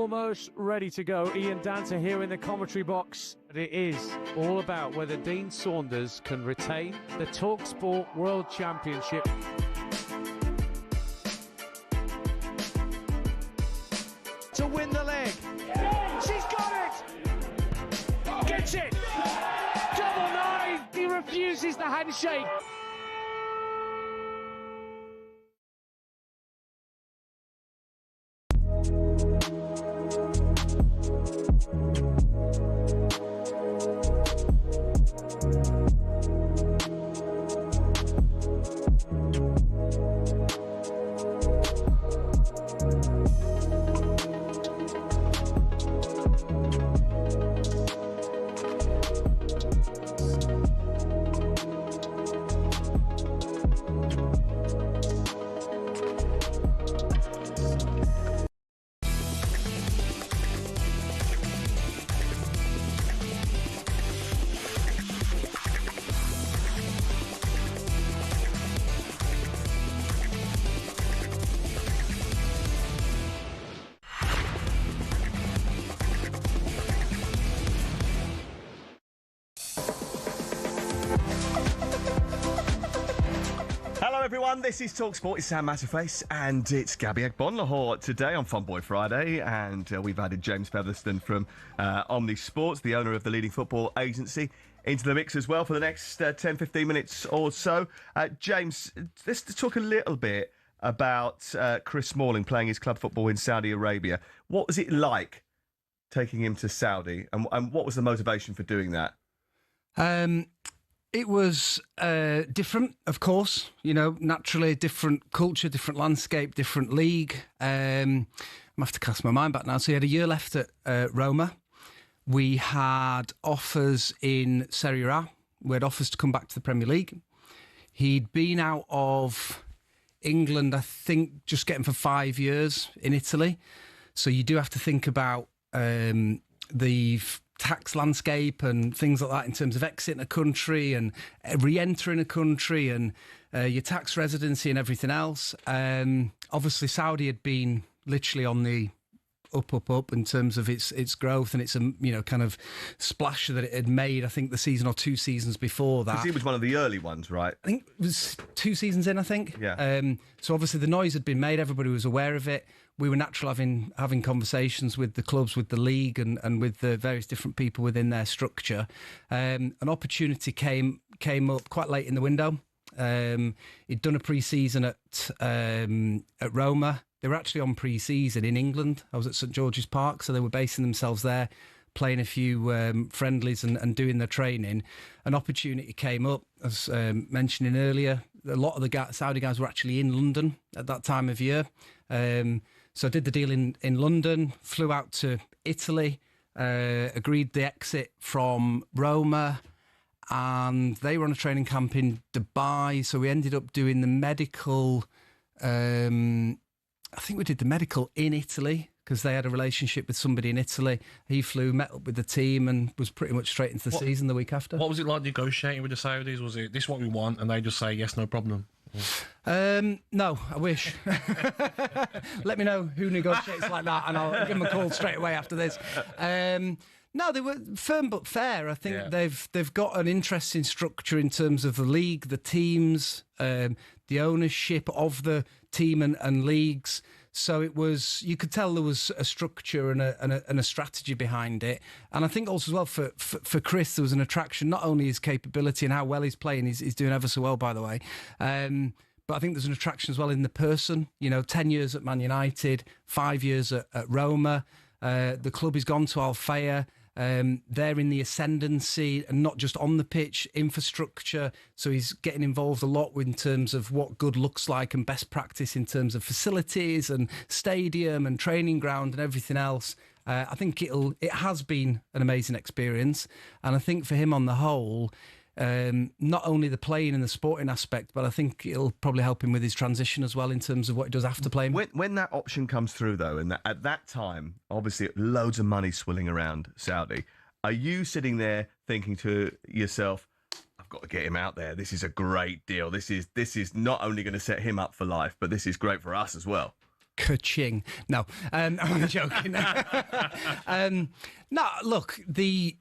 almost ready to go. Ian Danter here in the commentary box. It is all about whether Dean Saunders can retain the talkSPORT World Championship. To win the leg. She's got it! Gets it! Double nine! He refuses the handshake. Everyone, this is talkSPORT. It's Sam Matterface and it's Gabby Agbonlahor today on Fun Boy Friday, and we've added James Featherston from Omni Sports, the owner of the leading football agency, into the mix as well for the next 10-15 minutes or so. James, let's talk a little bit about Chris Smalling playing his club football in Saudi Arabia. What was it like taking him to Saudi, and what was the motivation for doing that? It was different, of course, you know, naturally different culture, different landscape, different league. I'm have to cast my mind back now. So he had a year left at Roma. We had offers in Serie A. We had offers to come back to the Premier League. He'd been out of England, I think, just getting for 5 years in Italy. So you do have to think about the tax landscape and things like that in terms of exiting a country and re-entering a country and your tax residency and everything else. Obviously, Saudi had been literally on the up in terms of its growth and its kind of splash that it had made, I think, the season or 2 seasons before that. Because he was one of the early ones, right? I think it was 2 seasons in, I think. Yeah. So obviously the noise had been made, everybody was aware of it. We were naturally having conversations with the clubs, with the league and with the various different people within their structure. An opportunity came up quite late in the window. He'd done a pre-season at Roma. They were actually on pre-season in England. I was at St George's Park, so they were basing themselves there, playing a few friendlies and doing their training. An opportunity came up, as mentioning earlier. A lot of the Saudi guys were actually in London at that time of year. So I did the deal in London, flew out to Italy, agreed the exit from Roma, and they were on a training camp in Dubai. So we ended up doing the medical. I think we did the medical in Italy because they had a relationship with somebody in Italy. He flew, met up with the team, and was pretty much straight into the season the week after. What was it like negotiating with the Saudis? Was it, this is what we want, and they just say, yes, no problem? No, I wish. Let me know who negotiates like that, and I'll give them a call straight away after this. No, they were firm but fair. I think they've got an interesting structure in terms of the league, the teams, the ownership of the team and leagues. So it was, you could tell there was a structure and a strategy behind it. And I think also as well for Chris, there was an attraction, not only his capability and how well he's playing, he's doing ever so well, by the way. But I think there's an attraction as well in the person. You know, 10 years at Man United, 5 years at Roma. The club has gone to Al Fayed. They're in the ascendancy and not just on the pitch, infrastructure. So he's getting involved a lot in terms of what good looks like and best practice in terms of facilities and stadium and training ground and everything else. I think it has been an amazing experience. And I think for him on the whole, not only the playing and the sporting aspect, but I think it'll probably help him with his transition as well in terms of what he does after playing. When that option comes through, though, and at that time, obviously, loads of money swilling around Saudi, are you sitting there thinking to yourself, I've got to get him out there. This is a great deal. This is not only going to set him up for life, but this is great for us as well. Ka-ching. No, I'm joking. No, look, the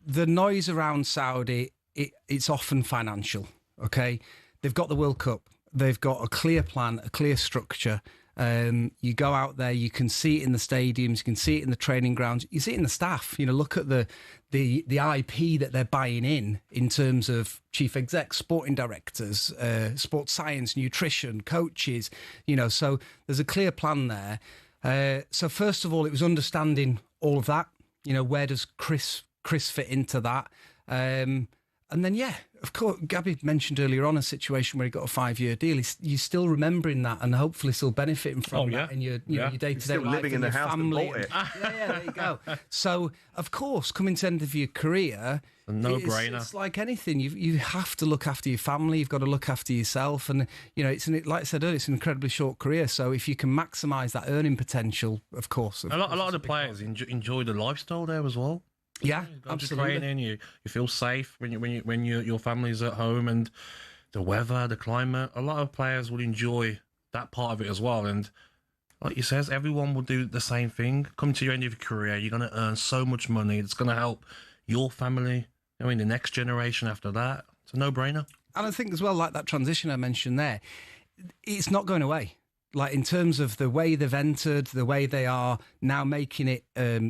noise around Saudi, it's often financial, okay? They've got the World Cup. They've got a clear plan, a clear structure. You go out there, you can see it in the stadiums, you can see it in the training grounds, you see it in the staff. You know, look at the IP that they're buying in terms of chief execs, sporting directors, sports science, nutrition, coaches. You know, so there's a clear plan there. So first of all, it was understanding all of that. You know, where does Chris fit into that? And then, yeah, of course, Gabby mentioned earlier on a situation where he got a 5-year deal. You're still remembering that and hopefully still benefiting from that in your day-to-day life. Living in the house family. that bought it. Yeah, there you go. So, of course, coming to the end of your career, a no-brainer. It's like anything. You have to look after your family. You've got to look after yourself. And, you know, like I said earlier, it's an incredibly short career. So if you can maximise that earning potential, of course. A lot of the players enjoy the lifestyle there as well. Yeah, absolutely. Training, you feel safe when your family's at home, and the weather, the climate. A lot of players will enjoy that part of it as well. And like you says, everyone will do the same thing. Come to your end of your career, you're going to earn so much money. It's going to help your family. I mean, the next generation after that. It's a no-brainer. And I think as well, like that transition I mentioned there, it's not going away. Like in terms of the way they've entered, the way they are now making it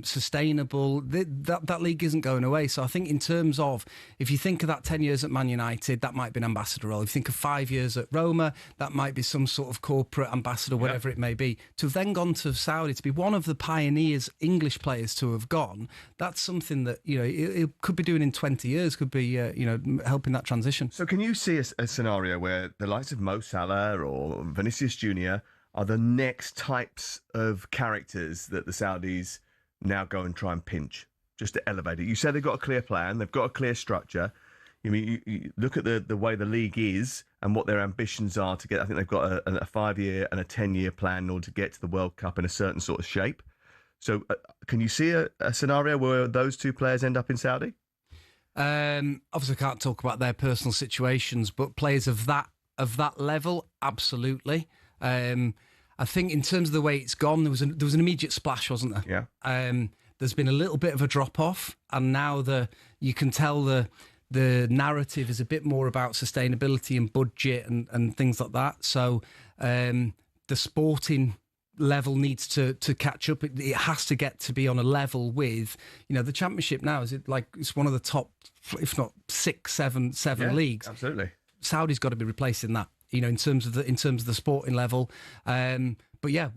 sustainable, that league isn't going away. So I think in terms of, if you think of that 10 years at Man United, that might be an ambassador role. If you think of 5 years at Roma, that might be some sort of corporate ambassador, whatever it may be. To have then gone to Saudi, to be one of the pioneers, English players to have gone, that's something that, you know, it could be doing in 20 years, could be, you know, helping that transition. So can you see a scenario where the likes of Mo Salah or Vinicius Jr. are the next types of characters that the Saudis now go and try and pinch, just to elevate it? You said they've got a clear plan, they've got a clear structure. I mean, you look at the way the league is and what their ambitions are to get. I think they've got a 5-year and a 10-year plan in order to get to the World Cup in a certain sort of shape. So can you see a scenario where those two players end up in Saudi? Obviously, I can't talk about their personal situations, but players of that level, absolutely. I think in terms of the way it's gone, there was an immediate splash, wasn't there? Yeah. There's been a little bit of a drop off, and now you can tell the narrative is a bit more about sustainability and budget and things like that. So the sporting level needs to catch up. It has to get to be on a level with, you know, the Championship now. It's one of the top, if not 6, 7 leagues. Absolutely. Saudi's got to be replacing that, you know, in terms of the sporting level. But yeah,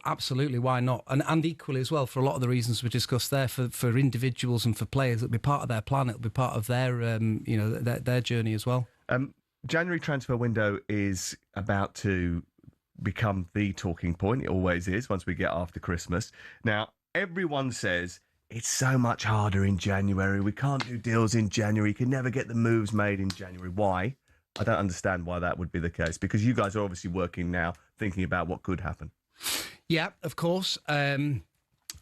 absolutely, why not? And equally as well, for a lot of the reasons we discussed there, for individuals and for players, it'll be part of their plan. It'll be part of their their journey as well. January transfer window is about to become the talking point. It always is once we get after Christmas. Now, everyone says it's so much harder in January. We can't do deals in January. You can never get the moves made in January. Why? I don't understand why that would be the case, because you guys are obviously working now, thinking about what could happen. Yeah, of course. And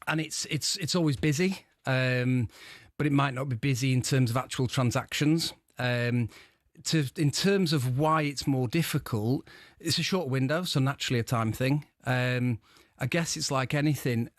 it's always busy, but it might not be busy in terms of actual transactions. In terms of why it's more difficult, it's a short window, so naturally a time thing. I guess it's like anything.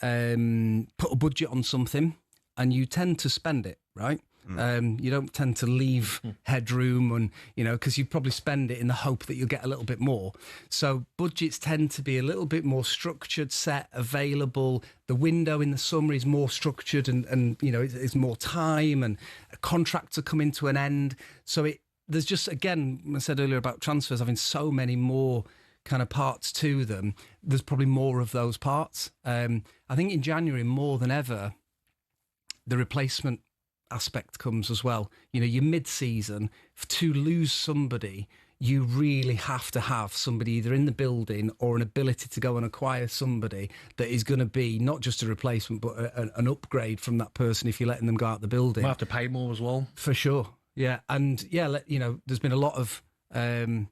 Put a budget on something and you tend to spend it, right? You don't tend to leave headroom, and you know, because you probably spend it in the hope that you'll get a little bit more. So budgets tend to be a little bit more structured, set, available. The window in the summer is more structured, and you know, it's more time, and contracts are coming to an end. So there's just, again, I said earlier about transfers having so many more kind of parts to them. There's probably more of those parts. I think in January more than ever, the replacement aspect comes as well. You know, you're mid-season. To lose somebody, you really have to have somebody either in the building or an ability to go and acquire somebody that is going to be not just a replacement but an upgrade from that person if you're letting them go out the building. Might have to pay more as well. For sure. Yeah. And yeah, you know, there's been a lot of column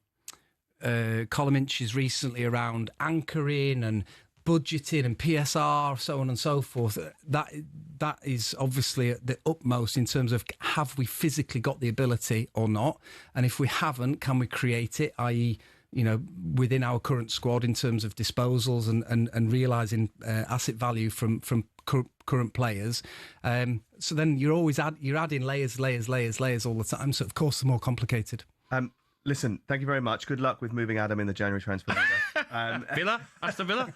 inches recently around anchoring and budgeting and PSR, so on and so forth. That is obviously at the utmost in terms of, have we physically got the ability or not? And if we haven't, can we create it, i.e., within our current squad in terms of disposals and realising asset value from current players. So then you're adding layers all the time. So of course, the more complicated. Listen, thank you very much. Good luck with moving Adam in the January transfer window. Villa? Aston Villa?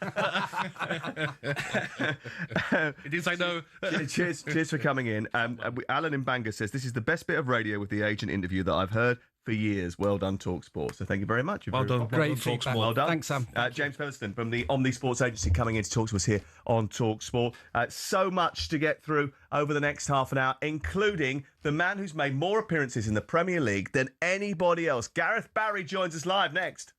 It didn't say no. Cheers for coming in. Alan in Bangor says, this is the best bit of radio with the agent interview that I've heard for years. Well done, talkSPORT. So thank you very much. Well done. Great feedback. Well done. Thanks, Sam. James Featherstone from the Omni Sports Agency coming in to talk to us here on talkSPORT. So much to get through over the next half an hour, including the man who's made more appearances in the Premier League than anybody else. Gareth Barry joins us live next.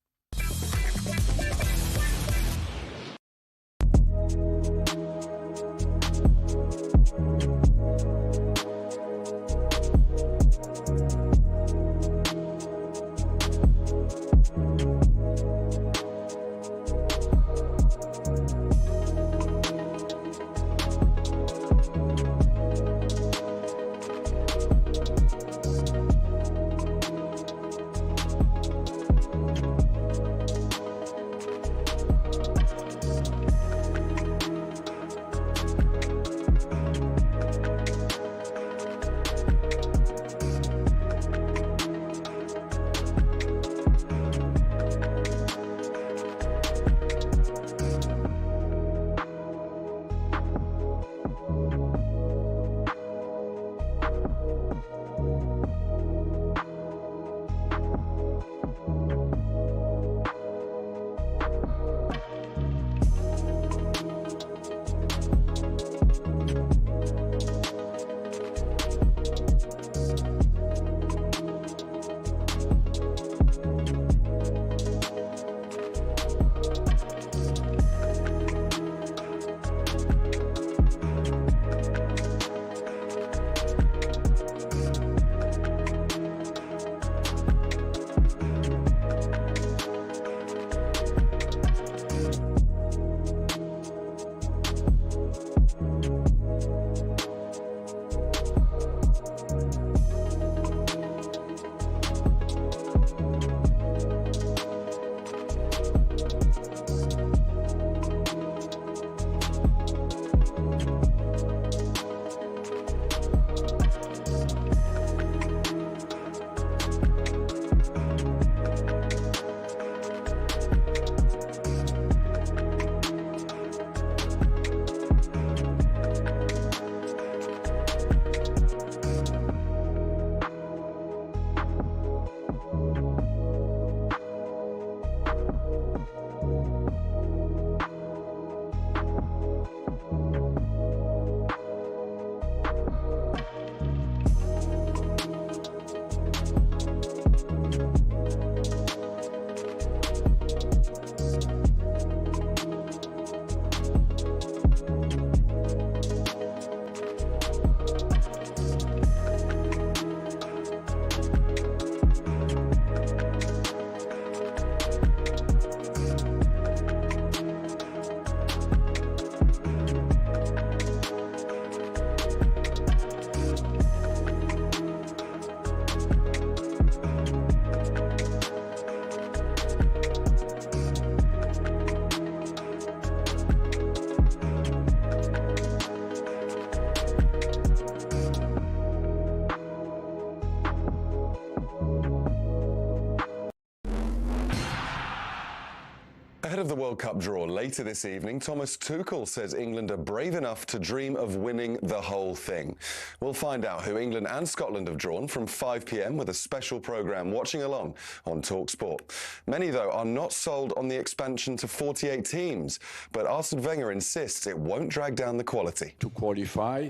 Ahead of the World Cup draw later this evening, Thomas Tuchel says England are brave enough to dream of winning the whole thing. We'll find out who England and Scotland have drawn from 5 p.m. with a special programme watching along on talkSPORT. Many, though, are not sold on the expansion to 48 teams, but Arsene Wenger insists it won't drag down the quality. To qualify,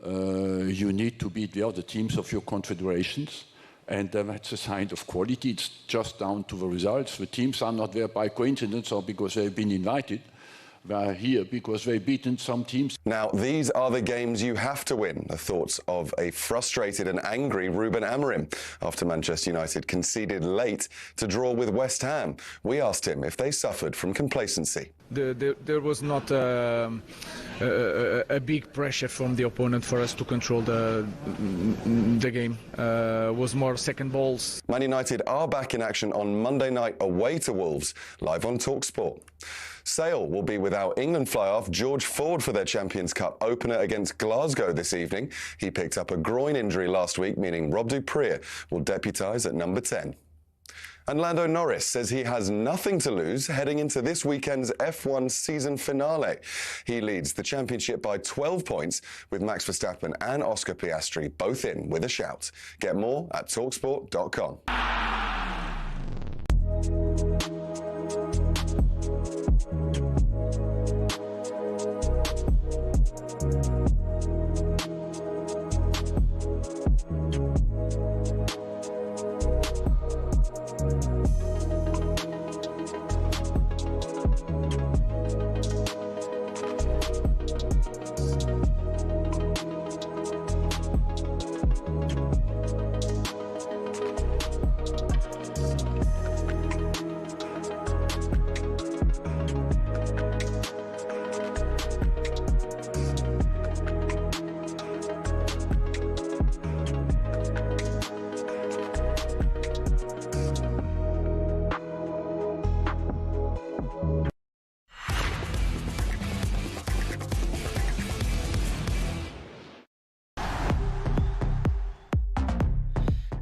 you need to beat the other teams of your confederations. And that's a sign of quality. It's just down to the results. The teams are not there by coincidence or because they've been invited. They are here because they've beaten some teams. Now, these are the games you have to win. The thoughts of a frustrated and angry Ruben Amorim after Manchester United conceded late to draw with West Ham. We asked him if they suffered from complacency. there was not a big pressure from the opponent for us to control the game. Was more second balls. Man United are back in action on Monday night away to Wolves, live on talkSPORT. Sale will be without England fly-off George Ford for their Champions Cup opener against Glasgow this evening. He picked up a groin injury last week, meaning Rob du Preez will deputise at number 10. And Lando Norris says he has nothing to lose heading into this weekend's F1 season finale. He leads the championship by 12 points, with Max Verstappen and Oscar Piastri both in with a shout. Get more at talksport.com.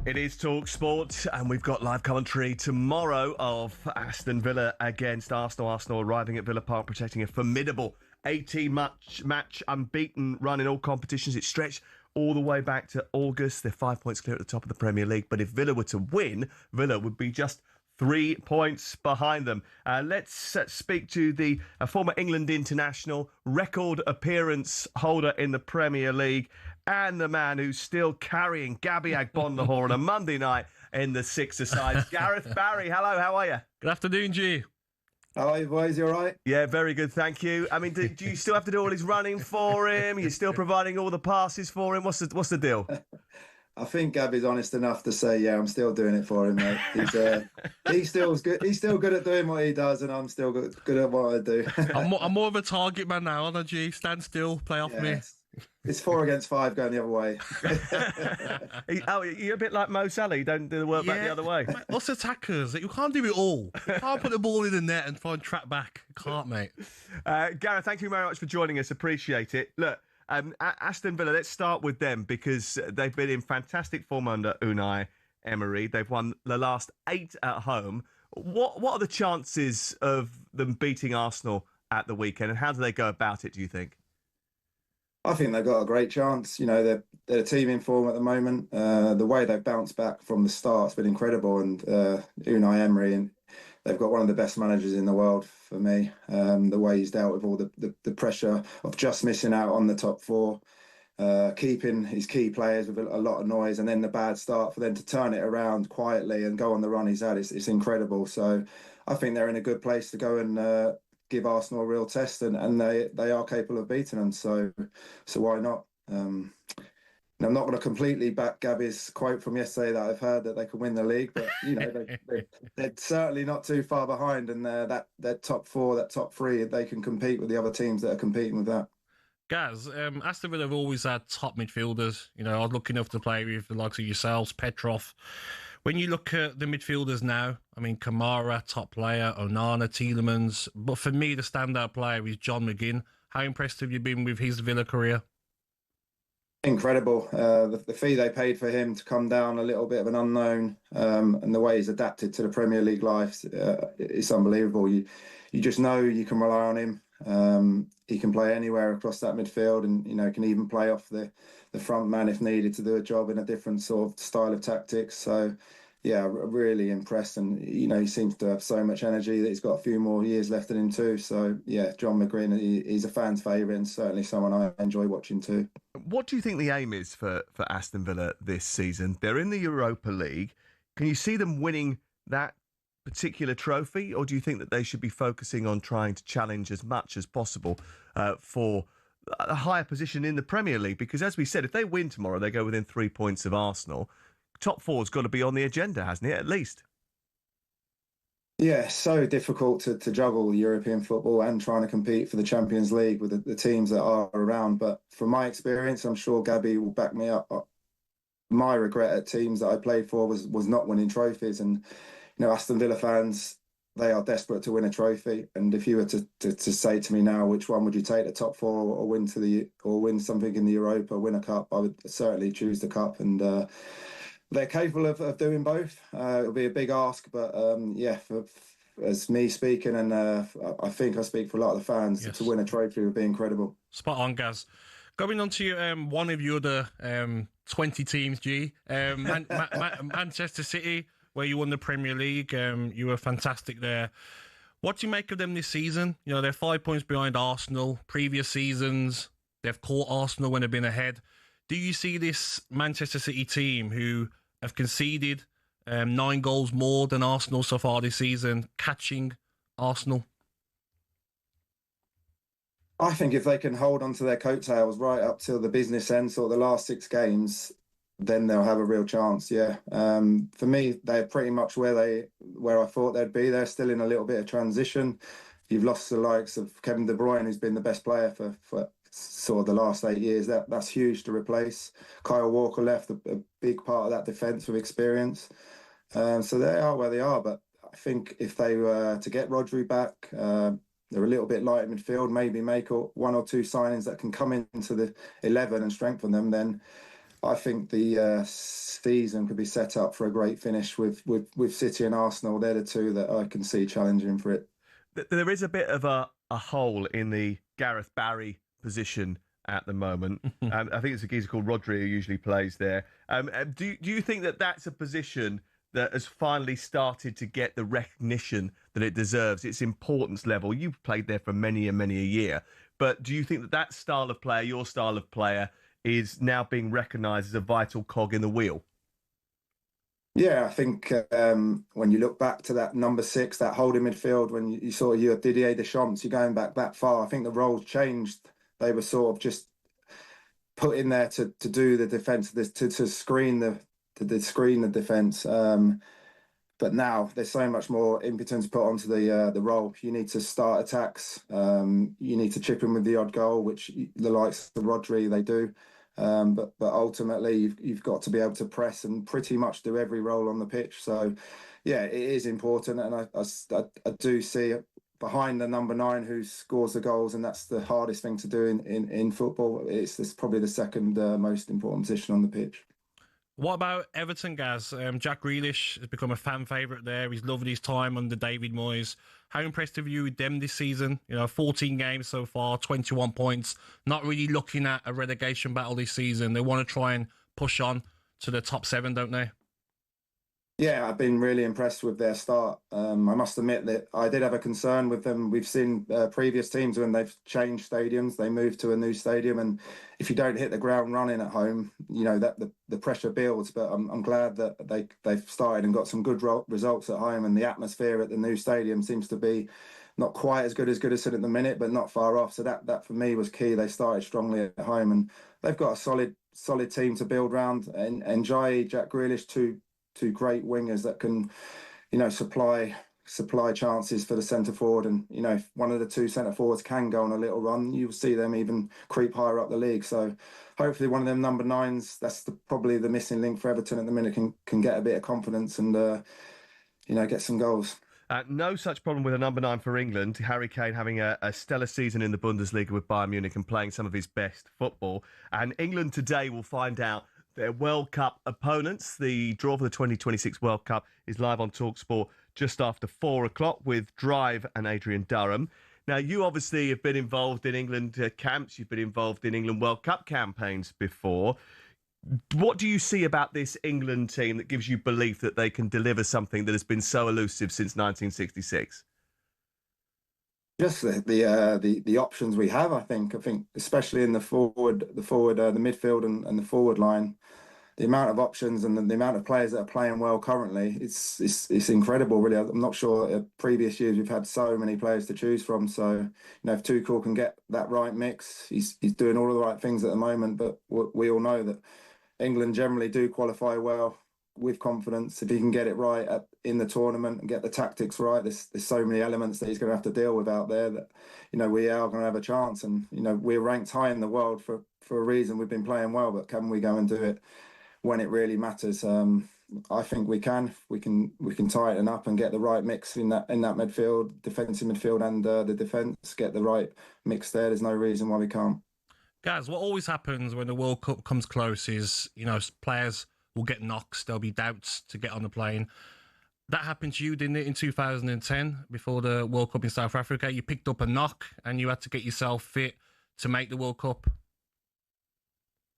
It is talkSPORT, and we've got live commentary tomorrow of Aston Villa against Arsenal. Arsenal arriving at Villa Park, protecting a formidable 18-match unbeaten run in all competitions. It stretched all the way back to August. They're 5 points clear at the top of the Premier League. But if Villa were to win, Villa would be just 3 points behind them. Let's speak to the former England international, record appearance holder in the Premier League, and the man who's still carrying Gabby Agbonlahor on a Monday night in the six-a-side. Gareth Barry, hello, how are you? Good afternoon, G. How are you, boys? You all right? Yeah, very good, thank you. I mean, do you still have to do all his running for him? You're still providing all the passes for him? What's the deal? I think Gabby's honest enough to say, yeah, I'm still doing it for him, mate. He's still good. He's still good at doing what he does, and I'm still good at what I do. I'm more of a target man now, aren't I, G? Stand still, play off me. It's 4 against 5 going the other way. You're a bit like Mo Salah. You don't do the work back the other way. Mate, us attackers, you can't do it all. You can't put the ball in the net and find track back. You can't, mate. Gareth, thank you very much for joining us. Appreciate it. Look, Aston Villa, let's start with them because they've been in fantastic form under Unai Emery. They've won the last 8 at home. What are the chances of them beating Arsenal at the weekend, and how do they go about it, do you think? I think they've got a great chance. You know, they're a team in form at the moment. The way they've bounced back from the start has been incredible. And Unai Emery, and they've got one of the best managers in the world for me. The way he's dealt with all the pressure of just missing out on the top 4, keeping his key players with a lot of noise, and then the bad start for them to turn it around quietly and go on the run he's had. It's incredible. So I think they're in a good place to go and give Arsenal a real test, and they are capable of beating them. So why not? I'm not going to completely back Gabby's quote from yesterday that I've heard that they can win the league, but you know they're certainly not too far behind, and that top 4, that top 3, they can compete with the other teams that are competing with that. Gaz, Aston Villa have always had top midfielders. You know, I was lucky enough to play with the likes of yourselves, Petrov. When you look at the midfielders now, I mean, Kamara, top player, Onana, Tielemans. But for me, the standout player is John McGinn. How impressed have you been with his Villa career? Incredible. The fee they paid for him to come down, a little bit of an unknown, and the way he's adapted to the Premier League life, it's unbelievable. You just know you can rely on him. He can play anywhere across that midfield, and you know, can even play off the front man if needed to do a job in a different sort of style of tactics. So yeah, really impressed, and you know, he seems to have so much energy that he's got a few more years left in him too. So yeah, John McGinn, he's a fan's favourite, and certainly someone I enjoy watching too. What do you think the aim is for Aston Villa this season? They're in the Europa League. Can you see them winning that particular trophy, or do you think that they should be focusing on trying to challenge as much as possible for a higher position in the Premier League? Because as we said, if they win tomorrow, they go within 3 points of Arsenal. Top 4's got to be on the agenda, hasn't it, at least? Yeah, so difficult to juggle European football and trying to compete for the Champions League with the teams that are around. But from my experience, I'm sure Gabby will back me up. My regret at teams that I played for was not winning trophies. And Aston Villa fans, they are desperate to win a trophy. And if you were to say to me now, which one would you take, the top four or win something in the Europa, win a cup, I would certainly choose the cup. And they're capable of doing both. It'll be a big ask, but as me speaking, and I think I speak for a lot of the fans, to win a trophy would be incredible. Spot on, Gaz. Going on to one of your other 20 teams, G. Manchester City, where you won the Premier League. You were fantastic there. What do you make of them this season? They're 5 points behind Arsenal. Previous seasons, they've caught Arsenal when they've been ahead. Do you see this Manchester City team, who have conceded 9 goals more than Arsenal so far this season, catching Arsenal? I think if they can hold on to their coattails right up till the business end, sort of the last 6 games, then they'll have a real chance. Yeah. For me, they're pretty much where I thought they'd be. They're still in a little bit of transition. You've lost the likes of Kevin De Bruyne, who's been the best player for sort of the last 8 years. That's huge to replace. Kyle Walker left a big part of that defence with experience. So they are where they are. But I think if they were to get Rodri back, they're a little bit light in midfield, maybe make 1 or 2 signings that can come into the 11 and strengthen them, then I think the season could be set up for a great finish with City and Arsenal. They're the two that I can see challenging for it. There is a bit of a hole in the Gareth Barry position at the moment. I think it's a geezer called Rodri who usually plays there. Do you think that that's a position that has finally started to get the recognition that it deserves, its importance level? You've played there for many and many a year, but do you think that style of player, your style of player, is now being recognised as a vital cog in the wheel? Yeah, I think when you look back to that number 6, that holding midfield, when you saw Didier Deschamps, you're going back that far. I think the roles changed. They were sort of just put in there to do the defence, to screen the defence. But now there's so much more impotence put onto the role. You need to start attacks. You need to chip in with the odd goal, which the likes of Rodri, they do. But ultimately, you've got to be able to press and pretty much do every role on the pitch. So, yeah, it is important. And I do see it behind the number 9 who scores the goals, and that's the hardest thing to do in football. It's probably the second most important position on the pitch. What about Everton, Gaz? Jack Grealish has become a fan favourite there. He's loved his time under David Moyes. How impressed have you with them this season? 14 games so far, 21 points. Not really looking at a relegation battle this season. They want to try and push on to the top 7, don't they? Yeah, I've been really impressed with their start. I must admit that I did have a concern with them. We've seen previous teams when they've changed stadiums, they move to a new stadium, and if you don't hit the ground running at home, that the pressure builds. But I'm glad that they've started and got some good results at home, and the atmosphere at the new stadium seems to be not quite as good as Goodison at the minute, but not far off. So that for me was key. They started strongly at home, and they've got a solid team to build around. And Ndiaye, Jack Grealish, two great wingers that can, supply chances for the centre forward. And if one of the 2 centre forwards can go on a little run, you'll see them even creep higher up the league. So hopefully one of them number 9s, that's probably the missing link for Everton at the minute, can get a bit of confidence and get some goals. No such problem with a number 9 for England. Harry Kane having a stellar season in the Bundesliga with Bayern Munich and playing some of his best football. And England today will find out their World Cup opponents. The draw for the 2026 World Cup is live on talkSPORT just after 4 o'clock with Drive and Adrian Durham. Now, you obviously have been involved in England camps. You've been involved in England World Cup campaigns before. What do you see about this England team that gives you belief that they can deliver something that has been so elusive since 1966? Just the options we have, I think especially in the midfield and the forward line, the amount of options and the amount of players that are playing well currently, it's incredible, really. I'm not sure in previous years we've had so many players to choose from. So, if Tuchel can get that right mix, he's doing all of the right things at the moment. But we all know that England generally do qualify well with confidence. If he can get it right in the tournament and get the tactics right, there's so many elements that he's going to have to deal with out there that, we are going to have a chance. And, we're ranked high in the world for a reason. We've been playing well, but can we go and do it when it really matters? I think we can. We can tighten up and get the right mix in that midfield, defensive midfield, and the defence. Get the right mix there. There's no reason why we can't. Guys, what always happens when the World Cup comes close is, players will get knocks. There'll be doubts to get on the plane. That happened to you, didn't it, in 2010 before the World Cup in South Africa? You picked up a knock and you had to get yourself fit to make the World Cup.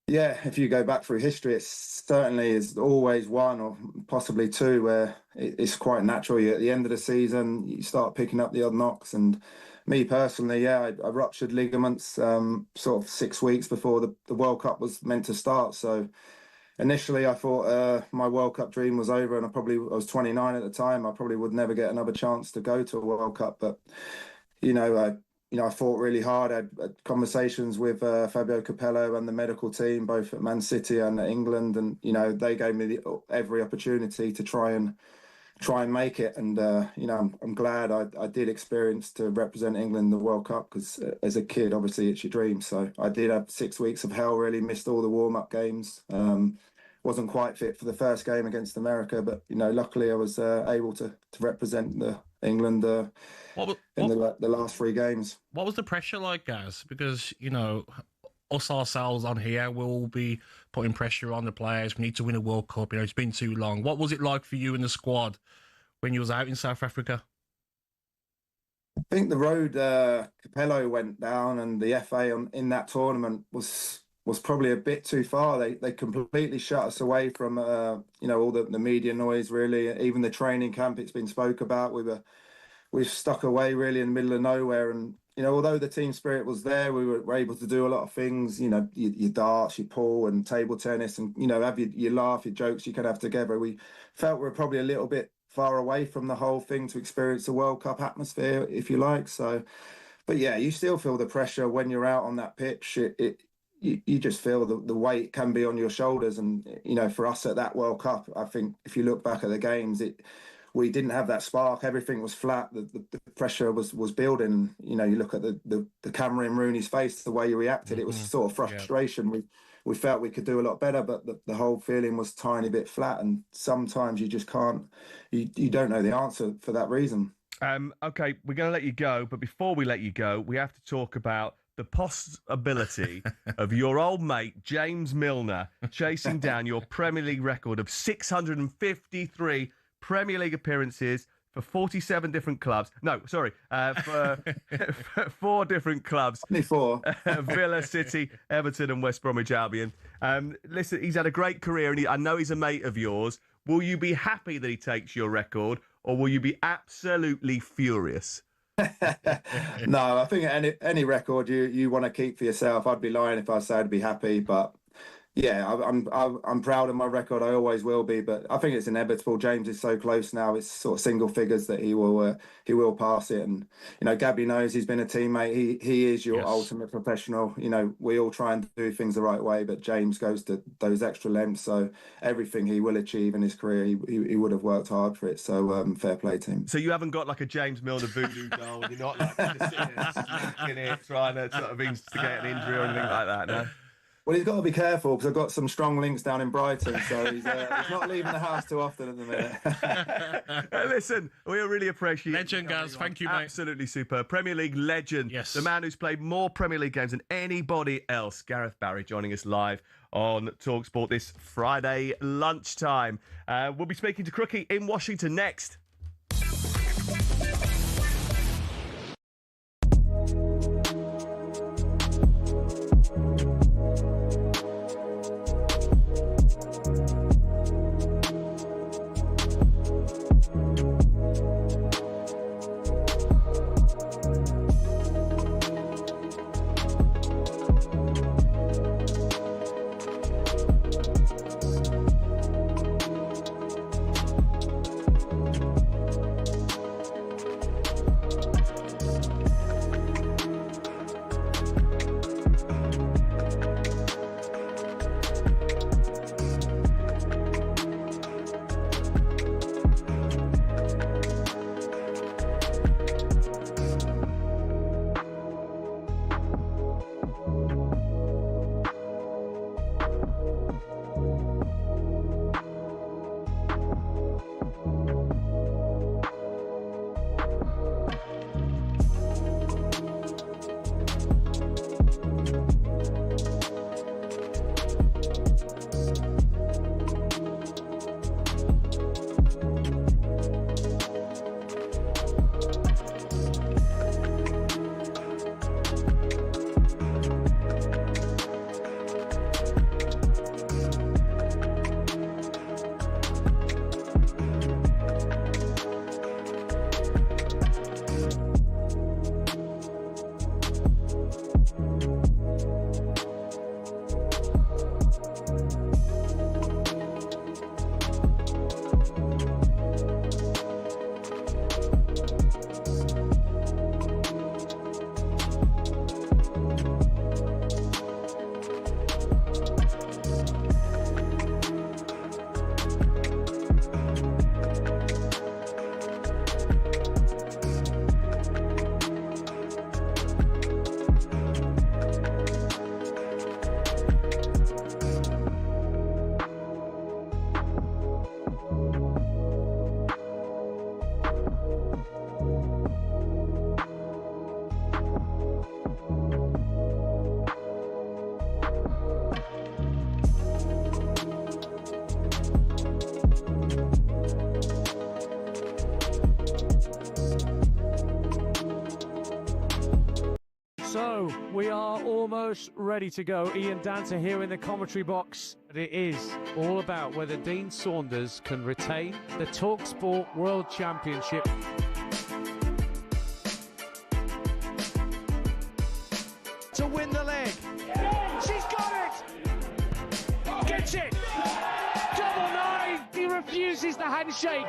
Yeah, if you go back through history, it certainly is always one or possibly two where it's quite natural. At the end of the season, you start picking up the odd knocks. And me personally, I ruptured ligaments sort of 6 weeks before the World Cup was meant to start. So initially, I thought my World Cup dream was over, and I was 29 at the time. I probably would never get another chance to go to a World Cup. But I fought really hard. I had conversations with Fabio Capello and the medical team, both at Man City and at England, and they gave me every opportunity to try and make it. And I'm glad I did experience to represent England in the World Cup, because as a kid, obviously it's your dream. So I did have 6 weeks of hell. Really missed all the warm-up games. Wasn't quite fit for the first game against America, but luckily I was able to represent England in the last 3 games. What was the pressure like, guys? Because us ourselves on here will be putting pressure on the players. We need to win a World Cup. It's been too long. What was it like for you and the squad when you was out in South Africa? I think the road Capello went down and the FA in that tournament was probably a bit too far. They completely shut us away from all the media noise, really. Even the training camp, it's been spoke about. We stuck away really in the middle of nowhere, and although the team spirit was there, we were able to do a lot of things. Your darts, your pool, and table tennis, and have your laugh, your jokes you could have together. We felt we were probably a little bit far away from the whole thing to experience the World Cup atmosphere, if you like. So, but yeah, you still feel the pressure when you're out on that pitch. You just feel the weight can be on your shoulders. And, for us at that World Cup, I think if you look back at the games, we didn't have that spark. Everything was flat. The pressure was building. You look at the camera in Rooney's face, the way he reacted, it was sort of frustration. Yeah. We felt we could do a lot better, but the whole feeling was a tiny bit flat. And sometimes you just can't, you don't know the answer for that reason. Okay, we're going to let you go. But before we let you go, we have to talk about the possibility of your old mate, James Milner, chasing down your Premier League record of 653 Premier League appearances for 47 different clubs. No, sorry, for 4 different clubs. Only 4. Villa, City, Everton and West Bromwich Albion. Listen, he's had a great career, and I know he's a mate of yours. Will you be happy that he takes your record, or will you be absolutely furious? No, I think any record you want to keep for yourself. I'd be lying if I said I'd be happy, but yeah, I'm proud of my record. I always will be, but I think it's inevitable. James is so close now; it's sort of single figures that he will pass it. And Gabby knows he's been a teammate. He is your ultimate professional. We all try and do things the right way, but James goes to those extra lengths. So everything he will achieve in his career, he would have worked hard for it. So fair play to him. So you haven't got like a James Milner voodoo doll. You're not like just sitting there smacking it, trying to sort of instigate an injury or anything like that, no? Well, he's got to be careful because I've got some strong links down in Brighton, so he's not leaving the house too often at the minute. Listen, we really appreciate legend, guys. Thank you, mate. Absolutely superb. Premier League legend. Yes. The man who's played more Premier League games than anybody else, Gareth Barry, joining us live on talkSPORT this Friday lunchtime. We'll be speaking to Crookie in Washington next. almost ready to go. Ian Dancer here in the commentary box. It is all about whether Dean Saunders can retain the talkSPORT World Championship. To win the leg. She's got it! Gets it! Double nine! He refuses the handshake.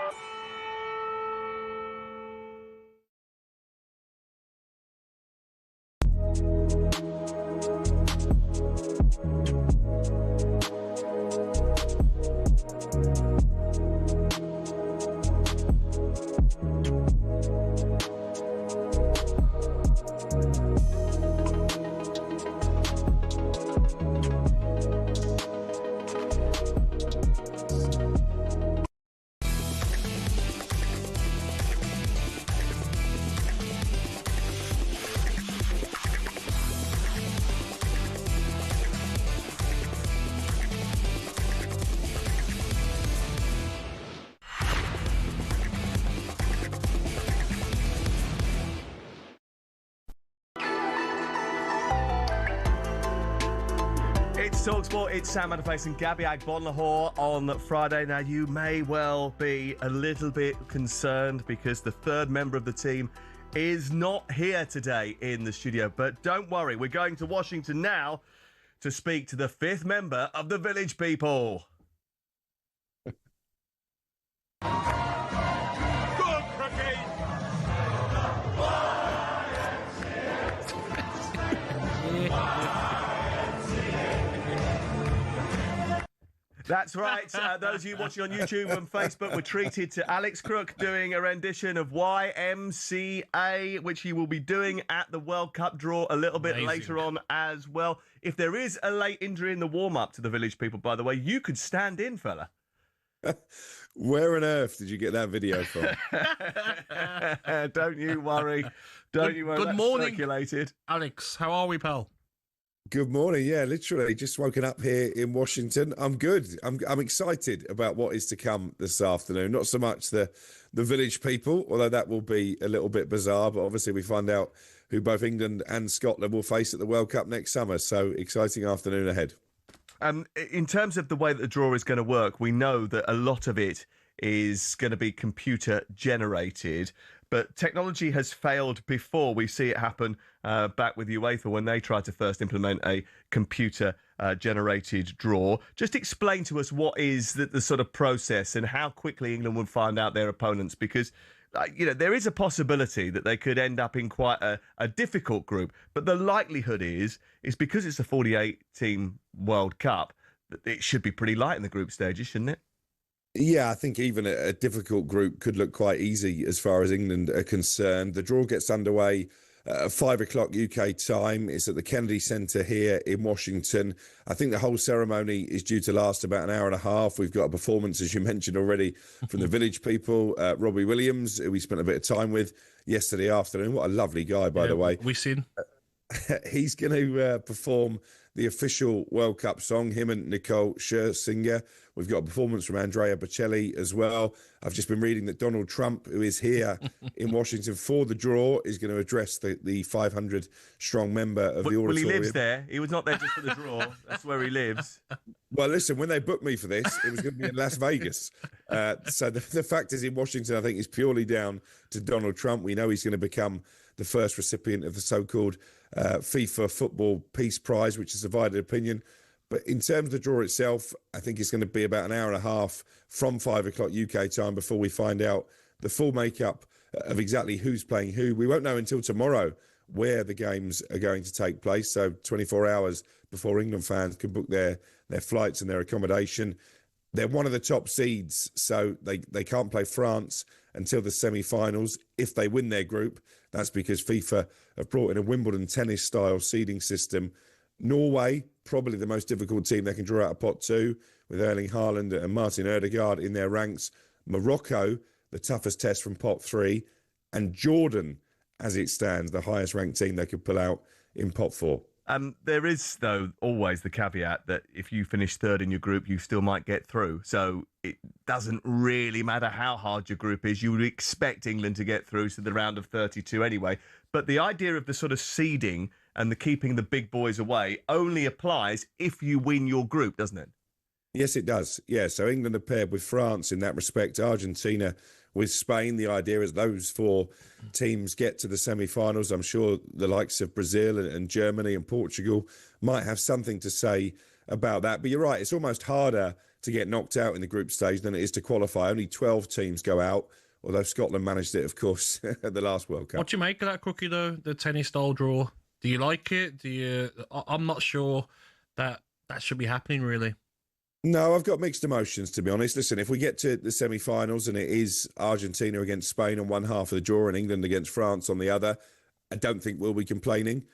It's talkSPORT, it's Sam Matterface and Gabby Agbonlahor on Friday. Now, you may well be a little bit concerned because the third member of the team is not here today in the studio. But don't worry, we're going to Washington now to speak to the fifth member of the Village People. That's right. Those of you watching on YouTube and Facebook were treated to Alex Crook doing a rendition of YMCA, which he will be doing at the World Cup draw a little bit later on as well. If there is a late injury in the warm-up to the Village People, by the way, you could stand in, fella. Where on earth did you get that video from? Don't you worry. Don't you worry. Good morning, circulated. Alex. How are we, pal? Good morning. Yeah, literally just woken up here in Washington. I'm good. I'm excited about what is to come this afternoon. Not so much the Village People, although that will be a little bit bizarre. But obviously we find out who both England and Scotland will face at the World Cup next summer. So exciting afternoon ahead. In terms of the way that the draw is going to work, we know that a lot of it is going to be computer generated. But technology has failed before. We see it happen back with UEFA when they tried to first implement a computer-generated draw. Just explain to us what is the sort of process and how quickly England would find out their opponents, because there is a possibility that they could end up in quite a difficult group. But the likelihood is because it's a 48-team World Cup, that it should be pretty light in the group stages, shouldn't it? Yeah, I think even a difficult group could look quite easy as far as England are concerned. The draw gets underway at 5 o'clock UK time. It's at the Kennedy Centre here in Washington. I think the whole ceremony is due to last about an hour and a half. We've got a performance, as you mentioned already, from the Village People. Robbie Williams, who we spent a bit of time with yesterday afternoon. What a lovely guy, by the way. We've seen. He's going to perform the official World Cup song, him and Nicole Scherzinger. We've got a performance from Andrea Bocelli as well. I've just been reading that Donald Trump, who is here in Washington for the draw, is going to address the 500-strong member of the auditorium. Well, he lives there. He was not there just for the draw. That's where he lives. Well, listen, when they booked me for this, it was going to be in Las Vegas. So the fact is in Washington, I think, is purely down to Donald Trump. We know he's going to become the first recipient of the so-called FIFA Football Peace Prize, which is divided opinion. But in terms of the draw itself, I think it's going to be about an hour and a half from 5 o'clock UK time before we find out the full makeup of exactly who's playing who. We won't know until tomorrow where the games are going to take place. So 24 hours before England fans can book their flights and their accommodation. They're one of the top seeds, so they can't play France until the semi-finals. If they win their group, that's because FIFA have brought in a Wimbledon tennis-style seeding system. Norway, probably the most difficult team they can draw out of pot two, with Erling Haaland and Martin Ødegaard in their ranks. Morocco, the toughest test from pot three. And Jordan, as it stands, the highest-ranked team they could pull out in pot four. There is, though, always the caveat that if you finish third in your group, you still might get through. So it doesn't really matter how hard your group is. You would expect England to get through to the round of 32 anyway. But the idea of the sort of seeding and the keeping the big boys away only applies if you win your group, doesn't it? Yes, it does. Yeah, so England are paired with France in that respect. Argentina with Spain. The idea is those 4 teams get to the semi-finals. I'm sure the likes of Brazil and Germany and Portugal might have something to say about that. But you're right, it's almost harder to get knocked out in the group stage than it is to qualify. Only 12 teams go out, although Scotland managed it, of course, at the last World Cup. What do you make of that, Cookie, though? The tennis-style draw? Do you like it? I'm not sure that should be happening, really. No, I've got mixed emotions, to be honest. Listen, if we get to the semi-finals and it is Argentina against Spain on one half of the draw and England against France on the other, I don't think we'll be complaining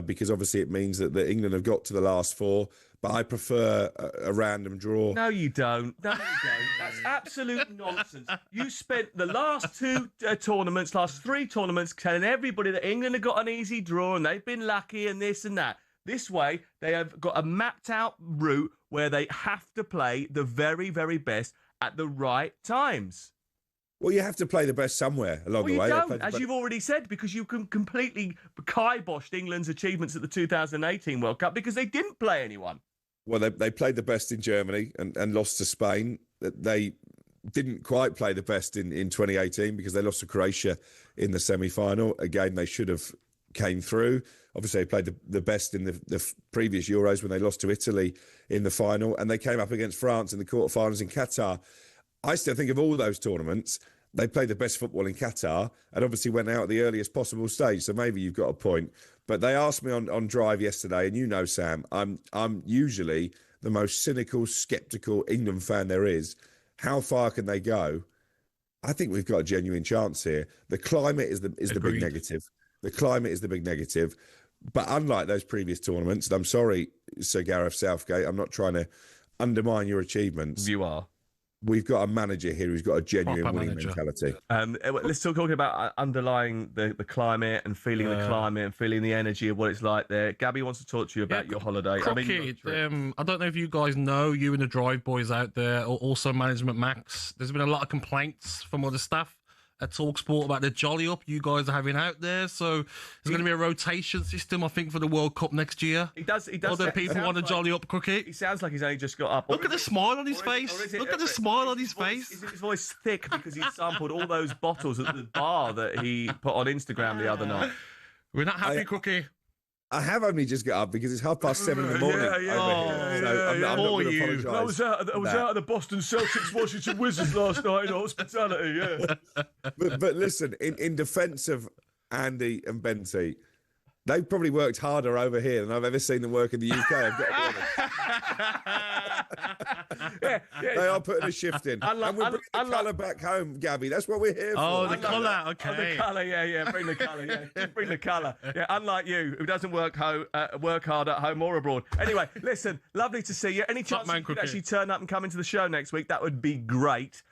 because obviously it means that England have got to the last 4. But I prefer a random draw. No, you don't. No, you don't. That's absolute nonsense. You spent the last 2 tournaments, last 3 tournaments, telling everybody that England have got an easy draw and they've been lucky and this and that. This way, they have got a mapped-out route where they have to play the very, very best at the right times. Well, you have to play the best somewhere along the way. You don't, as you've already said, because you can completely kiboshed England's achievements at the 2018 World Cup because they didn't play anyone. Well, they played the best in Germany and lost to Spain. They didn't quite play the best in 2018 because they lost to Croatia in the semi-final. Again, they should have came through. Obviously, they played the best in the previous Euros when they lost to Italy in the final, and they came up against France in the quarterfinals in Qatar. I still think of all those tournaments, they played the best football in Qatar and obviously went out at the earliest possible stage. So maybe you've got a point. But they asked me on Drive yesterday, and you know, Sam, I'm usually the most cynical, sceptical England fan there is. How far can they go? I think we've got a genuine chance here. The climate is the big negative. The climate is the big negative. But unlike those previous tournaments, and I'm sorry, Sir Gareth Southgate, I'm not trying to undermine your achievements. You are. We've got a manager here who's got a genuine winning mentality. Let's still talking about underlying the climate and feeling the climate and feeling the energy of what it's like there. Gabby wants to talk to you about your holiday. Crocky, I don't know if you guys know, you and the Drive boys out there, or also Management Max, there's been a lot of complaints from other staff at talkSPORT about the jolly up you guys are having out there. So there's going to be a rotation system, I think, for the World Cup next year. He does. Other people want to jolly up, Cookie. He sounds like he's only just got up. Look at the smile on his face. Look at the smile on his face. Is his voice thick because he sampled all those bottles at the bar that he put on Instagram the other night? We're not happy, Cookie. I have only just got up because it's 7:30 in the morning over here. I'm not going to apologise. I was out at the Boston Celtics Washington Wizards last night in hospitality, yeah. But listen, in defence of Andy and Benty, they've probably worked harder over here than I've ever seen them work in the UK. I've got to be honest. They are putting a shift in. And we're bringing the colour back home, Gabby. That's what we're here for. Oh, the colour, okay. Oh, the colour, yeah. Bring the colour, yeah. Just bring the colour. Yeah, unlike you, who doesn't work hard at home or abroad. Anyway, listen, lovely to see you. Any chance you could actually turn up and come into the show next week? That would be great.